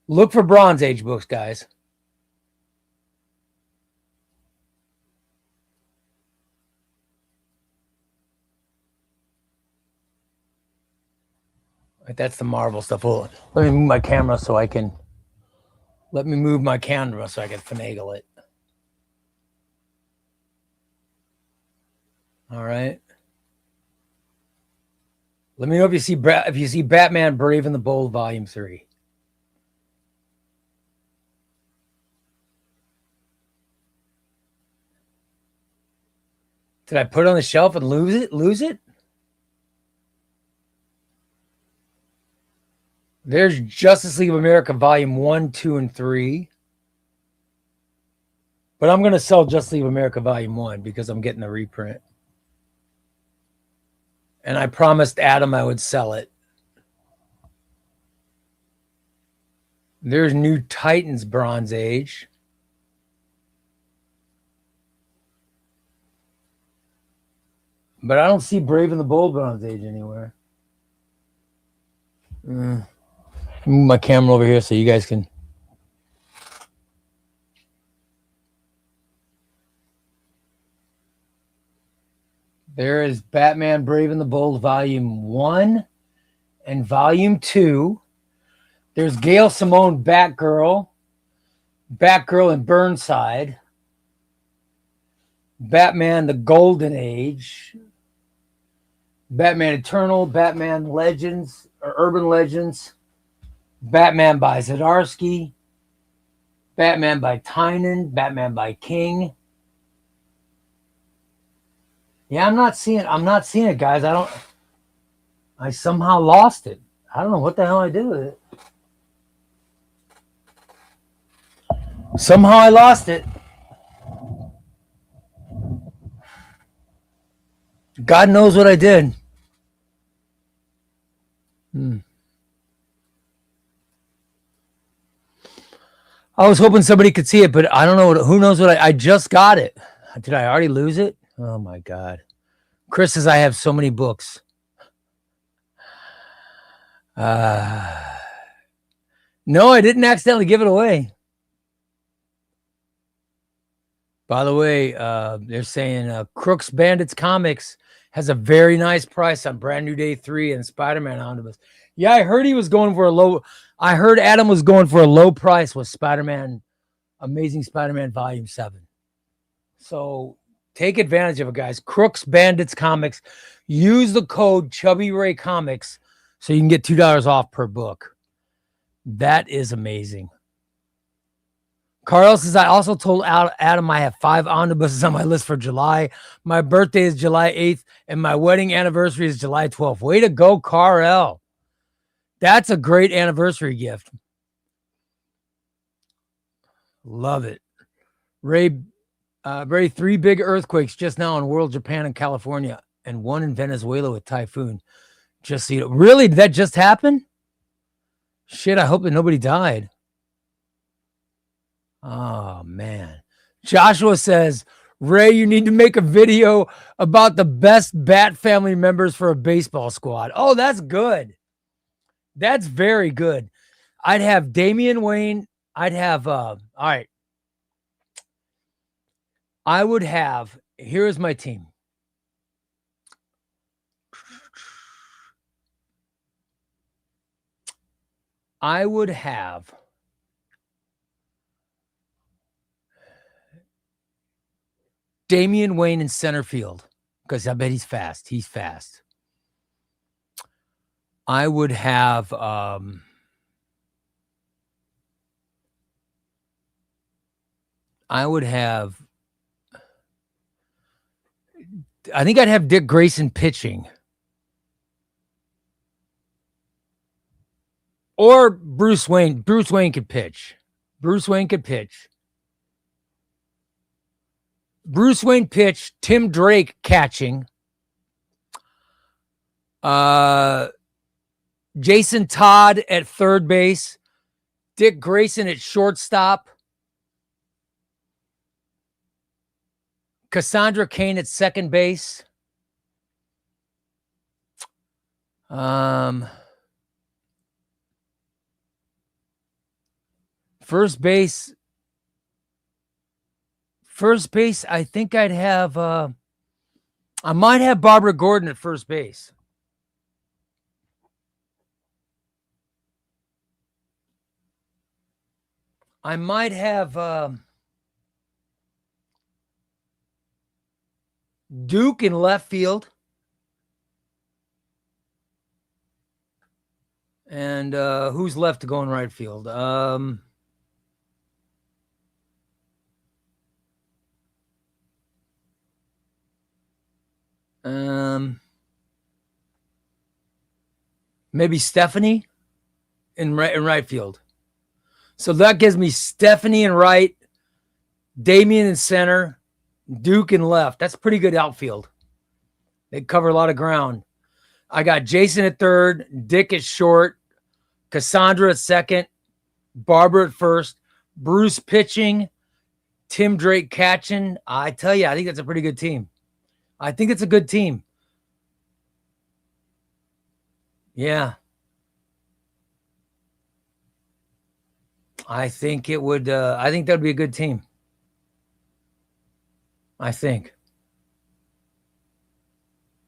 Look for Bronze Age books, guys. All right, that's the Marvel stuff. Hold on. Let me move my camera so I can finagle it. All right. Let me know if you see Batman Brave and the Bold volume 3. Did I put it on the shelf and lose it? There's Justice League of America volume 1, 2, and 3. But I'm going to sell Justice League of America volume 1 because I'm getting the reprint. And I promised Adam I would sell it. There's New Titans Bronze Age. But I don't see Brave and the Bold Bronze Age anywhere. Move my camera over here so you guys can... There is Batman Brave and the Bold volume 1 and volume 2. There's Gail Simone Batgirl and Burnside. Batman the Golden Age. Batman Eternal, Batman Legends or Urban Legends. Batman by Zdarsky. Batman by Tynan, Batman by King. Yeah, I'm not seeing it, guys. I somehow lost it. I don't know what the hell I did with it. Somehow I lost it. God knows what I did. I was hoping somebody could see it, but I don't know. Who knows what I just got it. Did I already lose it? Oh my God. Chris says I have so many books. No, I didn't accidentally give it away. By the way, they're saying Crooks Bandits Comics has a very nice price on Brand New Day 3 and Spider-Man Omnibus. Yeah, I heard he was going for a low. I heard Adam was going for a low price with Spider-Man, Amazing Spider-Man Volume 7. So Take advantage of it, guys. Crooks Bandits Comics. Use the code ChubbyRay Comics so you can get $2 off per book. That is amazing. Carl says, I also told Adam I have 5 omnibuses on my list for July. My birthday is July 8th, and my wedding anniversary is July 12th. Way to go, Carl. That's a great anniversary gift. Love it. Ray, 3 big earthquakes just now in world Japan and California, and 1 in Venezuela with typhoon. Just see it. Really? Did that just happen? Shit, I hope that nobody died. Oh, man. Joshua says, Ray, you need to make a video about the best Bat family members for a baseball squad. Oh, that's good. That's very good. I'd have Damian Wayne. I'd have, all right. I would have, here's my team. I would have Damian Wayne in center field because I bet he's fast. He's fast. I would have I think I'd have Dick Grayson pitching. Or Bruce Wayne. Bruce Wayne could pitch. Bruce Wayne could pitch. Bruce Wayne pitched. Tim Drake catching. Jason Todd at third base. Dick Grayson at shortstop. Cassandra Cain at second base. First base, I think I'd have, I might have Barbara Gordon at first base. I might have Duke in left field. And who's left to go in right field? Maybe Stephanie in right field. So that gives me Stephanie in right, Damian in center, Duke in left. That's pretty good outfield. They cover a lot of ground. I got Jason at third, Dick at short, Cassandra at second, Barbara at first, Bruce pitching, Tim Drake catching. I tell you, I think that's a pretty good team. I think it's a good team. Yeah. I think it would, I think that would be a good team. I think.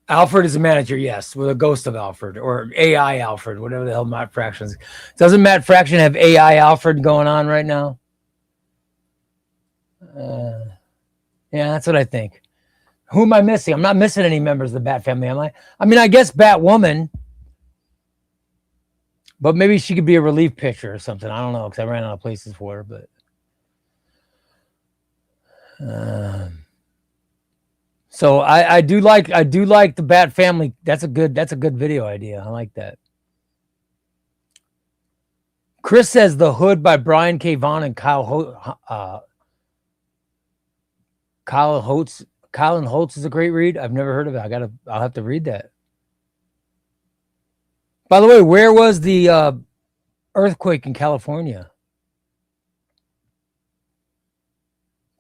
Alfred is a manager, yes, with a ghost of Alfred or AI Alfred, whatever the hell Matt Fraction's. Doesn't Matt Fraction have AI Alfred going on right now? Yeah, that's what I think. Who am I missing? I'm not missing any members of the Bat family, am I? I mean, I guess Batwoman, but maybe she could be a relief pitcher or something. I don't know because I ran out of places for her, but. So I do like the Bat family. That's a good video idea. I like that. Chris says The Hood by Brian K. Vaughan and Kyle Holtz. Colin Holtz is a great read. I've never heard of it. I'll have to read that. By the way, where was the earthquake in California?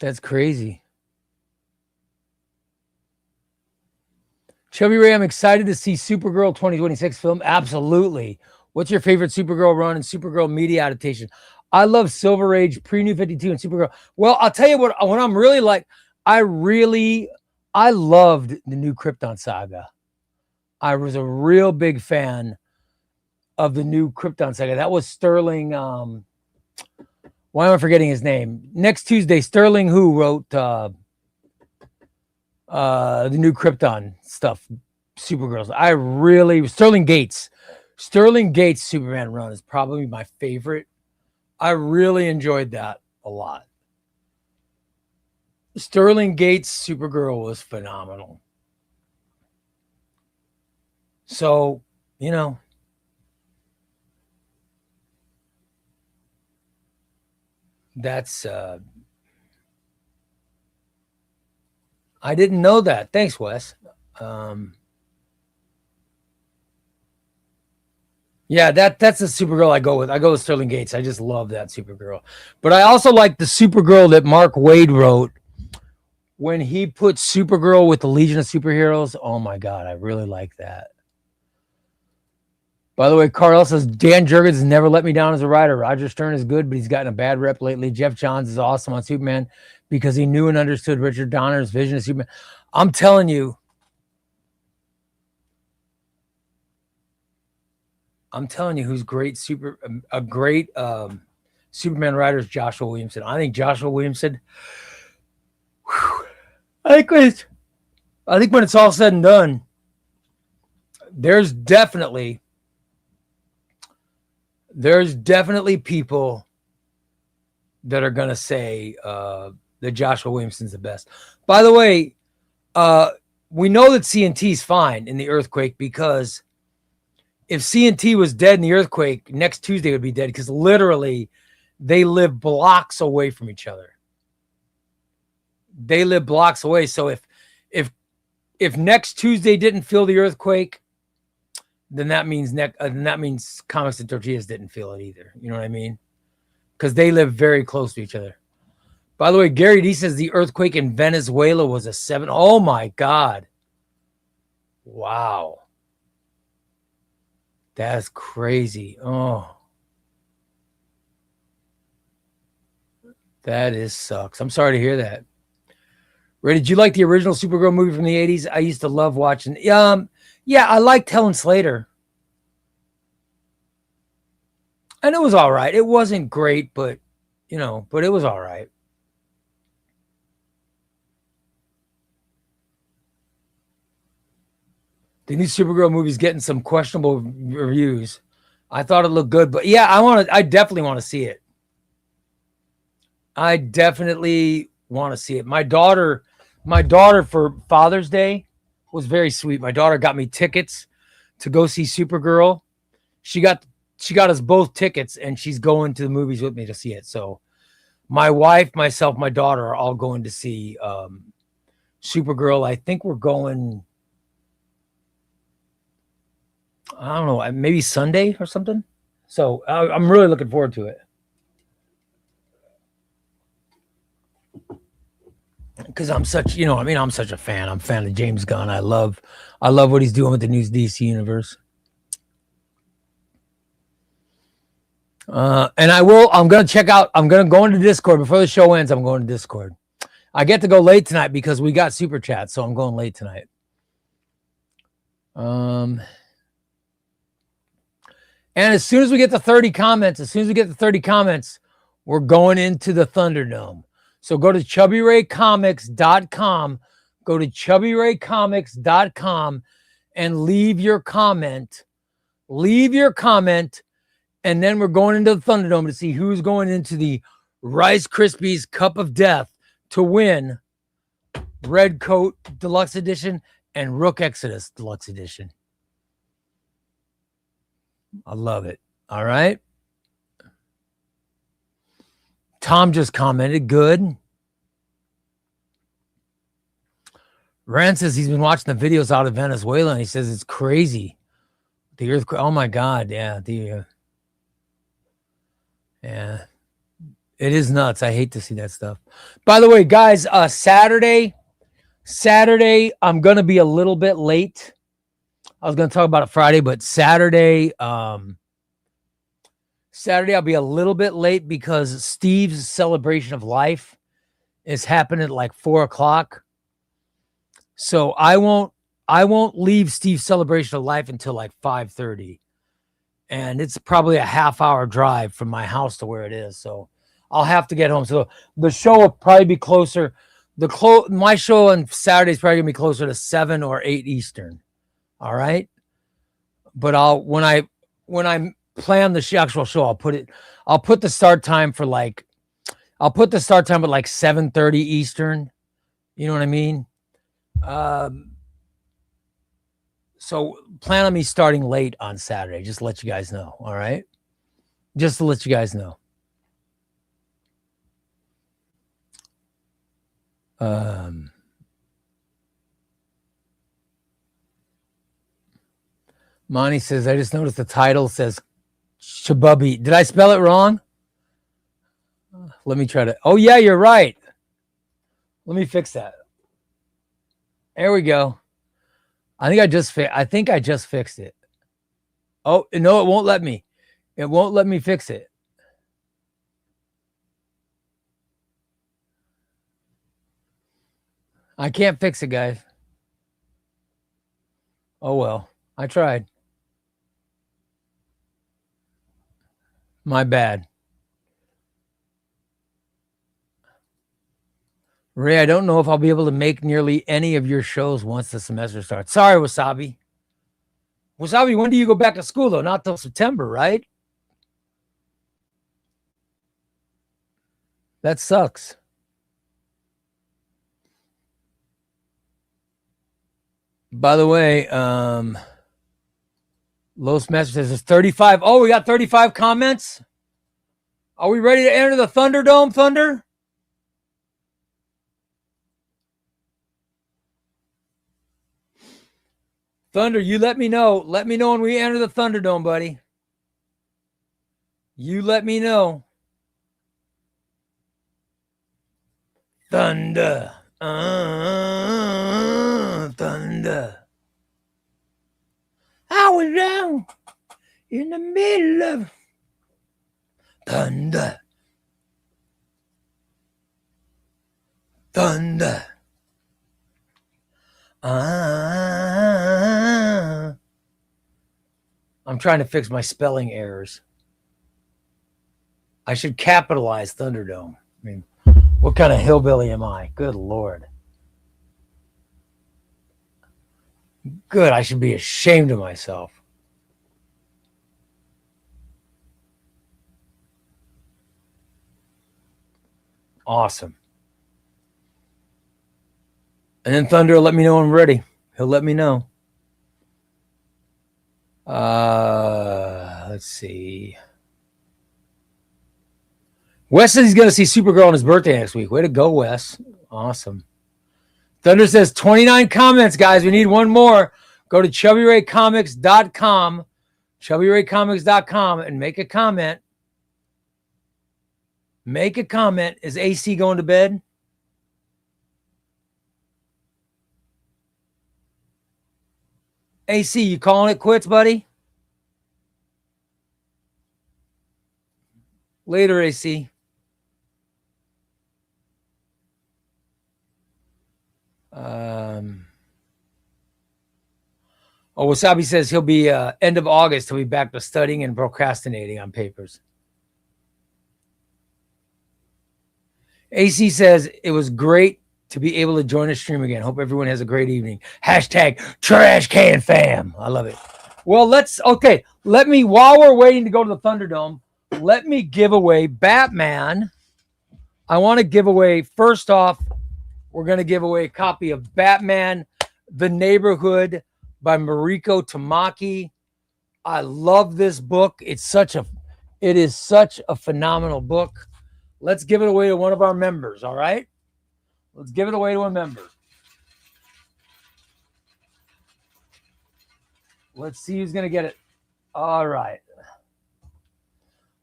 That's crazy. Chubby Ray, I'm excited to see Supergirl 2026 film. Absolutely. What's your favorite Supergirl run and Supergirl media adaptation? I love Silver Age, Pre-New 52, and Supergirl. Well, I'll tell you what I'm really like. I loved the new Krypton saga. I was a real big fan of the new Krypton saga. That was Sterling. Why am I forgetting his name? Next Tuesday, Sterling who wrote The new Krypton stuff, Supergirls. I really Sterling Gates Superman run is probably my favorite. I really enjoyed that a lot. Sterling Gates Supergirl was phenomenal. So, you know, that's I didn't know that. Thanks, Wes. Yeah, that's a Supergirl I go with. I go with Sterling Gates. I just love that Supergirl. But I also like the Supergirl that Mark Waid wrote when he put Supergirl with the Legion of Superheroes. Oh my God, I really like that. By the way, Carl says Dan Jurgens has never let me down as a writer. Roger Stern is good, but he's gotten a bad rep lately. Jeff Johns is awesome on Superman because he knew and understood Richard Donner's vision of Superman. I'm telling you, who's great Superman writer is Joshua Williamson. I think Joshua Williamson. I think when it's all said and done, there's definitely people that are gonna say that Joshua Williamson's the best. By the way, we know that CNT is fine in the earthquake because if CNT was dead in the earthquake, next Tuesday would be dead because literally they live blocks away from each other. They live blocks away. So if next Tuesday didn't feel the earthquake, then that means Comics and Tortillas didn't feel it either. You know what I mean? Because they live very close to each other. By the way, Gary D says the earthquake in Venezuela was a 7. Oh my God. Wow. That's crazy. Oh. That sucks. I'm sorry to hear that. Ray, did you like the original Supergirl movie from the 80s? I used to love watching. Yeah, I liked Helen Slater. And it was all right. It wasn't great, but it was all right. The new Supergirl movie is getting some questionable reviews. I thought it looked good, but yeah, I definitely want to see it. I definitely want to see it. My daughter for Father's Day was very sweet. My daughter got me tickets to go see Supergirl. She got us both tickets, and she's going to the movies with me to see it. So my wife, myself, my daughter are all going to see Supergirl. I think we're going, I don't know, maybe Sunday or something. So I'm really looking forward to it. Because I'm such a fan. I'm a fan of James Gunn. I love what he's doing with the new DC universe. And I'm going to go into Discord before the show ends. I'm going to Discord. I get to go late tonight because we got super chat, so I'm going late tonight. And as soon as we get to 30 comments, we're going into the Thunderdome. So go to ChubbyRayComics.com. Go to ChubbyRayComics.com and leave your comment. And then we're going into the Thunderdome to see who's going into the Rice Krispies Cup of Death to win Red Coat Deluxe Edition and Rook Exodus Deluxe Edition. I love it. All right. Tom just commented, good. Rand says he's been watching the videos out of Venezuela and he says it's crazy. The earthquake. Oh my God. Yeah. Yeah. It is nuts. I hate to see that stuff. By the way, guys, Saturday, I'm going to be a little bit late. I was going to talk about it Friday, but Saturday, I'll be a little bit late because Steve's celebration of life is happening at like 4:00. So I won't leave Steve's celebration of life until like 5:30. And it's probably a half-hour drive from my house to where it is. So I'll have to get home. So the show will probably be closer My show on Saturday is probably gonna be closer to 7 or 8 Eastern. All right. But when I plan the actual show, I'll put the start time for like, I'll put the start time at like 7:30 Eastern. You know what I mean? So plan on me starting late on Saturday, just to let you guys know. All right. Just to let you guys know. Monty says, I just noticed the title says Shabubby. Did I spell it wrong? Let me try to. Oh, yeah, you're right. Let me fix that. There we go. I think I just fixed it. Oh, no, it won't let me. It won't let me fix it. I can't fix it, guys. Oh, well. I tried. My bad. Ray, I don't know if I'll be able to make nearly any of your shows once the semester starts. Sorry, Wasabi. Wasabi, when do you go back to school, though? Not till September, right? That sucks. By the way, Los Master says there's 35. Oh, we got 35 comments. Are we ready to enter the Thunderdome, Thunder? Thunder, you let me know. Let me know when we enter the Thunderdome, buddy. You let me know. Thunder. Thunder. I was down in the middle of thunder. Thunder. I'm trying to fix my spelling errors. I should capitalize Thunderdome. I mean, what kind of hillbilly am I? Good Lord. Good. I should be ashamed of myself. Awesome. And then Thunder will let me know when I'm ready. He'll let me know. Let's see. Wes says he's going to see Supergirl on his birthday next week. Way to go, Wes. Awesome. Thunder says 29 comments, guys. We need one more. Go to ChubbyRayComics.com, ChubbyRayComics.com, and make a comment. Make a comment. Is AC going to bed? AC, you calling it quits, buddy? Later, AC. Wasabi says he'll be end of August. He'll be back to studying and procrastinating on papers. AC says it was great to be able to join the stream again. Hope everyone has a great evening. Hashtag trash can fam. I love it. Well, let me, while we're waiting to go to the Thunderdome, let me give away Batman. I want to give away, first off, we're going to give away a copy of Batman, The Neighborhood by Mariko Tamaki. I love this book. It is such a phenomenal book. Let's give it away to one of our members, all right? Let's give it away to a member. Let's see who's going to get it. All right.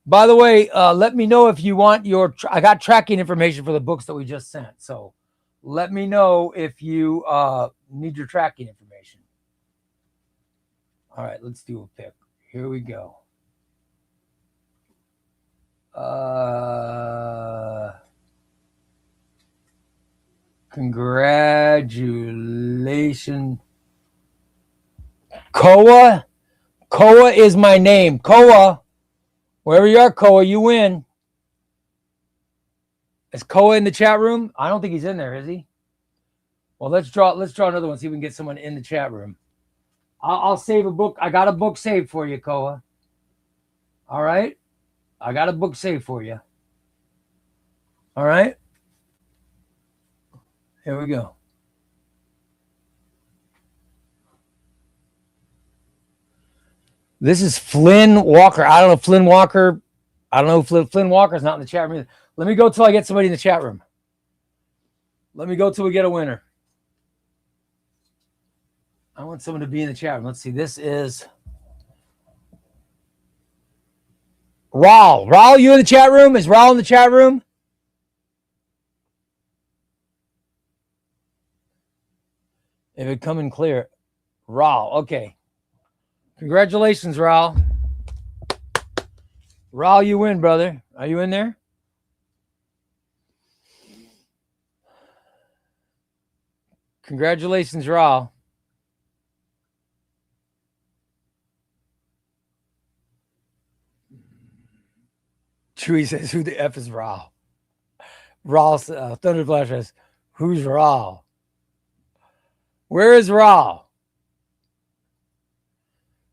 By the way, let me know if you want I got tracking information for the books that we just sent. So let me know if you need your tracking information. All right, let's do a pick. Here we go. Congratulations. Koa is my name. Koa, wherever you are, Koa, you win. Is Koa in the chat room? I don't think he's in there, is he? Well, let's draw another one. See if we can get someone in the chat room. I'll save a book. I got a book saved for you, Koa. All right. I got a book saved for you. All right. Here we go. This is Flynn Walker. I don't know Flynn Walker. I don't know if Flynn Walker's not in the chat room. Let me go till I get somebody in the chat room. Let me go till we get a winner. I want someone to be in the chat room. Let's see. This is Raul. Raul, you in the chat room? Is Raul in the chat room? If it come in clear. Raul. Okay. Congratulations, Raul. Raul, you win, brother. Are you in there? Congratulations, Raul. Chewy says, who the F is Raul? Raul, Thunderflash says, who's Raul? Where is Raul?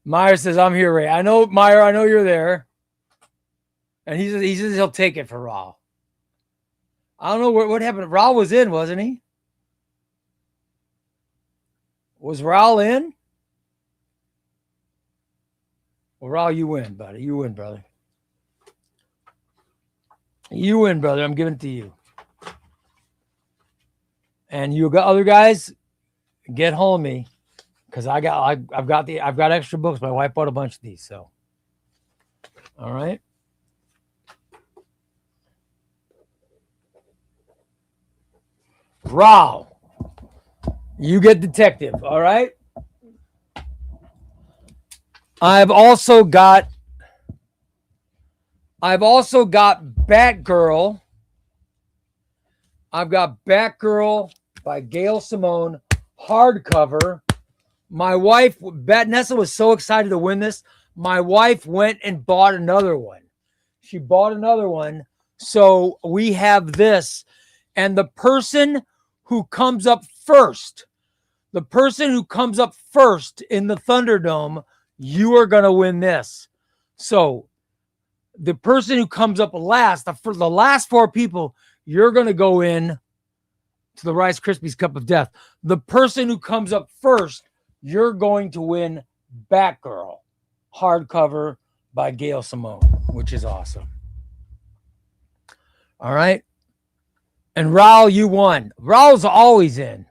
Meyer says, I'm here, Ray. I know, Meyer, I know you're there. And he says he'll take it for Raul. I don't know what happened. Raul was in, wasn't he? Was Raul in? Well, Raul, you win, buddy. You win, brother. You win, brother. I'm giving it to you. And you got other guys, get hold of me, because I've got extra books. My wife bought a bunch of these, so all right. Raul, you get detective, all right? I've also got Batgirl. I've got Batgirl by Gail Simone, hardcover. My wife, Nessa, was so excited to win this. My wife went and bought another one. She bought another one. So we have this. And the person who comes up first in the Thunderdome, you are going to win this. So the person who comes up last, the last four people, you're going to go in to the Rice Krispies Cup of Death. The person who comes up first, you're going to win Batgirl, hardcover by Gail Simone, which is awesome. All right. And Raul, you won. Raul's always in.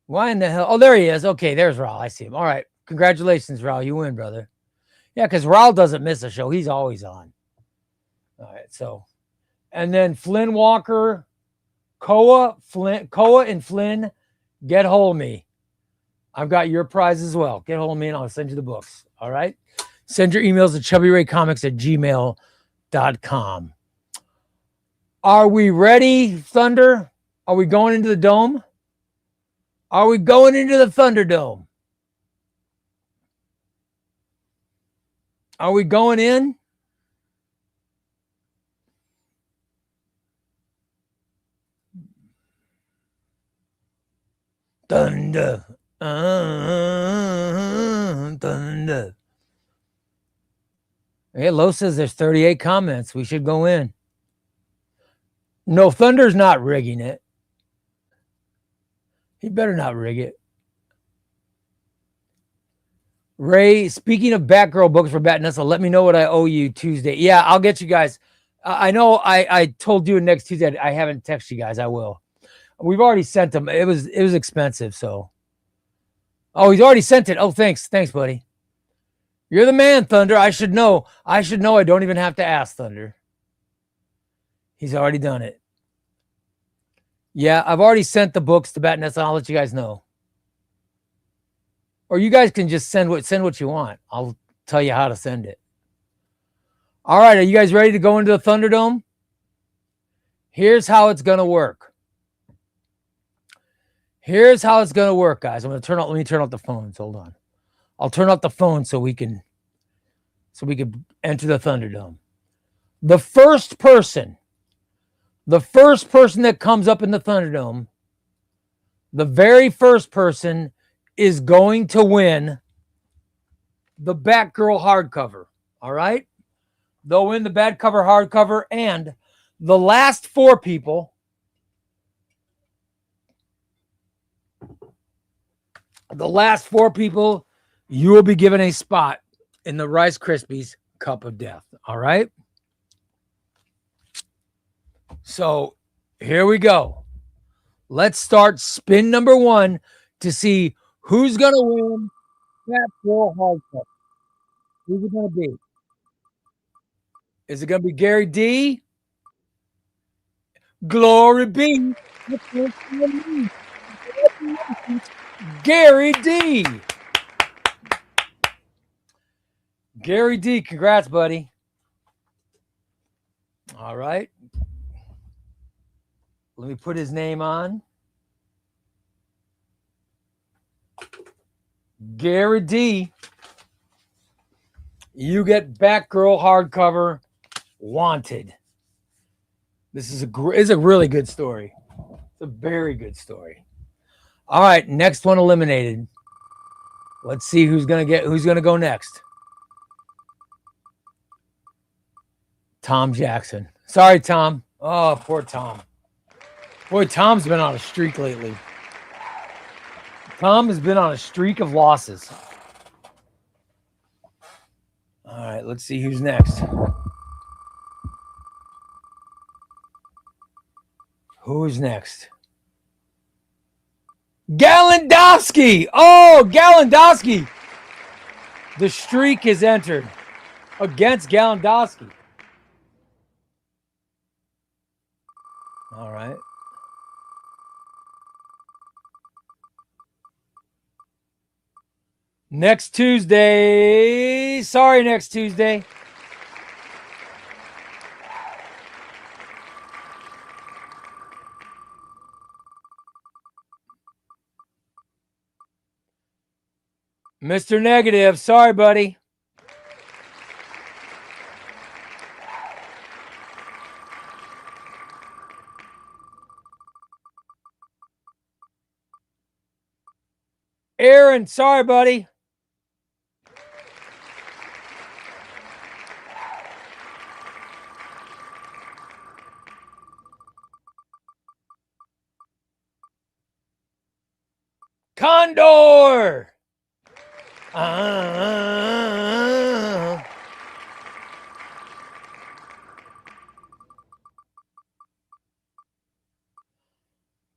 Why in the hell? Oh, there he is. Okay, there's Raul. I see him. All right. Congratulations, Raul. You win, brother. Yeah, because Raul doesn't miss a show. He's always on. All right, so. And then Flynn Walker, Koa and Flynn, get hold of me. I've got your prize as well. Get hold of me and I'll send you the books. All right? Send your emails to chubbyraycomics@gmail.com. Are we ready, Thunder? Are we going into the dome? Are we going into the Thunderdome? Are we going in? Thunder. Thunder. Hey, Lo says there's 38 comments. We should go in. No, Thunder's not rigging it. He better not rig it. Ray, speaking of Batgirl books for Bat Nessa, let me know what I owe you Tuesday. Yeah, I'll get you guys. I know I told you next Tuesday. I haven't texted you guys. I will. We've already sent them. It was expensive, so. Oh, he's already sent it. Oh, thanks. Thanks, buddy. You're the man, Thunder. I should know. I don't even have to ask, Thunder. He's already done it. Yeah, I've already sent the books to Bat Nessa. I'll let you guys know. Or you guys can just send what you want. I'll tell you how to send it. All right, are you guys ready to go into the Thunderdome? Here's how it's going to work. Here's how it's going to work, guys. Let me turn off the phones. Hold on. I'll turn off the phone so we can enter the Thunderdome. The first person that comes up in the Thunderdome, The very first person is going to win the Batgirl hardcover. All right? They'll win the Batcover hardcover, and the last 4 people, you will be given a spot in the Rice Krispies Cup of Death. All right? So here we go. Let's start spin number 1 to see who's going to win Batgirl hardcover. Who's it going to be? Is it going to be Gary D? Glory be. Gary D. Gary D, congrats, buddy. All right. Let me put his name on. Gary D. You get Batgirl hardcover, Wanted. This is a really good story. It's a very good story. All right, next one eliminated. Let's see who's gonna go next. Tom Jackson. Sorry, Tom. Oh, poor Tom. Boy, Tom's been on a streak lately. Tom has been on a streak of losses. All right, let's see who's next. Who's next? Galandowski. Oh, Galandowski. The streak is entered against Galandowski. All right. Next Tuesday. Sorry, next Tuesday. Mr. Negative. Sorry, buddy. Aaron, sorry, buddy. Condor.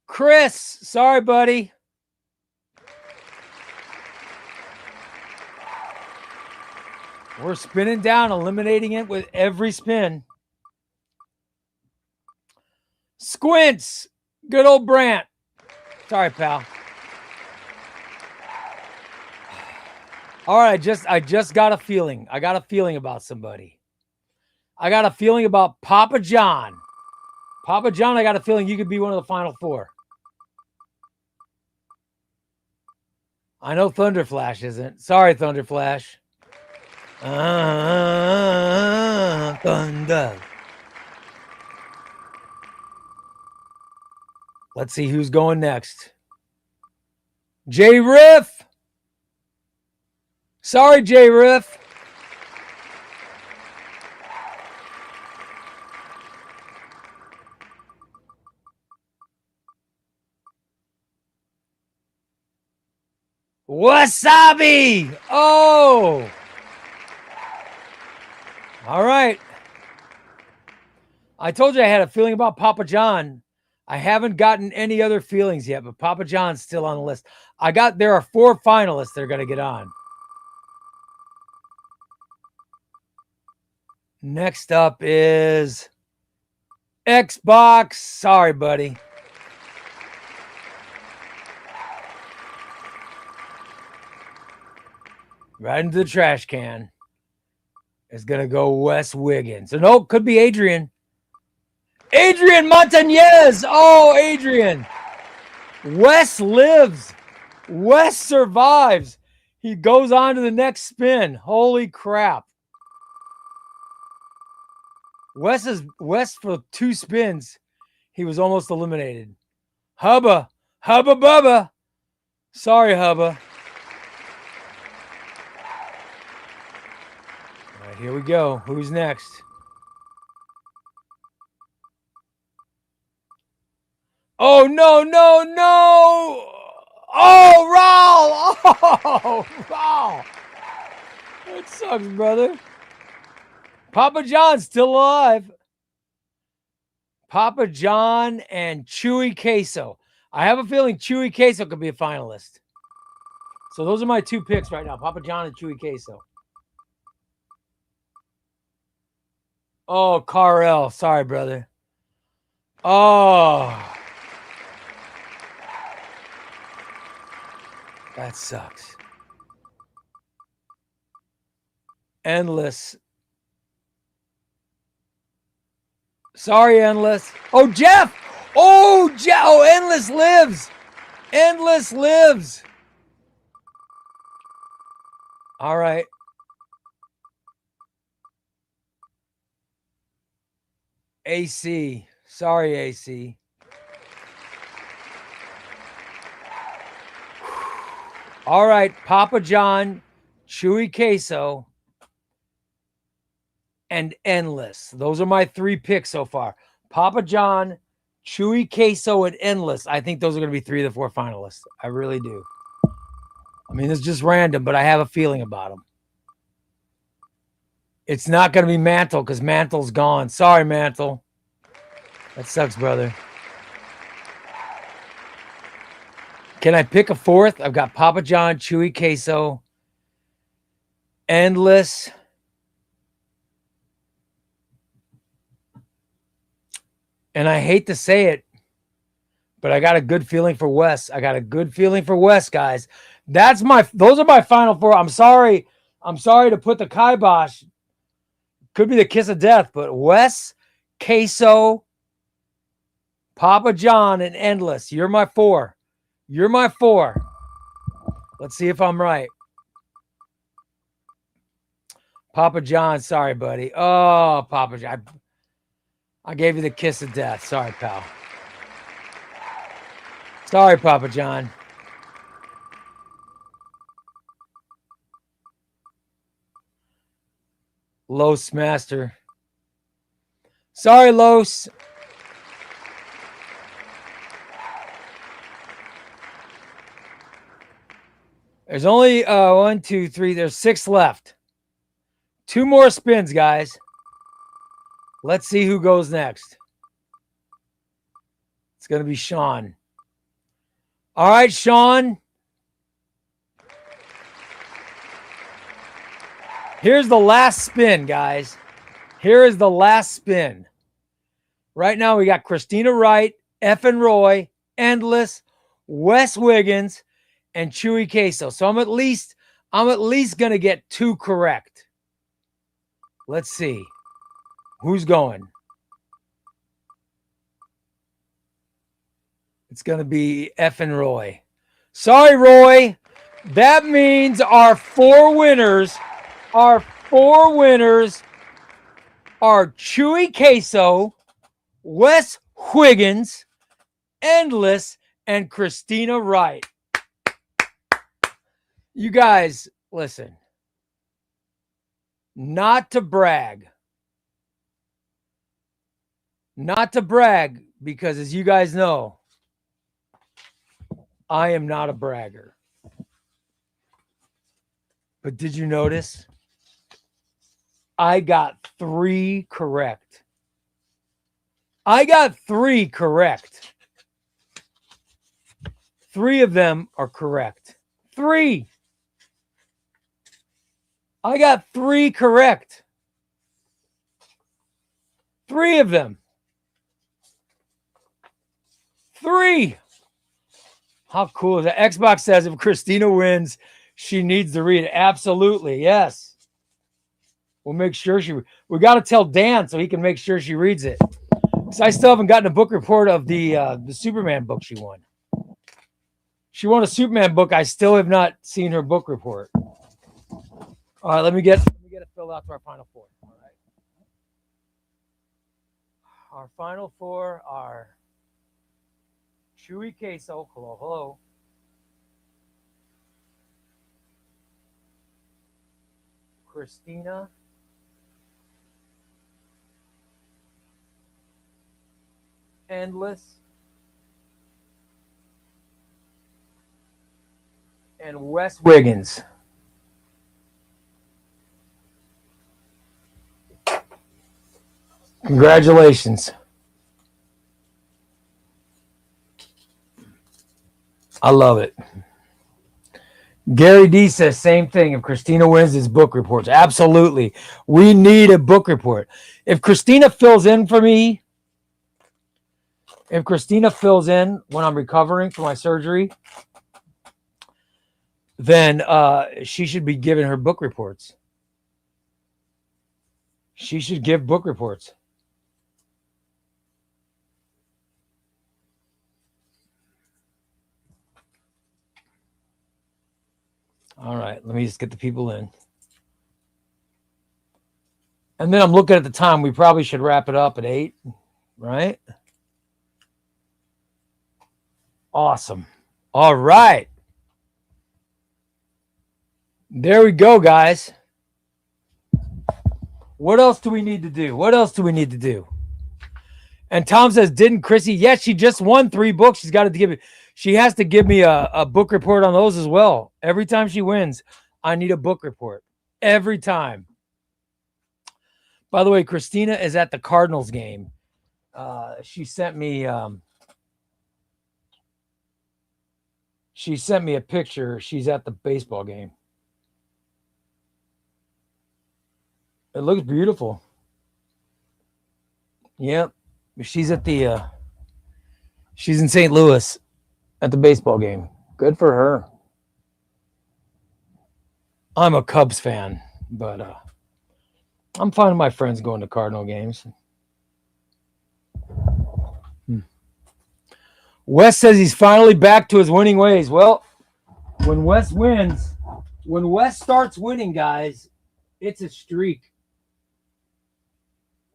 Chris, sorry, buddy. We're spinning down, eliminating it with every spin. Squints, good old Brant. Sorry, pal. All right, I just got a feeling. I got a feeling about somebody. I got a feeling about Papa John. Papa John, I got a feeling you could be one of the final 4. I know Thunderflash isn't. Sorry, Thunderflash. Thunder. Let's see who's going next. J Riff. Sorry, J Riff. Wasabi. Oh. All right. I told you I had a feeling about Papa John. I haven't gotten any other feelings yet, but Papa John's still on the list. There are 4 finalists that are going to get on. Next up is Xbox. Sorry, buddy. Right into the trash can is going to go Wes Wiggins. So, no, could be Adrian. Adrian Montañez. Oh, Adrian. Wes lives. Wes survives. He goes on to the next spin. Holy crap. Wes for 2 spins, he was almost eliminated. Hubba, Hubba Bubba. Sorry, Hubba. All right, here we go. Who's next? Oh, no, no, no. Oh, Raul. Oh, Raul. That sucks, brother. Papa John's still alive. Papa John and Chewy Queso. I have a feeling Chewy Queso could be a finalist. So those are my two picks right now. Papa John and Chewy Queso. Oh, Carl. Sorry, brother. Oh. That sucks. Endless. Sorry, Endless. Oh, Jeff. Oh, Jeff. Oh, Endless lives. Endless lives. All right. AC. Sorry, AC. All right. Papa John, Chewy Queso, and Endless. Those are my three picks so far. Papa John, Chewy Queso, and Endless. I think those are going to be 3 of the 4 finalists. I really do. I mean, it's just random, but I have a feeling about them. It's not going to be Mantle because Mantle's gone. Sorry, Mantle. That sucks, brother. Can I pick a fourth? I've got Papa John, Chewy Queso, Endless. And I hate to say it, but I got a good feeling for Wes. I got a good feeling for Wes, guys. Those are my final 4. I'm sorry to put the kibosh. Could be the kiss of death, but Wes, Queso, Papa John, and Endless. You're my 4. You're my 4. Let's see if I'm right. Papa John, sorry, buddy. Oh, Papa John. I gave you the kiss of death. Sorry, pal. Sorry, Papa John. Los Master. Sorry, Los. There's only 1, 2, 3. There's 6 left. 2 more spins, guys. Let's see who goes next. It's going to be Sean. All right, Sean. Here's the last spin, guys. Here is the last spin. Right now, we got Christina Wright, Effin Roy, Endless, Wes Wiggins, and Chewy Queso. So I'm at least going to get 2 correct. Let's see. Who's going? It's going to be Effin Roy. Sorry, Roy. That means our 4 winners are Chewy Queso, Wes Wiggins, Endless, and Christina Wright. You guys, listen. Not to brag. Not to brag, because as you guys know, I am not a bragger. But did you notice? I got 3 correct. I got 3 correct. 3 of them are correct. 3. I got 3 correct. 3 of them. 3. How cool is that? Xbox says if Christina wins, she needs to read it. Absolutely. Yes. We'll make sure we got to tell Dan so he can make sure she reads it. Because I still haven't gotten a book report of the Superman book she won. She won a Superman book. I still have not seen her book report. All right, let me get it filled out to our final 4. All right. Our final 4 are Chewy Queso. Hello, hello. Christina. Endless. And Wes Wiggins. Congratulations. I love it. Gary D says same thing. If Christina wins his book reports, absolutely. We need a book report. If Christina fills in for me, if Christina fills in when I'm recovering from my surgery, then she should be giving her book reports. She should give book reports. All right, let me just get the people in. And then I'm looking at the time. We probably should wrap it up at 8, right? Awesome. All right. There we go, guys. What else do we need to do? What else do we need to do? And Tom says, didn't Chrissy? Yes, she just won 3 books. She's got to give it. She has to give me a book report on those as well. Every time she wins, I need a book report. Every time. By the way, Christina is at the Cardinals game. She sent me a picture. She's at the baseball game. It looks beautiful. Yep. She's at the she's in St. Louis at the baseball game. Good for her. I'm a Cubs fan, but I'm finding my friends going to Cardinal games. Wes says he's finally back to his winning ways. Well, when Wes wins, when Wes starts winning, guys, it's a streak.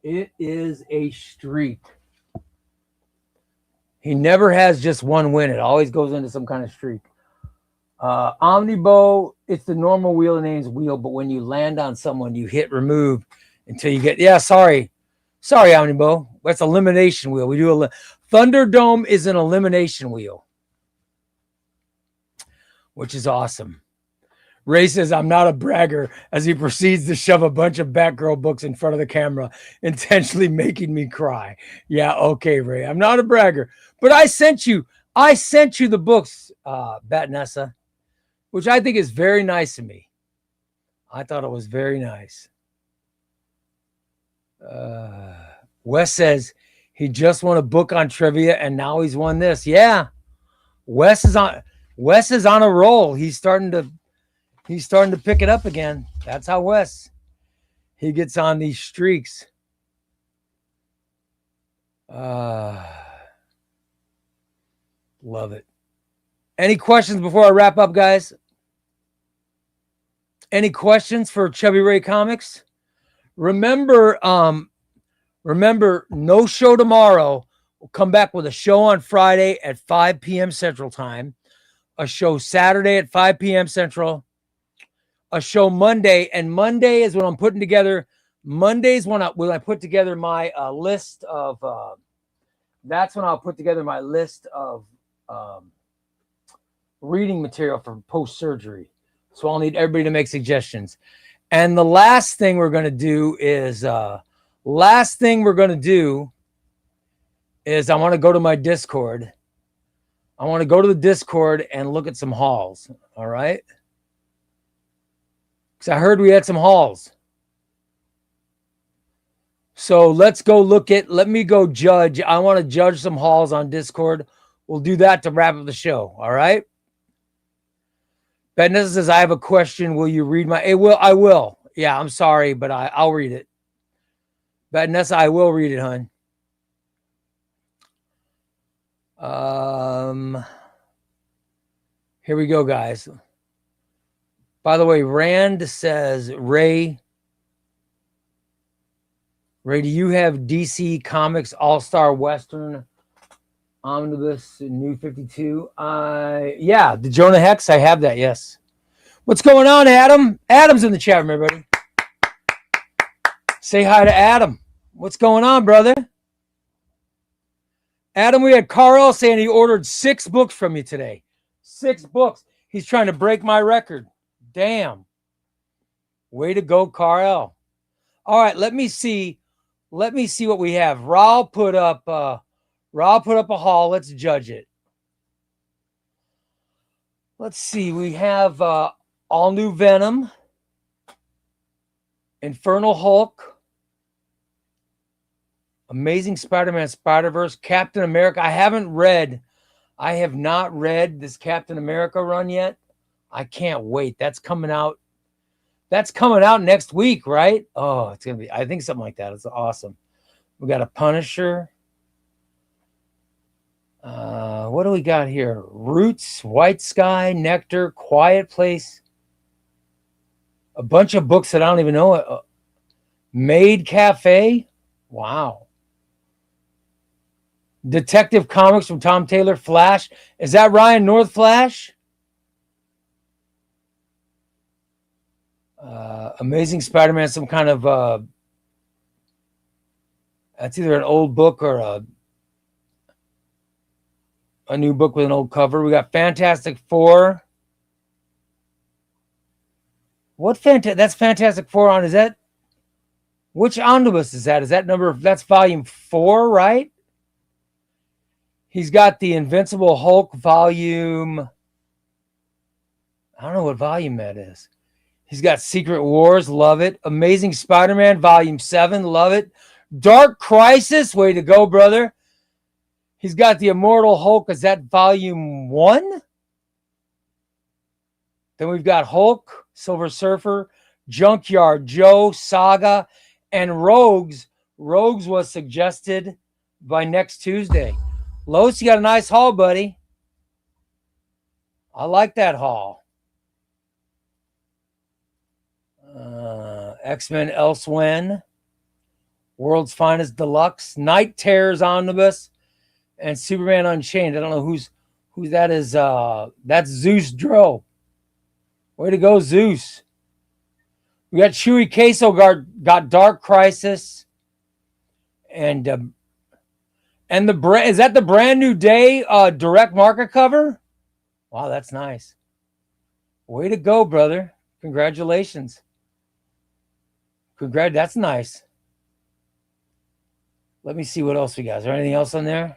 It is a streak. He never has just one win. It always goes into some kind of streak. Omnibus, it's the normal wheel of names wheel, but when you land on someone, you hit remove until you get, sorry, Omnibus. That's elimination wheel. We do Thunderdome is an elimination wheel, which is awesome. Ray says, I'm not a bragger, as he proceeds to shove a bunch of Batgirl books in front of the camera, intentionally making me cry. Yeah, okay, Ray. I'm not a bragger. But I sent you the books, Batnessa, which I think is very nice of me. I thought it was very nice. Wes says he just won a book on trivia and now he's won this. Yeah. Wes is on a roll. He's starting to pick it up again. That's how Wes, he gets on these streaks. Love it. Any questions before I wrap up, guys? Any questions for Chubby Ray Comics? Remember, no show tomorrow. We'll come back with a show on Friday at 5 p.m. Central Time, a show Saturday at 5 p.m. Central, a show Monday, and Monday is when I'm putting together. Mondays when I put together my list of. That's when I'll put together my list of reading material for post-surgery. So I'll need everybody to make suggestions. And the last thing we're going to do is I want to go to my Discord. I want to go to the Discord and look at some hauls. All right. Because I heard we had some hauls. So let's go let me go judge. I want to judge some hauls on Discord. We'll do that to wrap up the show. All right. Benessa says, I have a question. Will you read I will. Yeah, I'm sorry, but I'll read it. Benessa, I will read it, hon. Here we go, guys. By the way, Rand says, Ray, do you have DC Comics All-Star Western Omnibus New 52. Yeah, the Jonah Hex. I have that. Yes. What's going on, Adam? Adam's in the chat room, everybody. Say hi to Adam. What's going on, brother? Adam, we had Carl saying he ordered 6 books from you today. 6 books. He's trying to break my record. Damn. Way to go, Carl. All right, let me see what we have. Raul put up a haul. Let's judge it. Let's see. We have All New Venom, Infernal Hulk, Amazing Spider-Man Spider-Verse, Captain America. I have not read this Captain America run yet. I can't wait. That's coming out next week, right? Oh, it's going to be, I think something like that. It's awesome. We got a Punisher. What do we got here? Roots, White Sky, Nectar, Quiet Place. A bunch of books that I don't even know. Maid Cafe. Wow. Detective Comics from Tom Taylor. Flash. Is that Ryan North Flash? Amazing Spider-Man, some kind of that's either an old book or a new book with an old cover. We got Fantastic Four. That's Fantastic Four on, is that, which omnibus is that? Is that that's volume 4, right? He's got the Invincible Hulk volume. I don't know what volume that is. He's got Secret Wars, love it. Amazing Spider-Man, volume 7, love it. Dark Crisis, way to go, brother. He's got the Immortal Hulk, is that volume 1? Then we've got Hulk, Silver Surfer, Junkyard Joe, Saga, and Rogues. Rogues was suggested by next Tuesday. Los, you got a nice haul, buddy. I like that haul. X-Men Elsewhen, World's Finest Deluxe, Night Terrors Omnibus, and Superman Unchained. I don't know who that is. That's Zeus Dro. Way to go, Zeus. We got Chewy Queso got Dark Crisis, and is that the Brand New Day direct market cover? Wow, that's nice. Way to go, brother. Congratulations. That's nice. Let me see what else we got. Is there anything else on there?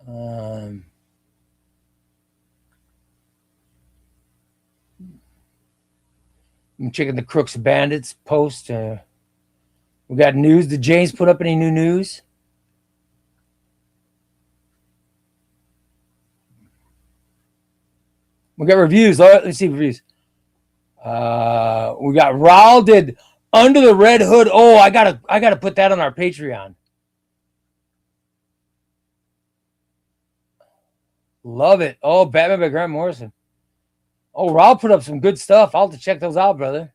I'm checking the Crooks Bandits post. We got news. Did James put up any new news? We got reviews. Let's see reviews. We got Raul did Under the Red Hood. Oh, I gotta put that on our Patreon. Love it. Oh, Batman by Grant Morrison. Oh, Raul put up some good stuff. I'll have to check those out, brother.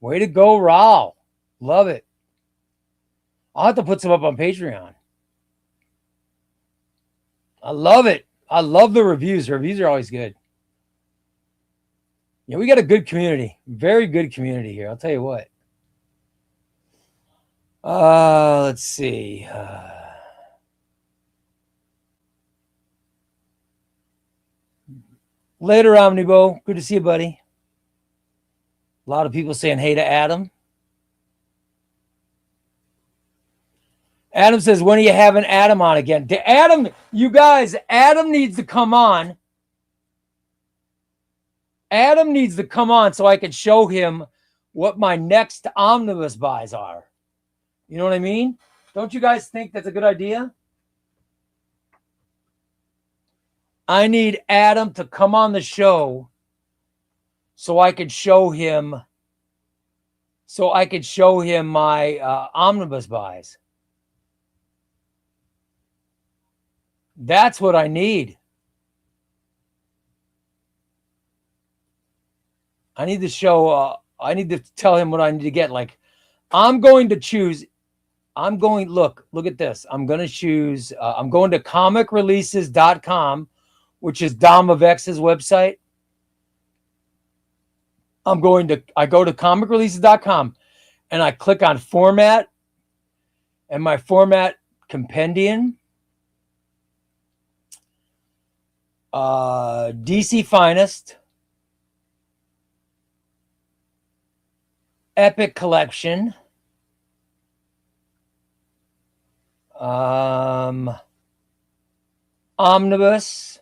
Way to go, Raul. Love it. I'll have to put some up on Patreon. I love it. I love the reviews. The reviews are always good. Yeah, we got a good community. Very good community here. I'll tell you what. Let's see. Later, Omnibo. Good to see you, buddy. A lot of people saying hey to Adam. Adam says, when are you having Adam on again? Adam, you guys, Adam needs to come on. Adam needs to come on so I can show him what my next omnibus buys are. You know what I mean? Don't you guys think that's a good idea? I need Adam to come on the show so I could show him my omnibus buys. That's what I need. I need to show, I need to tell him what I need to get. Like, I'm going to choose I'm going, look at this. I'm going to choose, I'm going to comicreleases.com, which is Dom of X's website. I go to comicreleases.com and I click on format, and my format compendium, DC Finest, Epic Collection, Omnibus,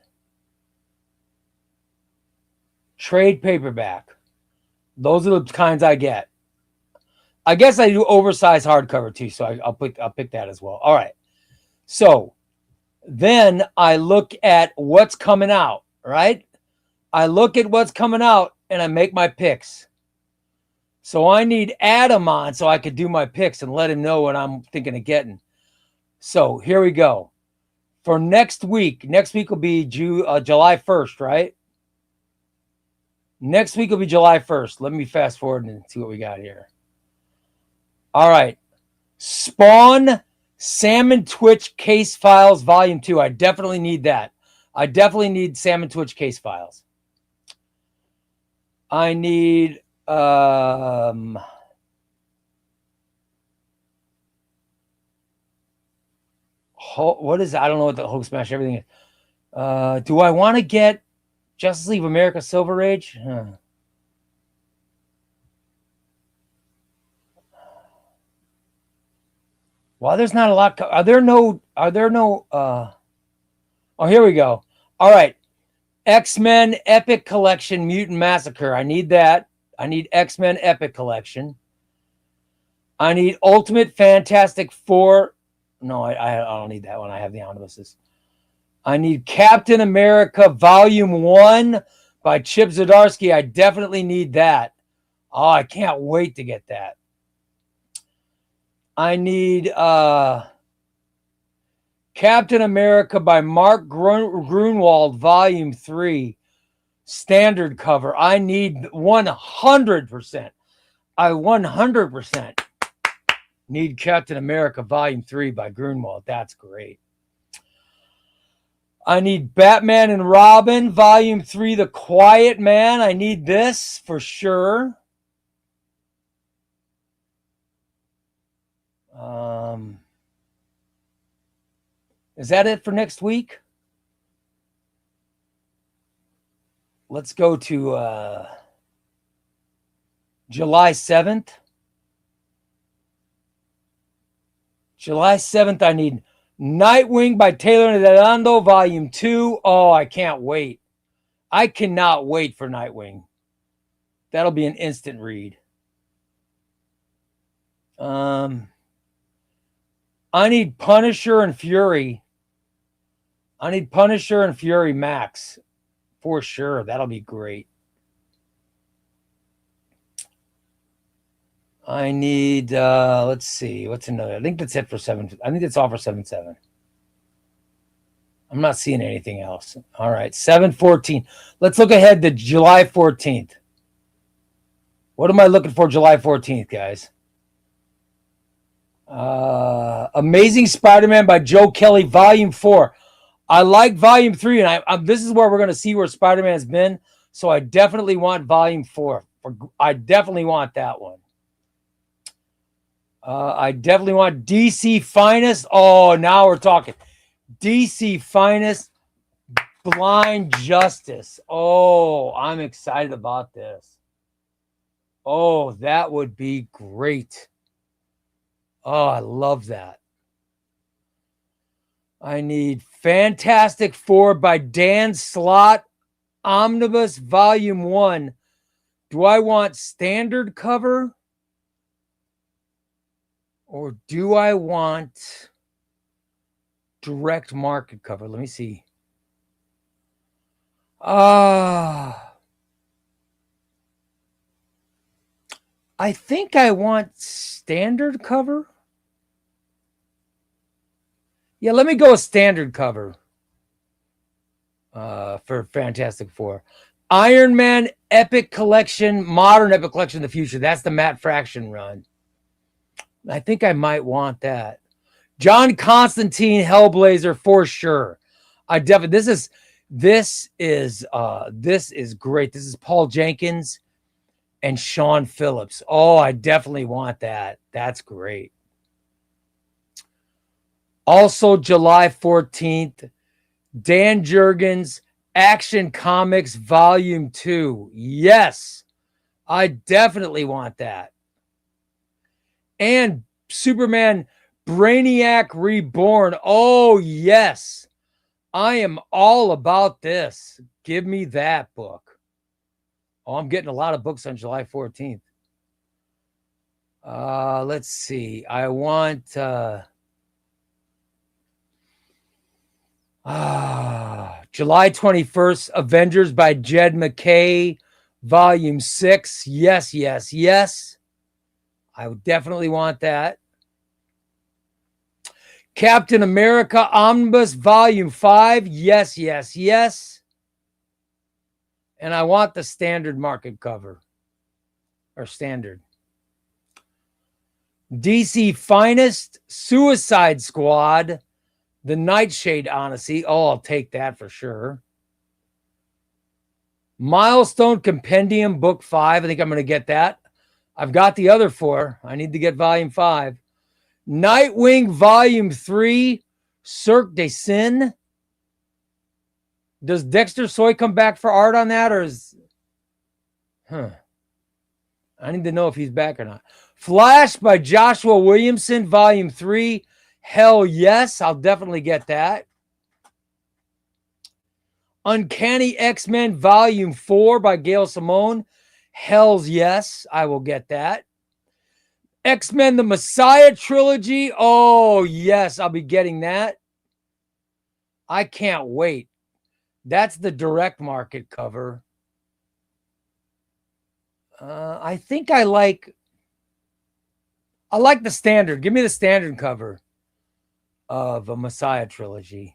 trade paperback. Those are the kinds I get. I guess I do oversized hardcover too, so I'll pick that as well. All right. So then I look at what's coming out, right? I look at what's coming out and I make my picks. So I need Adam on so I could do my picks and let him know what I'm thinking of getting. So here we go. For next week will be July 1st, right? Next week will be July 1st. Let me fast forward and see what we got here. All right. Spawn Salmon Twitch Case Files Volume 2. I definitely need that. I definitely need Salmon Twitch Case Files. I need what is it? I don't know what the Hulk Smash everything is. Do I want to get Justice League of America Silver Age? Well, there's not a lot. Are there no oh, here we go. All right. X-Men Epic Collection Mutant Massacre. I need that. I need X-Men Epic Collection. I need Ultimate Fantastic Four. No, I don't need that one. I have the omnibuses. I need Captain America Volume 1 by Chip Zdarsky. I definitely need that. Oh, I can't wait to get that. I need Captain America by Mark Grunwald, Volume 3, standard cover. I need 100%. I 100% need Captain America, Volume 3 by Grunwald. That's great. I need Batman and Robin, Volume 3, The Quiet Man. I need this for sure. Is that it for next week? Let's go to July 7th. July 7th, I need Nightwing by Taylor and Delando, Volume 2. Oh, I can't wait. I cannot wait for Nightwing. That'll be an instant read. I need Punisher and Fury. I need Punisher and Fury Max. For sure. That'll be great. I need, let's see. What's another? I think that's it for 7. I think that's all for 7/7. I'm not seeing anything else. All right. 7/14. Let's look ahead to July 14th. What am I looking for July 14th, guys? Amazing Spider-Man by Joe Kelly, Volume 4. I like Volume 3, and this is where we're going to see where Spider-Man's been. So I definitely want Volume 4. I definitely want that one. I definitely want DC Finest. Oh, now we're talking. DC Finest, Blind Justice. Oh, I'm excited about this. Oh, that would be great. Oh, I love that. I need Fantastic Four by Dan Slott, Omnibus Volume 1. Do I want standard cover? Or do I want direct market cover? Let me see. I think I want standard cover. Yeah, let me go with standard cover for Fantastic Four. Iron Man Epic Collection, Modern Epic Collection of the Future. That's the Matt Fraction run. I think I might want that. John Constantine Hellblazer for sure. I definitely this is great. This is Paul Jenkins and Sean Phillips. Oh, I definitely want that. That's great. Also, July 14th, Dan Jurgens Action Comics Volume 2. Yes, I definitely want that. And Superman Brainiac Reborn. Oh, yes. I am all about this. Give me that book. Oh, I'm getting a lot of books on July 14th. Let's see. I want July 21st, Avengers by Jed McKay, Volume 6. Yes, yes, yes. I would definitely want that. Captain America Omnibus Volume 5. Yes, yes, yes. And I want the standard market cover. Or standard. DC Finest Suicide Squad. The Nightshade Odyssey. Oh, I'll take that for sure. Milestone Compendium Book 5. I think I'm going to get that. I've got the other 4. I need to get Volume 5. Nightwing Volume 3, Cirque de Sin. Does Dexter Soy come back for art on that, or is... I need to know if he's back or not. Flash by Joshua Williamson, Volume 3. Hell yes, I'll definitely get that. Uncanny X-Men Volume 4 by Gail Simone. Hells yes, I will get that. X-Men The Messiah Trilogy. Oh, yes, I'll be getting that. I can't wait. That's the direct market cover. I think I like the standard. Give me the standard cover of a Messiah Trilogy.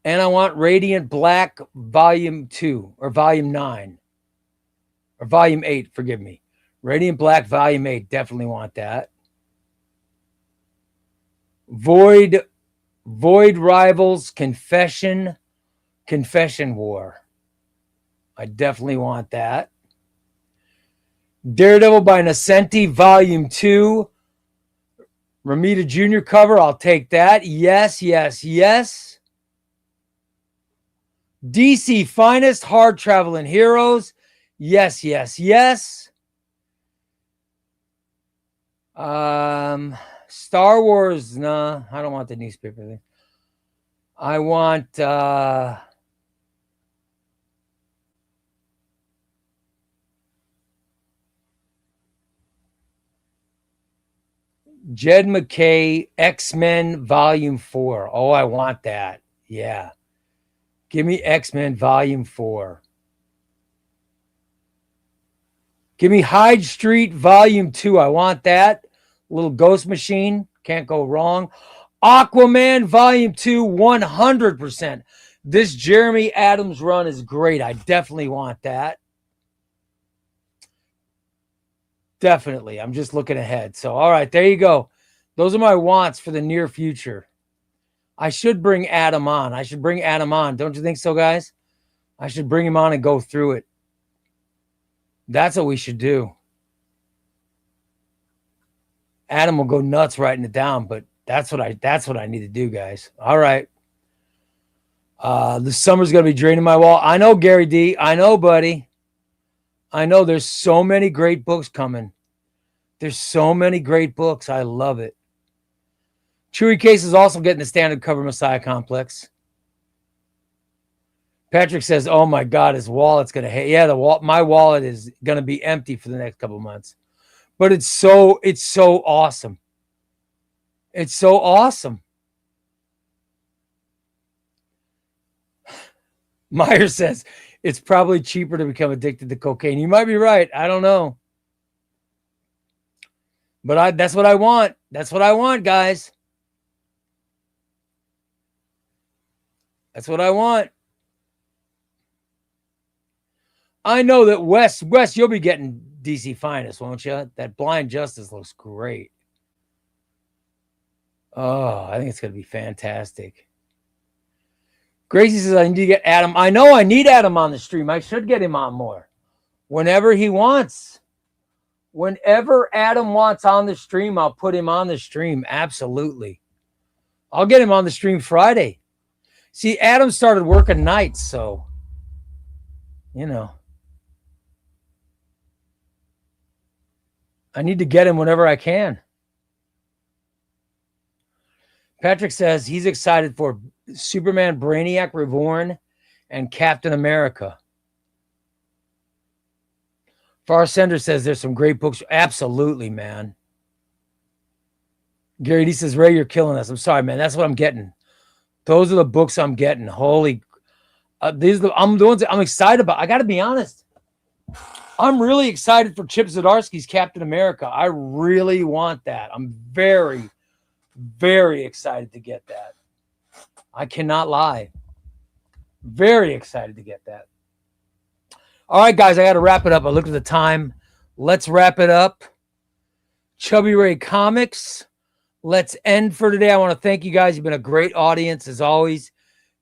And I want Radiant Black Volume 2 or Volume 9. Or Volume 8, forgive me. Radiant Black Volume 8, definitely want that. Void Rivals Confession War. I definitely want that. Daredevil by Nascenti Volume 2. Ramita Jr. cover, I'll take that. Yes, yes, yes. DC Finest Hard Traveling Heroes. Yes, yes, yes. Star Wars, nah, I don't want the newspaper thing. I want Jed McKay X-Men Volume 4. Oh, I want that. Yeah. Give me X-Men Volume 4. Give me Hyde Street Volume 2. I want that. Little Ghost Machine. Can't go wrong. Aquaman Volume 2, 100%. This Jeremy Adams run is great. I definitely want that. Definitely. I'm just looking ahead. So, all right, there you go. Those are my wants for the near future. I should bring Adam on. Don't you think so, guys? I should bring him on and go through it. That's what we should do. Adam will go nuts writing it down, but that's what I need to do, guys. All right. The summer's going to be draining my wall. I know, Gary D. I know, buddy. I know there's so many great books coming. There's so many great books. I love it. Chewy Case is also getting the standard cover Messiah Complex. Patrick says, oh my God, his wallet's going to hate. Yeah, my wallet is going to be empty for the next couple months. But it's so awesome. It's so awesome. Meyer says, it's probably cheaper to become addicted to cocaine. You might be right. I don't know. But that's what I want. That's what I want, guys. That's what I want. I know that Wes, you'll be getting DC Finest, won't you? That Blind Justice looks great. Oh, I think it's going to be fantastic. Gracie says, I need to get Adam. I know I need Adam on the stream. I should get him on more. Whenever he wants. Whenever Adam wants on the stream, I'll put him on the stream. Absolutely. I'll get him on the stream Friday. See, Adam started working nights, so, you know. I need to get him whenever I can. Patrick says he's excited for Superman, Brainiac Reborn, and Captain America. Far Sender says there's some great books. Absolutely, man. Gary D says, Ray, you're killing us. I'm sorry, man. That's what I'm getting. Those are the books I'm getting. Holy, these are the ones that I'm excited about. I got to be honest. I'm really excited for Chip Zdarsky's Captain America. I really want that. I'm very, very excited to get that. I cannot lie. Very excited to get that. All right, guys, I got to wrap it up. I looked at the time. Let's wrap it up. Chubby Ray Comics. Let's end for today. I want to thank you guys. You've been a great audience as always.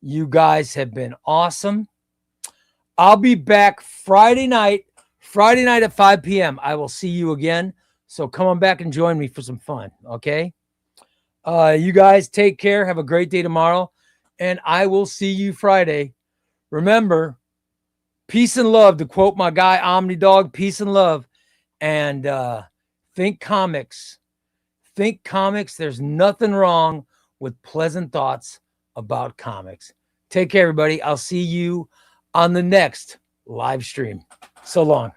You guys have been awesome. I'll be back Friday night at 5 p.m. I will see you again. So come on back and join me for some fun. Okay. You guys take care. Have a great day tomorrow. And I will see you Friday. Remember, peace and love, to quote my guy, Omni Dog, peace and love. And think comics. Think comics. There's nothing wrong with pleasant thoughts about comics. Take care, everybody. I'll see you on the next live stream. So long.